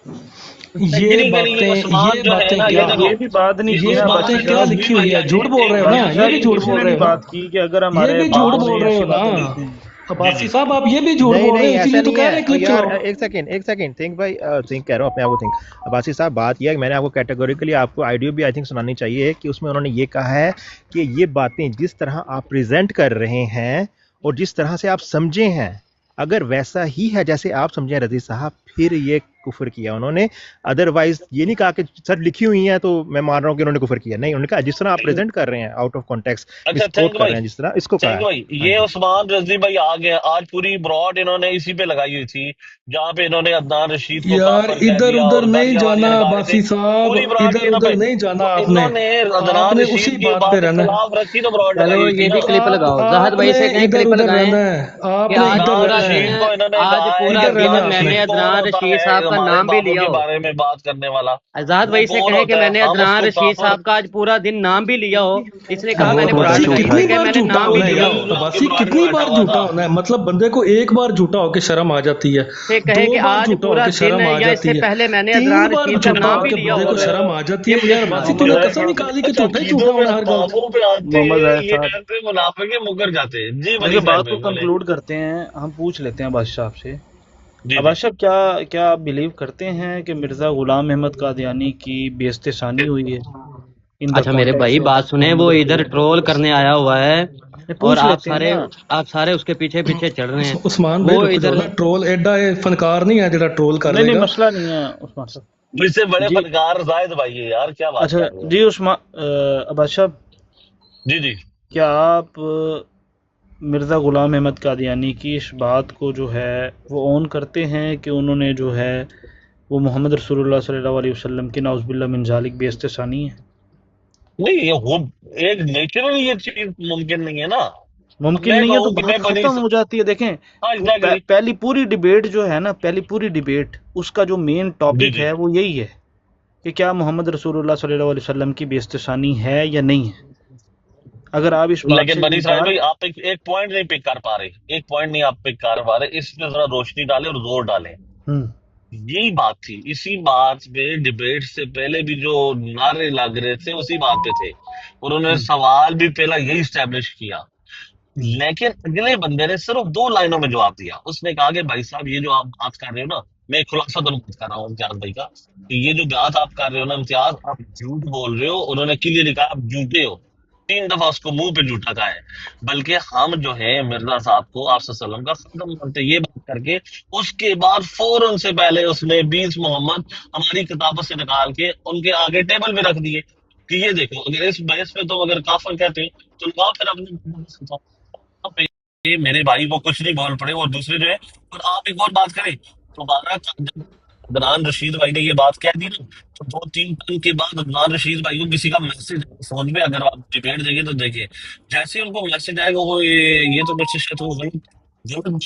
टेक्निकली ये उस्मान जो है ना, ये देखो ये भी बात नहीं की ये ना बातें बादशाह क्या साहब। लिखी हुई है? झूठ बोल रहे हो ना, ये भी झूठ किसी बोल ने रहे नहीं हो ना, बात की कि अगर ये हमारे भी झूठ बाप ने बोल रहे ऐसी हो ना बातें लिखी हैं। अब्बासी साहब, आप ये भी झूठ नहीं बोल रहे नहीं हो, ऐसा इसीलिए तो नहीं कह रहे हैं है क्लिप यार, चलाओ। एक सेकंड थिंक भाई, थिंक कह रहा हूँ अपने आप को थिंक। अब्बासी साहब बात यह है कि मैंने आपको कैटेगोरिकली आपको आइडियो भी आई थिंक सुनानी चाहिए कि उसमें उन्होंने ये कहा है कि ये बातें जिस तरह आप प्रेजेंट कर रहे हैं और जिस तरह से आप समझे हैं, अगर वैसा ही है जैसे आप समझे रजी साहब, फिर ये कुफर किया उन्होंने, अदरवाइज ये नहीं कहा कि सर लिखी हुई है तो मैं मान रहा हूँ कि उन्होंने कुफर किया, नहीं, उन्होंने कहा जिस तरह आप प्रेजेंट कर रहे हैं आउट ऑफ कॉन्टेक्स्ट, अच्छा मिसकोट थैंक कर भाई, रहे हैं जिस तरह, इसको कहा थैंक है। भाई। ये उस्मान रजवी भाई आ गए, आज पूरी ब्रॉड इन्होंने इसी पे लगाई हुई थी जहाँ पे इन्होंने अदनान रशीद को यार काफर कह इधर दिया उधर और नहीं गालियां जाना वालियां लगा रहे थे, अब्बासी साहब, पूरी ब्रॉड इधर ये ना उधर भाई। नहीं जाना तो आपने, इन्होंने अदनान आपने रशीद उसी की बात बात पे के रहना है। खिलाफ रखी तो ब्रॉड चलो लगाई हुई थी ये ना। भी क्लिप लगाओ, जहाद भाई से कहें इधर क्लिप उधर लगाएं रहना है, कि आपने आज इधर पूरा रहना रशीद है, दिन, को इन्होंने आज कहा है पूरा कि इधर रहना दिन अदनान है मैंने आपने। रशीद कौन अदनान होता रशीद है साहब का हमारे नाम भी बाबू लिया के हो। बारे में बात करने वाला, आजाद वो भाई से कौन कहें कि होता है, मैंने हम अदनान उसको रशीद काफर। साहब का आज पूरा दिन नाम भी लिया हो, इसने कहा मैंने बहुत पुरानी अब्बासी अच्छे तरीक कितनी भाई। है, बार मैंने झूठा नाम भी होना है लिया यार, हो। आपकी अब्बासी ब्रॉड में कितनी बैठा बार हुआ झूठा था। होना है, मतलब बंदे को एक बार झूठा होके शर्म आ जाती है, से कहे दो कि बार आज झूठा पूरा होके दिन शर्म है, आ या जाती इससे है, पहले मैंने 3 अदनान बार रशीद का झूठा नाम भी होके लिया बंदे हो, को शर्म आ जाती ये है। मुझे यार सुनाओ। अब्बासी जो तूने है कसम निकाली कि अच्छा झूठा ही झूठा अकीदों में होना हर गल ख्वाबों पे आते मोहम्मद हैं, जाहिद ये साहब, ऐसे मुनाफे के मुकर जाते हैं। जी देखिए बनी साहब बात में को बोले। कंक्लूड करते हैं, हम पूछ लेते हैं बादशाह से। जी जी बादशाह क्या क्या आप बिलीव करते हैं कि मिर्ज़ा गुलाम अहमद कादियानी की बेइज्जती हुई है इन द अच्छा मेरे भाई कॉन्टेक्स्ट ऑफ बात सुने, वो मोहम्मद इधर रसूलुल्लाह? ट्रोल करने आया हुआ है और पूछ लेते हैं ना। आप सारे उसके पीछे पीछे चढ़ रहे हैं। उस्मान भाई वो रुक जाओ इधर ना, ट्रोल एडा फनकार नहीं है जो ट्रोल कर नहीं लेगा। मसला नहीं है उस्मान साहब मुझसे बड़े जी। फनकार जायद भाई है यार, क्या बात अच्छा कर रहे हो। जी बादशाह, जी जी क्या आप मिर्ज़ा गुलाम अहमद कादियानी की इस बात को जो है वो ऑन करते हैं कि उन्होंने जो है वो मोहम्मद रसूलुल्लाह सल्लल्लाहु अलैहि वसल्लम की नाउज़ुबिल्लाह मिन ज़ालिक बेइज्जती है? नहीं, ये वो एक नेचुरली ये चीज मुमकिन नहीं है ना। मुमकिन मैं नहीं है तो कहूँ कि बात मैं बनी, खत्म हो जाती है। देखें हाँ एग्जैक्टली। पहली पूरी डिबेट जो है ना, पहली पूरी डिबेट उसका जो मेन जी टॉपिक जी है वो यही है कि क्या मोहम्मद रसूलुल्लाह सल्लल्लाहु अलैहि वसल्लम की बेइज्जती है या नहीं है। अगर आप इस बात लेकिन से बनी इसराइल इनकार, भाई आप एक पॉइंट नहीं पिक कर पा रहे, एक पॉइंट नहीं आप पिक कर पा रहे, इस पे जरा रोशनी डालें और जोर डालें। हम्म, यही बात थी, इसी बात पे डिबेट से पहले भी जो नारे लग रहे थे उसी बात पे थे, और उन्होंने सवाल भी पहला यही स्टैब्लिश किया। लेकिन अगले बंदे ने सिर्फ 2 लाइनों में जवाब दिया। उसने कहा कि भाई साहब ये जो आप बात कर रहे हो ना, मैं एक खुलासा दोनों बात कर रहा हूँ इम्तियाज भाई का, कि ये जो बात आप कर रहे हो ना इम्तियाज, आप झूठ बोल रहे हो। उन्होंने क्लियर कहा आप झूठे हो, 3 दफा उसको मुंह पे झूठा कहा है। बल्कि हम जो है मिर्जा साहब को आप सल्लल्लाहु अलैहि वसल्लम का खत्म मानते हैं, ये बात करके उसके बाद फौरन से पहले उसने 20 मोहम्मद हमारी किताबों से निकाल के उनके आगे टेबल पे रख दिए कि ये देखो, अगर इस बहस में तुम अगर काफर कहते हो तो लगाओ फिर अपने पे, मेरे भाई वो कुछ नहीं बोल पड़े और दूसरे जो है। और आप एक और बात करें, दोबारा जब अदनान रशीद भाई ने ये बात कह दी ना, तो 2-3 दिन के बाद अदनान रशीद भाई को किसी का मैसेज फोन पे, अगर आप डिबेट देंगे तो देखिए, जैसे ही उनको मैसेज आएगा वो ये तो मुझसे शायद हो गई।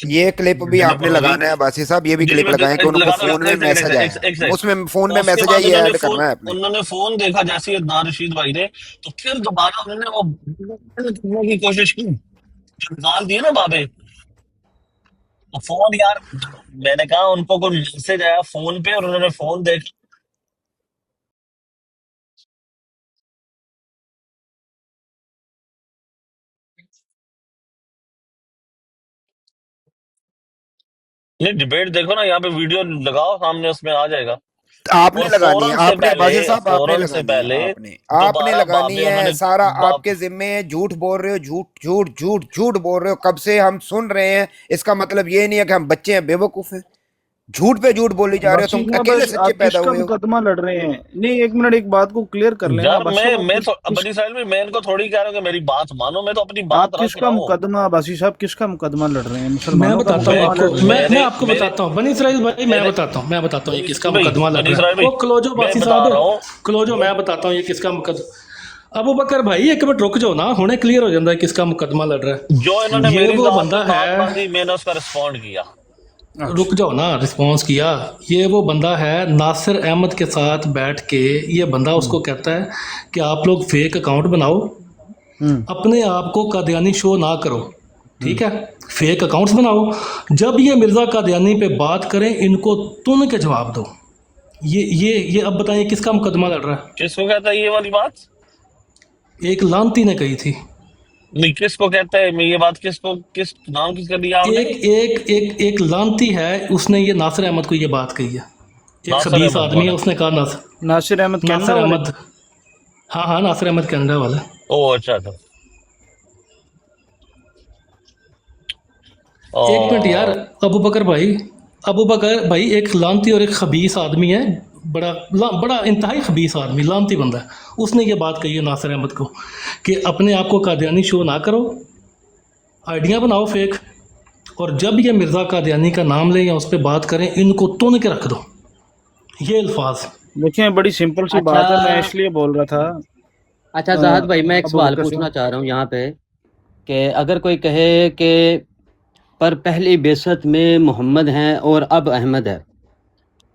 ये क्लिप भी आपने लगाना है बासी साहब, ये भी जी जी, क्लिप मैं लगाएं कि उनको लगा रहा फोन हूँ, में मैसेज आया, उसमें फोन में उसके मैसेज बाद आया, ये उन्होंने ऐड फोन करना है आपने। उन्होंने फोन देखा जैसे ही अदनान रशीद भाई ने, तो फिर दोबारा उन्होंने वो करने की कोशिश की, निकाल दिए ना बाबे। तो फोन यार, मैंने कहा उनको कोई मैसेज आया फोन पे और उन्होंने फोन देखा। ये डिबेट देखो ना, यहाँ पे वीडियो लगाओ सामने, उसमें आ जाएगा। आपने और लगानी है, आपने बासी साहब आपने फौरन से लगानी है, पहले आपने दोबारा लगानी बाबे है, उन्होंने सारा बाप आपके जिम्मे है। झूठ बोल रहे हो, झूठ झूठ झूठ झूठ बोल रहे हो, कब से हम सुन रहे हैं। इसका मतलब ये नहीं है कि हम बच्चे हैं, बेवकूफ हैं। झूठ पे झूठ बोली जा रहे हो, तुम बख्शीश अकेले भाई सच्चे आप पैदा किसका हुए हो। मुकदमा लड़ रहे हैं? नहीं एक मिनट, एक बात को क्लियर कर लेना यार बादशाह साहब, मैं तो बड़ी साइड में मैं इनको थोड़ी कह रहा हूँ कि मेरी बात मानो, मैं तो अपनी बात आप रख किसका रहा हूँ। मुकदमा, बासी साहब किसका मुकदमा लड़ रहे हैं? मैं मुसलमानों का बताता हूँ मुकदमा लड़ आपको, रहे हैं? मैं आपको बताता हूँ बनी इसराइल भाई, मैं बताता हूँ ये किसका मुकदमा लड़ बनी रहा इसराइल है। भाई, वो क्लोजो मैं बासी बता रहा साहब, हूँ। क्लोजो मैं बताता हूँ ये किसका मुकदमा। अबू बकर भाई एक मिनट रुक जाओ ना, हुणे क्लियर हो जाता है किसका मुकदमा लड़ रहा है। जो इन्होंने ये मेरी वो जात बंदा पे बात है, बांधी, मैंने उसका रिस्पॉन्ड किया। रुक जाओ ना, रिस्पॉन्स किया। ये वो बंदा है नासिर अहमद के साथ बैठ के, ये बंदा उसको कहता है कि आप लोग फेक अकाउंट बनाओ, अपने आप को कादियानी शो ना करो, ठीक है, फेक अकाउंट्स बनाओ। जब ये मिर्ज़ा कादियानी पे बात करें इनको तुन के जवाब दो। ये अब बताइए किसका मुकदमा लड़ रहा है? किसको कहता है ये वाली बात? एक लानती ने कही थी। नहीं, किसको कहता है? मैं ये बात किसको, किस नाम किसका दिया आपने? एक लानती है, उसने ये नासिर अहमद को ये बात कही है। एक नासिर खबीस अहमद आदमी है, कौन है? उसने कहा नासिर अहमद नासिर कनाडा वाले? अहमद, हाँ नासिर अहमद कनाडा वाला। ओह अच्छा अच्छा। एक मिनट यार अबू बकर भाई, अबू बकर भाई एक लानती और एक खबीस आदमी है, बड़ा इंतहाई खबीस आदमी, लानती बंदा है। उसने ये बात कही है नासिर अहमद को कि अपने आप को कादियानी शो ना करो, आइडिया बनाओ फेक, और जब ये मिर्ज़ा कादियानी का नाम लें या उस पर बात करें, इनको तोड़ के रख दो। ये अल्फाज देखिए बड़ी सिंपल सी बात है, मैं इसलिए बोल रहा था। अच्छा जहाद भाई, मैं एक अबू सवाल बकर से पूछना चाह रहा हूँ यहाँ पे कि अगर कोई कहे कि पर पहली बेसत में मोहम्मद हैं और अब अहमद है,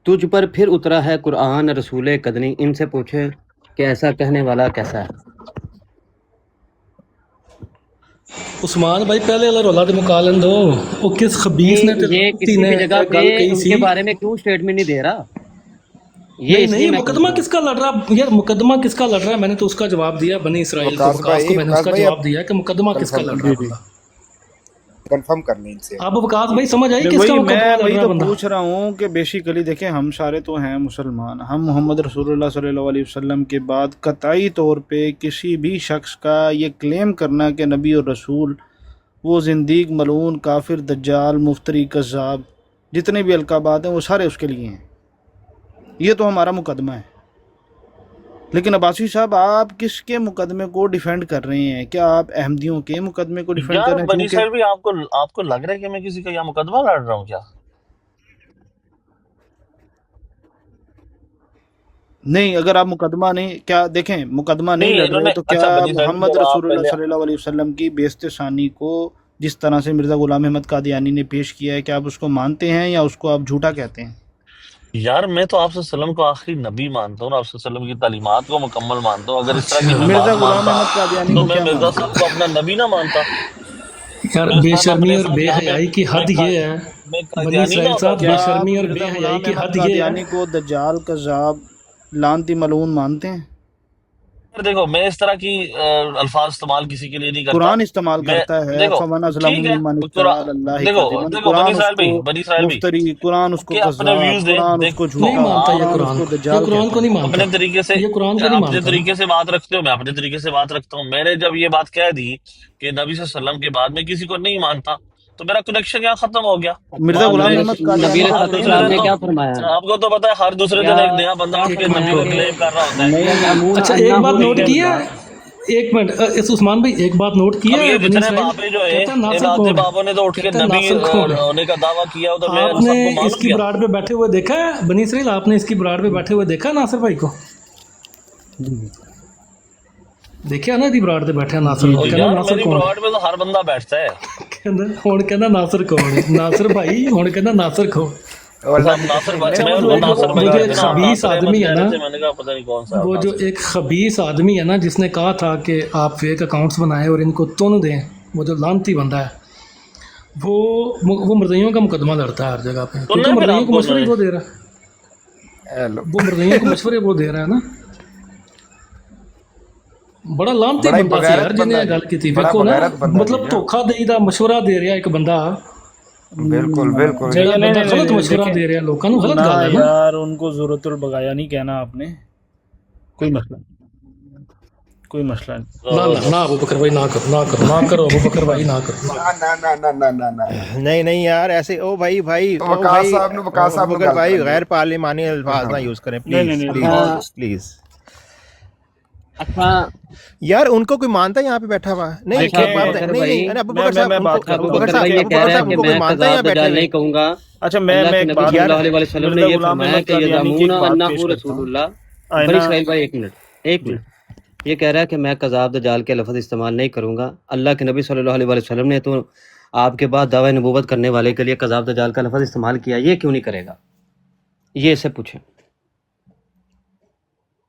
तुझ पर फिर उतरा है कुरान रसूल कदनी, इनसे पूछे कि ऐसा कहने वाला कैसा है? उस्मान भाई पहले अल्लाह रौला दे मुकालन दो, वो किस खबीस ने ये किसी भी जगह पे गल कही सी। उनके बारे में क्यों स्टेटमेंट नहीं दे रहा? ये नहीं इसलिए नहीं, मैं मुकदमा किसका लड़ रहा यार, मुकदमा किसका लड़ रहा है? मैंने तो उसका जवाब दिया, बनी इसराइल को, वकास को मैंने उसका जवाब दिया कि मुकदमा किसका लड़ रहा है। कंफर्म कर लें इनसे। अब वकास भाई समझ आई किसका वही मुकदमा मैं लड़ वही रहा तो बंदा? पूछ रहा हूँ कि बेसिकली देखें, हम सारे तो हैं मुसलमान, हम मोहम्मद रसूलुल्लाह सल्लल्लाहु अलैहि वसल्लम के बाद कतई तौर पे किसी भी शख्स का ये क्लेम करना कि नबी और रसूल वो जिंदीक मलून काफिर दज्जाल मुफ्तरी कज़्ज़ाब जितने भी अलकाबात हैं वो सारे उसके लिए हैं, ये तो हमारा मुकदमा है। लेकिन अब्बासी साहब आप किसके मुकदमे को डिफेंड कर रहे हैं? क्या आप अहमदियों के मुकदमे को डिफेंड कर यार रहे हैं? बनी क्योंकि सर भी आपको लग रहा है कि मैं किसी का यहाँ मुकदमा लड़ रहा हूँ क्या? नहीं, अगर आप मुकदमा नहीं, क्या देखें मुकदमा नहीं नहीं लड़ रहे इन्होंने तो अच्छा क्या बनी सर मोहम्मद जब आप रसूलुल्लाह पहले सल्लल्लाहु अलैहि वसल्लम की बेइज्जत शानी को जिस तरह से मिर्ज़ा गुलाम अहमद कादियानी ने पेश किया है, क्या आप उसको मानते हैं या उसको आप झूठा कहते हैं? यार मैं तो आपसे सल्लम को आखिरी नबी मानता हूँ और आपसे सल्लम की तालीमात को मुकम्मल मानता हूँ। अगर इस तरह की मैं मिर्ज़ा बात गुलाम मानता अहमद कादियानी तो को मैं क्या मिर्जा मानते साहब हैं? को अपना नबी ना मानता। यार मैं साहब बेशर्मी अपने और साथ यहाँ पे बेहयाई की मैं हद का, ये है, मैं बनी कादियानी ना इसराइल होता साहब, क्या? क्या आप बेशर्मी और मिर्ज़ा बेहयाई गुलाम की अहमद हद ये है। कादियानी को दज्जाल कज़्ज़ाब लानती मलून मानते हैं? देखो मैं इस तरह की अल्फाज इस्तेमाल किसी के लिए नहीं करता। कुरान इस्तेमाल मैं करता है, देखो फमन अज़लमु ठीक है मिम्मन इफ्तरा कुरान अलल्लाहि देखो कज़िबन, देखो बनी कुरान इसराइल उसको भाई बनी इसराइल भाई मुफ्तरी, कुरान उसको कि अपने कज़्ज़ाब, व्यूज दे कुरान देख उसको नहीं झूठा, मानता ये कुरान कुरान उसको को, ये दज्जाल कुरान कहता को है। नहीं मानता, अपने तरीके से ये कुरान को नहीं अपने मानता। तरीके से बात रखते हो, मैं अपने तरीके से बात रखता हूँ। मैंने जब ये बात कह दी कि नबी सल्लम के बाद मैं किसी को नहीं मानता तो मेरा कनेक्शन यहाँ खत्म हो गया। मिर्ज़ा गुलाम मैं अहमद कादियानी नबी का हर क्लेम दूसरे साहब दिन ने नहीं तो क्या है। फरमाया? आपको तो पता है हर दूसरे क्या दिन एक नया बंदा उठ एक के मिनट नबी का रुको। क्लेम कर रहा होता है। नहीं, अच्छा एक बात नोट की है, एक मिनट इस उस्मान भाई एक बात नोट की अब है, ये बनी जितने इसराइल बाबे जो है कहता है इन नासिर आते कौन है, बाबों ने तो उठ के कहता है नबी नासिर कौन है। होने का दावा किया हो तो मैं आपने सबको मालूम इसकी किया। ब्राड पे बैठे हुए देखा है बनी इसराइल, आपने इसकी ब्राड पे बैठे हुए देखा है नासिर भाई को? देखिया ना, दी ब्राड पे बैठे नासिर, जी, कहना यार नासिर मेरी कौन है, ब्रॉड में तो हर बंदा बैठता है। कहना हुण कहना नासिर कौन है, नासिर भाई हुण कहना नासिर कौन। और अल्लाह अब की नासिर कसम भाई अच्छा मैं वो जो उनको एक नासिर भाई वो जो कहते एक ना, आप खबीस नासिर अहमद आदमी है कह ना, रहे थे, मैंने कहा पता नहीं कौन सा वो जो नासिर। एक खबीस आदमी है ना जिसने कहा था कि आप फेक अकाउंट्स बनाएं और इनको तुन दें, वो जो लानती बंदा है, वो मर्दियों का मुकदमा लड़ता है हर जगह पे, तो क्योंकि ना फिर मर्दियों को आपको मशवरे वो दे रहा है, हेलो वो मर्दियों को मशवरे वो दे रहा है ना। बड़ा लानती बड़ा ही बंदा सी बगैरत यार जिन्हें बंदा गल जी, की बड़ा वेखो ना, बगैरत बंदा मतलब जी। धोखाधड़ी ਦਾ मशवरा दे रहा एक बंदा, बिल्कुल बिल्कुल ਜਿਹੜਾ नहीं ਬੰਦਾ नहीं गलत नहीं मशवरा देखें दे ਰਿਹਾ ਲੋਕਾਂ ਨੂੰ, गलत ना ਗੱਲ है ना। यार, उनको ज़रूरतुल बगाया नहीं कहना आपने, कोई मसला नहीं, कोई मसला नहीं। ना ना ना अबू बकर भाई ना करो, ना करो, ना करो अबू बकर भाई ना करो। ना ना ना ना ना ना ना नहीं नहीं यार ऐसे ओ भाई तो वकास साहब ने वकास साहब ने बकर गल भाई कर ली। गैर पार्लिमानी अल्फाज ना यूज करें नहीं नहीं प्लीज नहीं प्लीज प्लीज। अच्छा यार उनको कोई मानता है यहाँ पे बैठा हुआ? नहीं देखिए, कोई मानता है? बकर नहीं भाई, नहीं, अरे अबू मैं बकर साहब मैं बात उनको, कर अबू रहा हूँ। बकर बकर साहब भाई ये अबू कह बकर रहा है साहब कि उनको कोई मैं मानता है यहाँ कज़ाब बैठे दज्जाल हुए? नहीं कहूंगा। अच्छा मैं अल्लाह के एक नबी बात यार सल्लल्लाहु अलैहि वसल्लम ने मिर्ज़ा ये गुलाम फरमाया अहमद कि कादियानी की एक यज़ामूना बात अन्ना पेश करता हूँ। रसूलुल्लाह। बनी आयना इसराइल भाई एक जी मिनट, ये कह रहा है कि मैं कज़ाब दज्जाल के लफ्ज़ इस्तेमाल नहीं करूंगा। अल्लाह के नबी सल्लल्लाहु अलैहि वसल्लम ने तो आपके बाद दावा नबूवत करने वाले के लिए कज़ाब दज्जाल का लफ्ज़ इस्तेमाल किया, ये क्यों नहीं करेगा? ये इससे पूछें।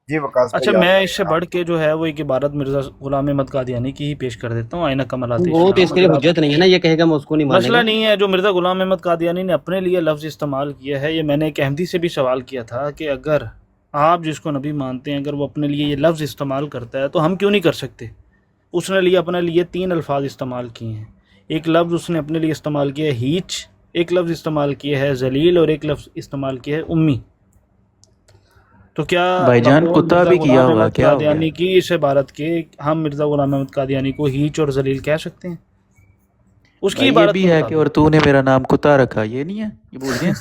जी वकास अच्छा भाई मैं इससे बढ़ के जो है वो एक इबारत मिर्ज़ा गुलाम अहमद कादियानी की ही पेश कर देता हूँ। आइना कमल आतिश वो तो इसके लिए अगर आप, हुज्जत नहीं है ना, ये कहेगा मैं उसको नहीं मसला मानेगा। नहीं है, जो मिर्ज़ा गुलाम अहमद कादियानी ने अपने लिए लफ्ज़ इस्तेमाल किया है, ये मैंने एक अहमदी से भी सवाल किया था कि अगर आप जिसको नबी मानते हैं अगर वो अपने लिए ये लफ्ज़ इस्तेमाल करता है तो हम क्यों नहीं कर सकते? उसने लिए अपने लिए 3 अल्फाज इस्तेमाल किए हैं। एक लफ्ज़ उसने अपने लिए इस्तेमाल किया है हीच, एक लफ्ज़ इस्तेमाल किया है जलील और एक लफ्ज़ इस्तेमाल किया है उम्मी। तो क्या भाईजान बकौल कुत्ता मिर्ज़ा भी किया गुलाम होगा, अहमद क्या हो गया? कादियानी की इस इबारत के हम मिर्ज़ा गुलाम अहमद कादियानी को हीच और जलील कह सकते हैं? اس کی بھائی یہ عبارت بھی کے ہے کہ اور مطابق. تو نے میرا نام کتا رکھا، یہ نہیں ہے، یہ بول دیں.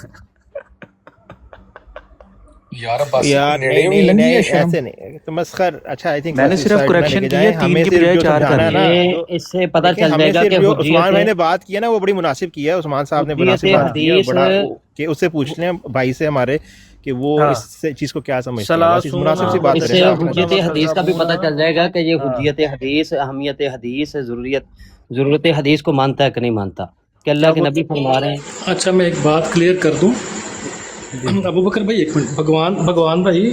یار عباسی یار نیڑے نہیں ہوئی نہیں لنگی ہے نہیں شام. ایسے نہیں تو مسخر. اچھا آئی تھنک میں نے بس اس صرف سائڈ نہ لے کریکشن کے کی ہے، جائیں. 3 ہمیں کی صرف بجائے جو 4 سمجھانا ہے کرنی نا ہے. یہ جو اس سے پتہ دیکھیں چل ہمیں جائے گا صرف کہ جو حجیت عثمان بھائی نے بات کی ہے نا وہ بڑی مناسب کی ہے. عثمان صاحب نے مناسب حجیت بات کی ہے اور حدیث بڑا کہ اس سے پوچھ لیں بھائی سے ہمارے کہ وہ ہاں اس سے چیز کو کیا سمجھتے ہیں. بس اس سلاسون مناسب سی ہاں بات اس کریں سے نا وتسعون آپ. حجیت حدیث کا بھی وکذبون. پتہ چل جائے گا کہ یہ ہاں حجیت حدیث، اہمیت حدیث، ضرورت حدیث کو مانتا ہے کہ نہیں مانتا، کہ اللہ کے اب نبی فرما رہے ہیں. اچھا میں ایک بات کلیئر کر دوں. جی ابو بکر بھائی ایک منٹ، بھگوان بھائی،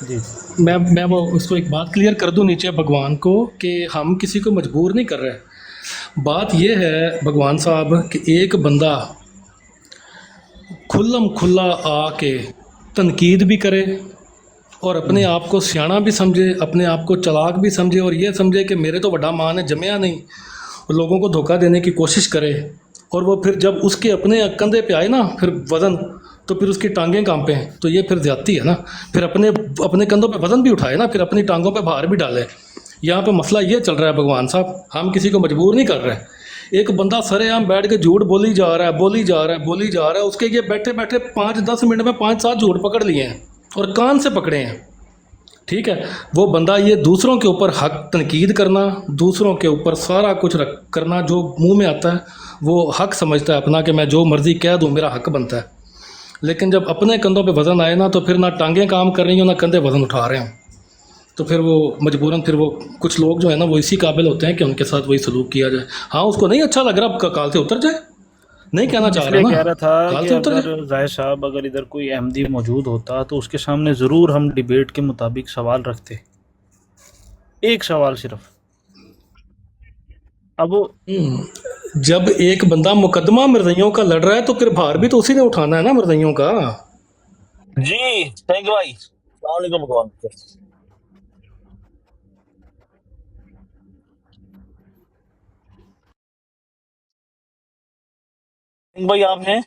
جی میں وہ اس کو ایک بات کلیئر کر دوں نیچے بھگوان کو کہ ہم کسی کو مجبور نہیں کر رہے. بات یہ ہے بھگوان صاحب کہ ایک بندہ کھلم کھلا آ کے تنقید بھی کرے اور اپنے آپ کو سیاح بھی سمجھے، اپنے آپ کو چلاک بھی سمجھے، اور یہ سمجھے کہ میرے تو بڑا مان ہے جمیا نہیں، لوگوں کو دھوکہ دینے کی کوشش کرے، اور وہ پھر جب اس کے اپنے کندھے پہ آئے نا پھر وزن، تو پھر اس کی ٹانگیں کانپیں، تو یہ پھر زیادتی ہے نا. پھر اپنے کندھوں پہ وزن بھی اٹھائے نا، پھر اپنی ٹانگوں پہ بھار بھی ڈالے. یہاں پہ مسئلہ یہ چل رہا ہے بھگوان صاحب، ہم کسی کو مجبور نہیں کر رہے. ایک بندہ سرے عام بیٹھ کے جھوٹ بولی جا رہا ہے، اس کے یہ بیٹھے بیٹھے 5-10 منٹ میں 5-7 جھوٹ پکڑ لیے ہیں اور کان سے پکڑے ہیں. ٹھیک ہے، وہ بندہ یہ دوسروں کے اوپر حق تنقید کرنا، دوسروں کے اوپر سارا کچھ کرنا جو منہ میں آتا ہے، وہ حق سمجھتا ہے اپنا کہ میں جو مرضی کہہ دوں میرا حق بنتا ہے. لیکن جب اپنے کندھوں پہ وزن آئے نا تو پھر نہ ٹانگیں کام کر رہی ہوں نہ کندھے وزن اٹھا رہے ہیں، تو پھر وہ مجبوراً پھر وہ کچھ لوگ جو ہے نا وہ اسی قابل ہوتے ہیں کہ ان کے ساتھ وہی سلوک کیا جائے. ہاں اس کو نہیں اچھا لگ رہا کال سے اتر جائے، نہیں کہنا چاہ اس رہا لیے نا، کہہ رہا تھا کال کہ سے اتر جائے. اگر زاہد صاحب اگر ادھر کوئی احمدی موجود ہوتا تو اس کے سامنے ضرور ہم ڈیبیٹ کے مطابق سوال رکھتے، ایک سوال صرف. اب وہ جب ایک بندہ مقدمہ مرزائیوں کا لڑ رہا ہے تو پھر بھار بھی تو اسی نے اٹھانا ہے نا مرزائیوں کا. جی تھینک یو بھائی. السلام علیکم بھگوان. بھائی آپ ہیں؟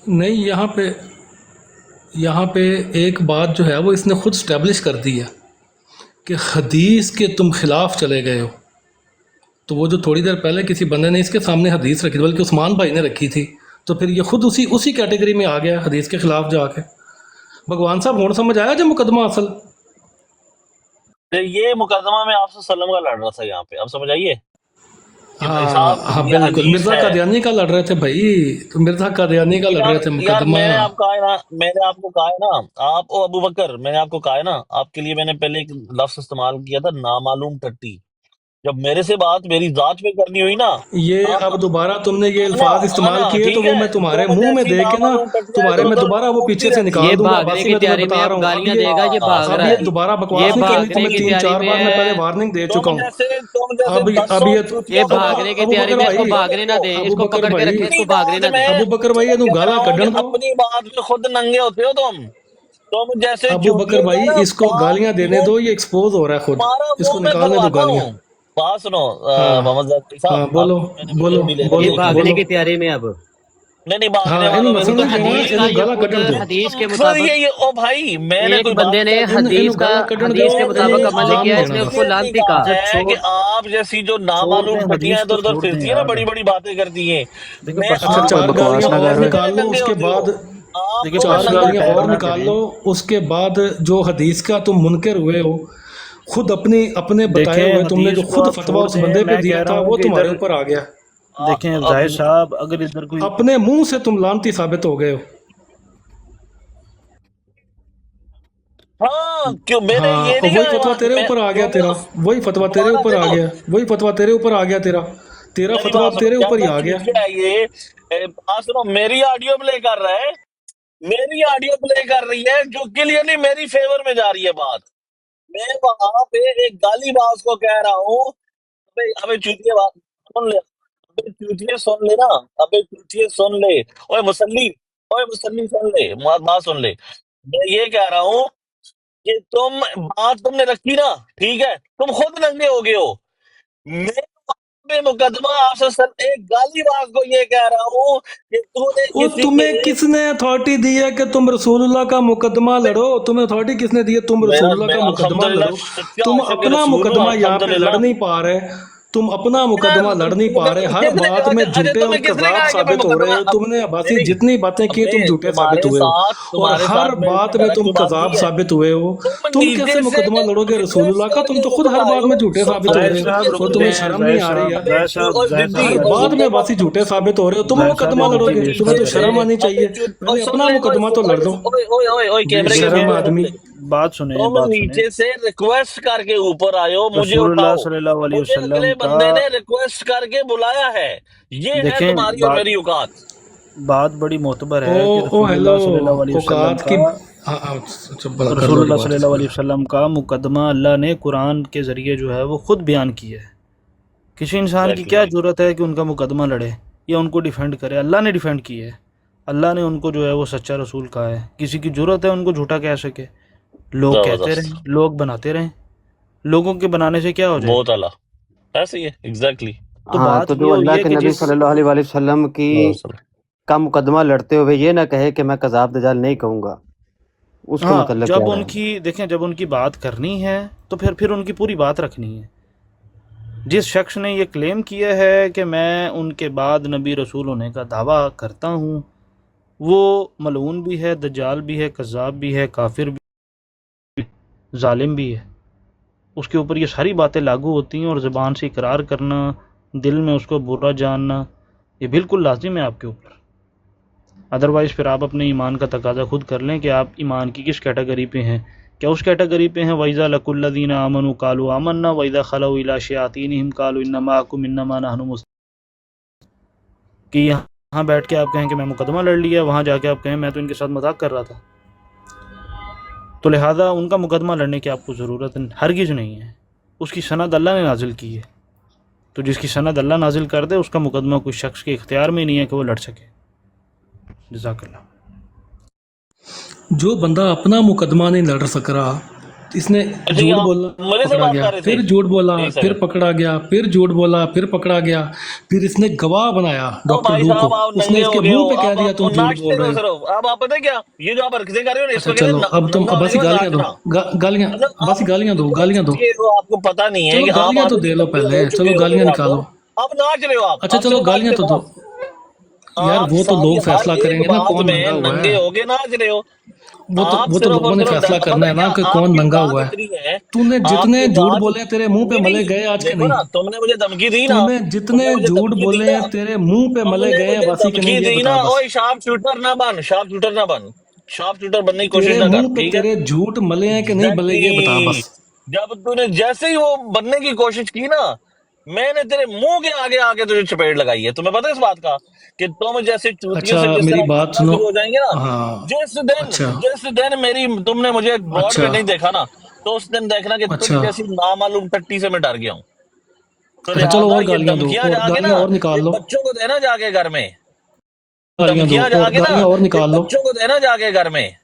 نہیں یہاں پہ ایک بات جو ہے وہ اس نے خود سٹیبلش کر دی ہے کہ حدیث کے تم خلاف چلے گئے ہو. تو وہ جو تھوڑی دیر پہلے کسی بندے نے اس کے سامنے حدیث رکھی تھی، بلکہ عثمان بھائی نے رکھی تھی، تو پھر یہ خود اسی کیٹیگری میں آ گیا حدیث کے خلاف جا کے. بھگوان صاحب ہون سمجھ آیا جو مقدمہ اصل. یہ مقدمہ میں آپ سے وسلم کا لڑ رہا تھا یہاں پہ، اب سمجھ آئیے کہ بھائی ہاں صاحب ہاں یہ بالکل، حدیث مرزا ہے. قادیانی کا لڑ رہے تھے بھائی، تو مرزا قادیانی کا لڑ یار رہے تھے یار مقدمہ. میں نے آپ کہا ہے نا، میں نے آپ کو کہا ہے نا، آپ او ابو بکر، میں نے آپ کو کہا ہے نا، آپ کے لیے میں نے پہلے ایک لفظ استعمال کیا تھا، نامعلوم ٹٹی. جب میرے سے بات میری ذات پہ کرنی ہوئی نا، یہ آپ اب دوبارہ تم نے یہ آنا الفاظ استعمال آنا کیے تو ٹھیک وہ ہے، میں تمہارے تو مجھے منہ میں ایسی دے کے نا نامعلوم ٹٹیاں تمہارے ادھر میں ادھر دوبارہ وہ گھومتی پیچھے سے رہتی نکال یہ ہیں. دوں گا. بھاگنے عباسی کی میں تمہیں تیاری بتا میں رہا اب ہوں گالیاں دے گا، یہ بھاگ اب رہا یہ ہے، دوبارہ یہ بکواس نہیں کرنی. بھاگنے تمہیں کی 3-4 تیاری میں بار میں پہلے ہے. وارننگ دے چکا تم ہوں. جیسے اب دسوں یہ یہ چوتیاں بکواس بھاگنے کی ابو کرتی تیاری بکر میں ہیں اس کو بھائی، بندے بھاگنے نہ کو. دے، اس ابو کو بکر پکڑ کے بھائی، رکھے، اس اپنی کو بھاگنے بات نہ دے. میں ابو بکر بھائی کیا یہ کہہ گالا رہا ہوں کہ کڈن دو. اپنی بات میں خود ننگے ہوتے ہو تم جیسے ابو بکر چونٹیوں کا بھائی نا اس کو گالیاں دینے منہ دو، یہ ایکسپوز ہو رہا ہے خود، تمہارا اس کو منہ میں نکالنے دو کھلواتا گالیاں. ہوں. बात सुनो हाँ मोहम्मद जाकिर साहब, हाँ बोलो मैंने बोलो वीडियो भी ले ली बोलो ये है। भागने बोलो की तैयारी में अब। नहीं हाँ भागने इन वालों में मसल तो नहीं हदीस देना इन गाला कटन दो हदीस के खुद मुताबिक ये ओ भाई मैंने एक कोई बंदे बात ने कर दी इन हदीस का गाला कटन दो हदीस के मुताबिक मैंने अमल नहीं किया, नहीं इसने देना उसको बस लानती कहा कहा। है कि आप जैसी जो छोड़ नामालूम दें पट्टियां हदीस इधर को, उधर छोड़ दें फिरती है ना, यार। बड़ी बड़ी बातें करती हैं। देखो मैं परसों अच्छा आप चार तो बकवास गालियां ना और कर। निकाल लो नंगे उसके होते हो, बाद आप देखिए तो चार परसों नंगा की गालियां बैर और ना निकाल करें। लो उसके बाद जो हदीस का तुम मुनकर हुए हो खुद अपनी अपने बताए देखें हुए तुमने जो हदीस को खुद आप फतवा छोड़ उस दें, बंदे पे मैं दिया कह रहा था हूँ वो कि तुम्हारे इधर ऊपर आ गया देखें अब जाहिर साहब, अगर इधर कोई अपने मुंह से तुम लानती साबित हो गए हो। हाँ क्यों मैंने हाँ ये और नहीं वही कहा फतवा तेरे मैं ऊपर आ गया क्योंकि तेरा वही फतवा तेरे दोबारा ऊपर आ देखो गया वही फतवा तेरे ऊपर आ गया तेरा तेरा मेरी फतवा बात अब सुनो, तेरे क्या ऊपर ही आ गया। बदतमीजी है ये बात सुनो, मेरी ऑडियो प्ले कर रहा है, मेरी ऑडियो प्ले कर रही है जो क्लियरली मेरी फेवर में जा रही है बात। मैं वहां पे एक गाली बाज को कह रहा हूँ, अबे अबे चूतिए बात सुन ले, अबे चूतिए सुन ले ना, अबे चूतिए सुन ले, ओए मुसल्ली सुन ले, बात सुन ले। मैं ये कह रहा हूँ कि तुम बात तुमने रखी ना, ठीक है, तुम खुद नंगे हो गए हो। मैं पे मुकदमा आपसे सर एक गालीबाज को ये कह रहा हूँ कि तूने वो किसी तुम्हें के किसने अथॉरिटी दी है कि तुम रसूलुल्लाह का मुकदमा लड़ो? तुम्हें अथॉरिटी किसने दी है तुम मेरा रसूलुल्लाह मैं का मुकदमा अल्हम्दुलिल्लाह लड़ो? सच्चा तुम आशिक अपना रसूल हूँ, मुकदमा यहाँ पे लड़ अल्हम्दुलिल्लाह। नहीं पा रहे। तुम अपना मुकदमा लड़ नहीं पा रहे। हर किसने बात में अच्छा झूठे और तुम्हें किसने कज़ाब कहा कि मैं साबित हो रहे मुकदमा हो। अब तुमने अब्बासी नहीं जितनी बातें की तुम अबे झूठे साबित हुए हो और तुम्हारे हर साथ मेरी बात कोई में डायरेक्ट तुम बात नहीं कज़ाब है। साबित हुए हो। तुम तुम नीचे कैसे से मुकदमा लड़ोगे रिक्वेस्ट रसूलुल्लाह का? तुम करके तो खुद ऊपर हर आए बात में हो, झूठे सुन साबित हो जाहिर रहे साहब हो और रुक तुम्हें जाएं, शर्म नहीं आ रही यार। जाहिर साहब हर बात में अब्बासी झूठे साबित हो रहे हो। तुम्हें जाहिर साहब मुकदमा एक लड़ोगे? मिनट तुम्हें तो वेट शर्म आनी करें। चाहिए। पहले अपना मुकदमा तो लड़ दो। ओए कैमरे के बेशरम सामने सुन आदमी। ले। बात सुने तुम बात सुने नीचे से रिक्वेस्ट करके ऊपर आए हो, मुझे रसूलुल्लाह उठाओ, सल्लल्लाहु अलैहि मुझे वसल्लम अगले का बंदे ने रिक्वेस्ट करके बुलाया है। ये है देखें तुम्हारी और मेरी औकात। बात बड़ी मोतबर है कि ओ हेलो रसूलुल्लाह सल्लल्लाहु अलैहि वसल्लम औकात का की अच्छा कर लो रसूलुल्लाह बात सल्लल्लाहु इसको। अलैहि वसल्लम का मुकदमा अल्लाह ने कुरान के ज़रिए जो है वो खुद बयान किया है। किसी इंसान की क्या ज़रूरत है कि उनका मुकदमा लड़े या उनको डिफेंड करे? अल्लाह ने डिफेंड किया है, अल्लाह ने उनको जो है वो सच्चा रसूल कहा है। किसी की ज़रूरत है उनको झूठा कह सके? लोग कहते जबरदस्त, रहें, लोग बनाते रहें, लोगों के बनाने से क्या हो बहुत जाएगा? आला, ऐसे ही है एग्जैक्टली। तो हाँ, बात तो ये जो हुई अल्लाह है के कि नबी जिस सल्लल्लाहु अलैहि वसल्लम की का मुकदमा लड़ते हुए ये ना कहे कि मैं कज़ाब दजाल नहीं कहूँगा, उसके हाँ, मतलब क्या जब राय है? उनकी देखें, जब उनकी बात करनी है तो फिर उनकी पूरी बात रखनी है। जिस शख्स ने ये क्लेम किया है कि मैं उनके बाद नबी रसूल होने का दावा करता हूँ, वो मलऊन भी है, दज्जाल भी है, कज़्ज़ाब भी है, काफिर भी, जालिम भी है। उसके ऊपर ये सारी बातें लागू होती हैं और ज़बान से इकरार करना, दिल में उसको बुरा जानना, ये बिल्कुल लाजिम है आपके ऊपर। अदरवाइज़ फिर आप अपने ईमान का तकाजा खुद कर लें कि आप ईमान की किस कैटेगरी पे हैं। क्या उस कैटेगरी पे हैं वइज़ा लकुल्लज़ीना आमनू क़ालू आमन्ना वइज़ा खलऊ इला शयातीनिहिम क़ालू इन्ना माअकुम इन्नमा नहनु मुस्लिमून, कि यहाँ बैठ के आप कहें कि मैं मुकदमा लड़ लिया, वहाँ जाके आप कहें मैं तो इनके साथ मजाक कर रहा था। तो लिहाजा उनका मुकदमा लड़ने की आपको ज़रूरत हरगिज़ नहीं है। उसकी सनद अल्लाह ने नाजिल की है, तो जिसकी सनद अल्लाह नाजिल कर दे उसका मुकदमा कोई शख्स के इख्तियार में नहीं है कि वो लड़ सके। जज़ाकल्लाह। जो बंदा अपना मुकदमा नहीं लड़ सक रहा, इसने झूठ बोला मेरे से पकड़ा बात गया, कर रहे फिर थे, झूठ बोला एक फिर सेकंड। पकड़ा गया, फिर झूठ बोला फिर पकड़ा गया, फिर इसने गवाह बनाया ओ डॉक्टर भाई लू को। साहब आप उसने नंगे हो इसके गए हो, मुंह पे कह दिया आप तुम झूठ नाचते बोल रहो रहे हो। सिर्फ। अब आप पता है क्या, ये जो आप हरकतें कर रहे हो ना, अच्छा इसको कहते चलो हैं अब तुम नंगा होने अब्बासी का गालियां दो, नाचना। गालियां मतलब अब्बासी आप गालियां दो, इतने गालियां दो। चुके हो, आपको पता नहीं है चलो कि आप गालियां तो ऑलरेडी दे लो नंगे पहले, हो चुके चलो हो गालियां अपने आप निकालो। को। अब नाच रहे हो आप। अच्छा अब चलो सिर्फ बात गालियां तो दो देखो, यार, आप वो तो सारी लोग हर फैसला एक करेंगे ना बात कौन में नंगा हुआ नंगे है। हो के नाच रहे हो। आप वो तो सिर्फ लोगों और ने सिर्फ फैसला पता करना है है क्या, ना कि कौन आपकी नंगा बात हुआ है। इतनी है, तूने जितने आपकी झूठ बात बोले तेरे मुंह पे नहीं मले नहीं, गए आज के देखो नहीं। ना, तुमने मुझे धमकी दी ना, तूने जितने तुमने मुझे झूठ धमकी दी बोले ना, हैं तेरे मुंह पे मले तुमने गए हैं मुझे वासी के नहीं, धमकी ये दी बता ना। बस। ओए शार्प शूटर ना बन, शार्प शूटर ना बन, शार्प शूटर बनने की कोशिश तेरे ना कर, मुंह पे ठीक है? तेरे झूठ मले हैं कि नहीं मले ये बता एग्जैक्टली, बस। जब तूने जैसे ही वो बनने की कोशिश की ना, मैंने तेरे मुंह के आगे आके तुझे चपेट लगाई है। तुम्हें पता है इस बात का कि तुम जैसे चूतियों अच्छा से जिस मेरी तरह बात भागना सुनो। शुरू हो जाएंगे ना, हाँ अच्छा जिस दिन मेरी तुमने मुझे रोड अच्छा पे नहीं देखा ना, तो उस दिन देखना कि तुझ अच्छा जैसी नामालूम टट्टी से मैं डर गया हूँ। तो अच्छा चलो लिहाजा और ये गालियां दो, धमकियां और जाके ना गालियां और निकाल ये लो, बच्चों को देना जाके घर में, गालियां दो धमकियां और जाके ना गालियां और ये निकाल लो। बच्चों को देना जाके घर में।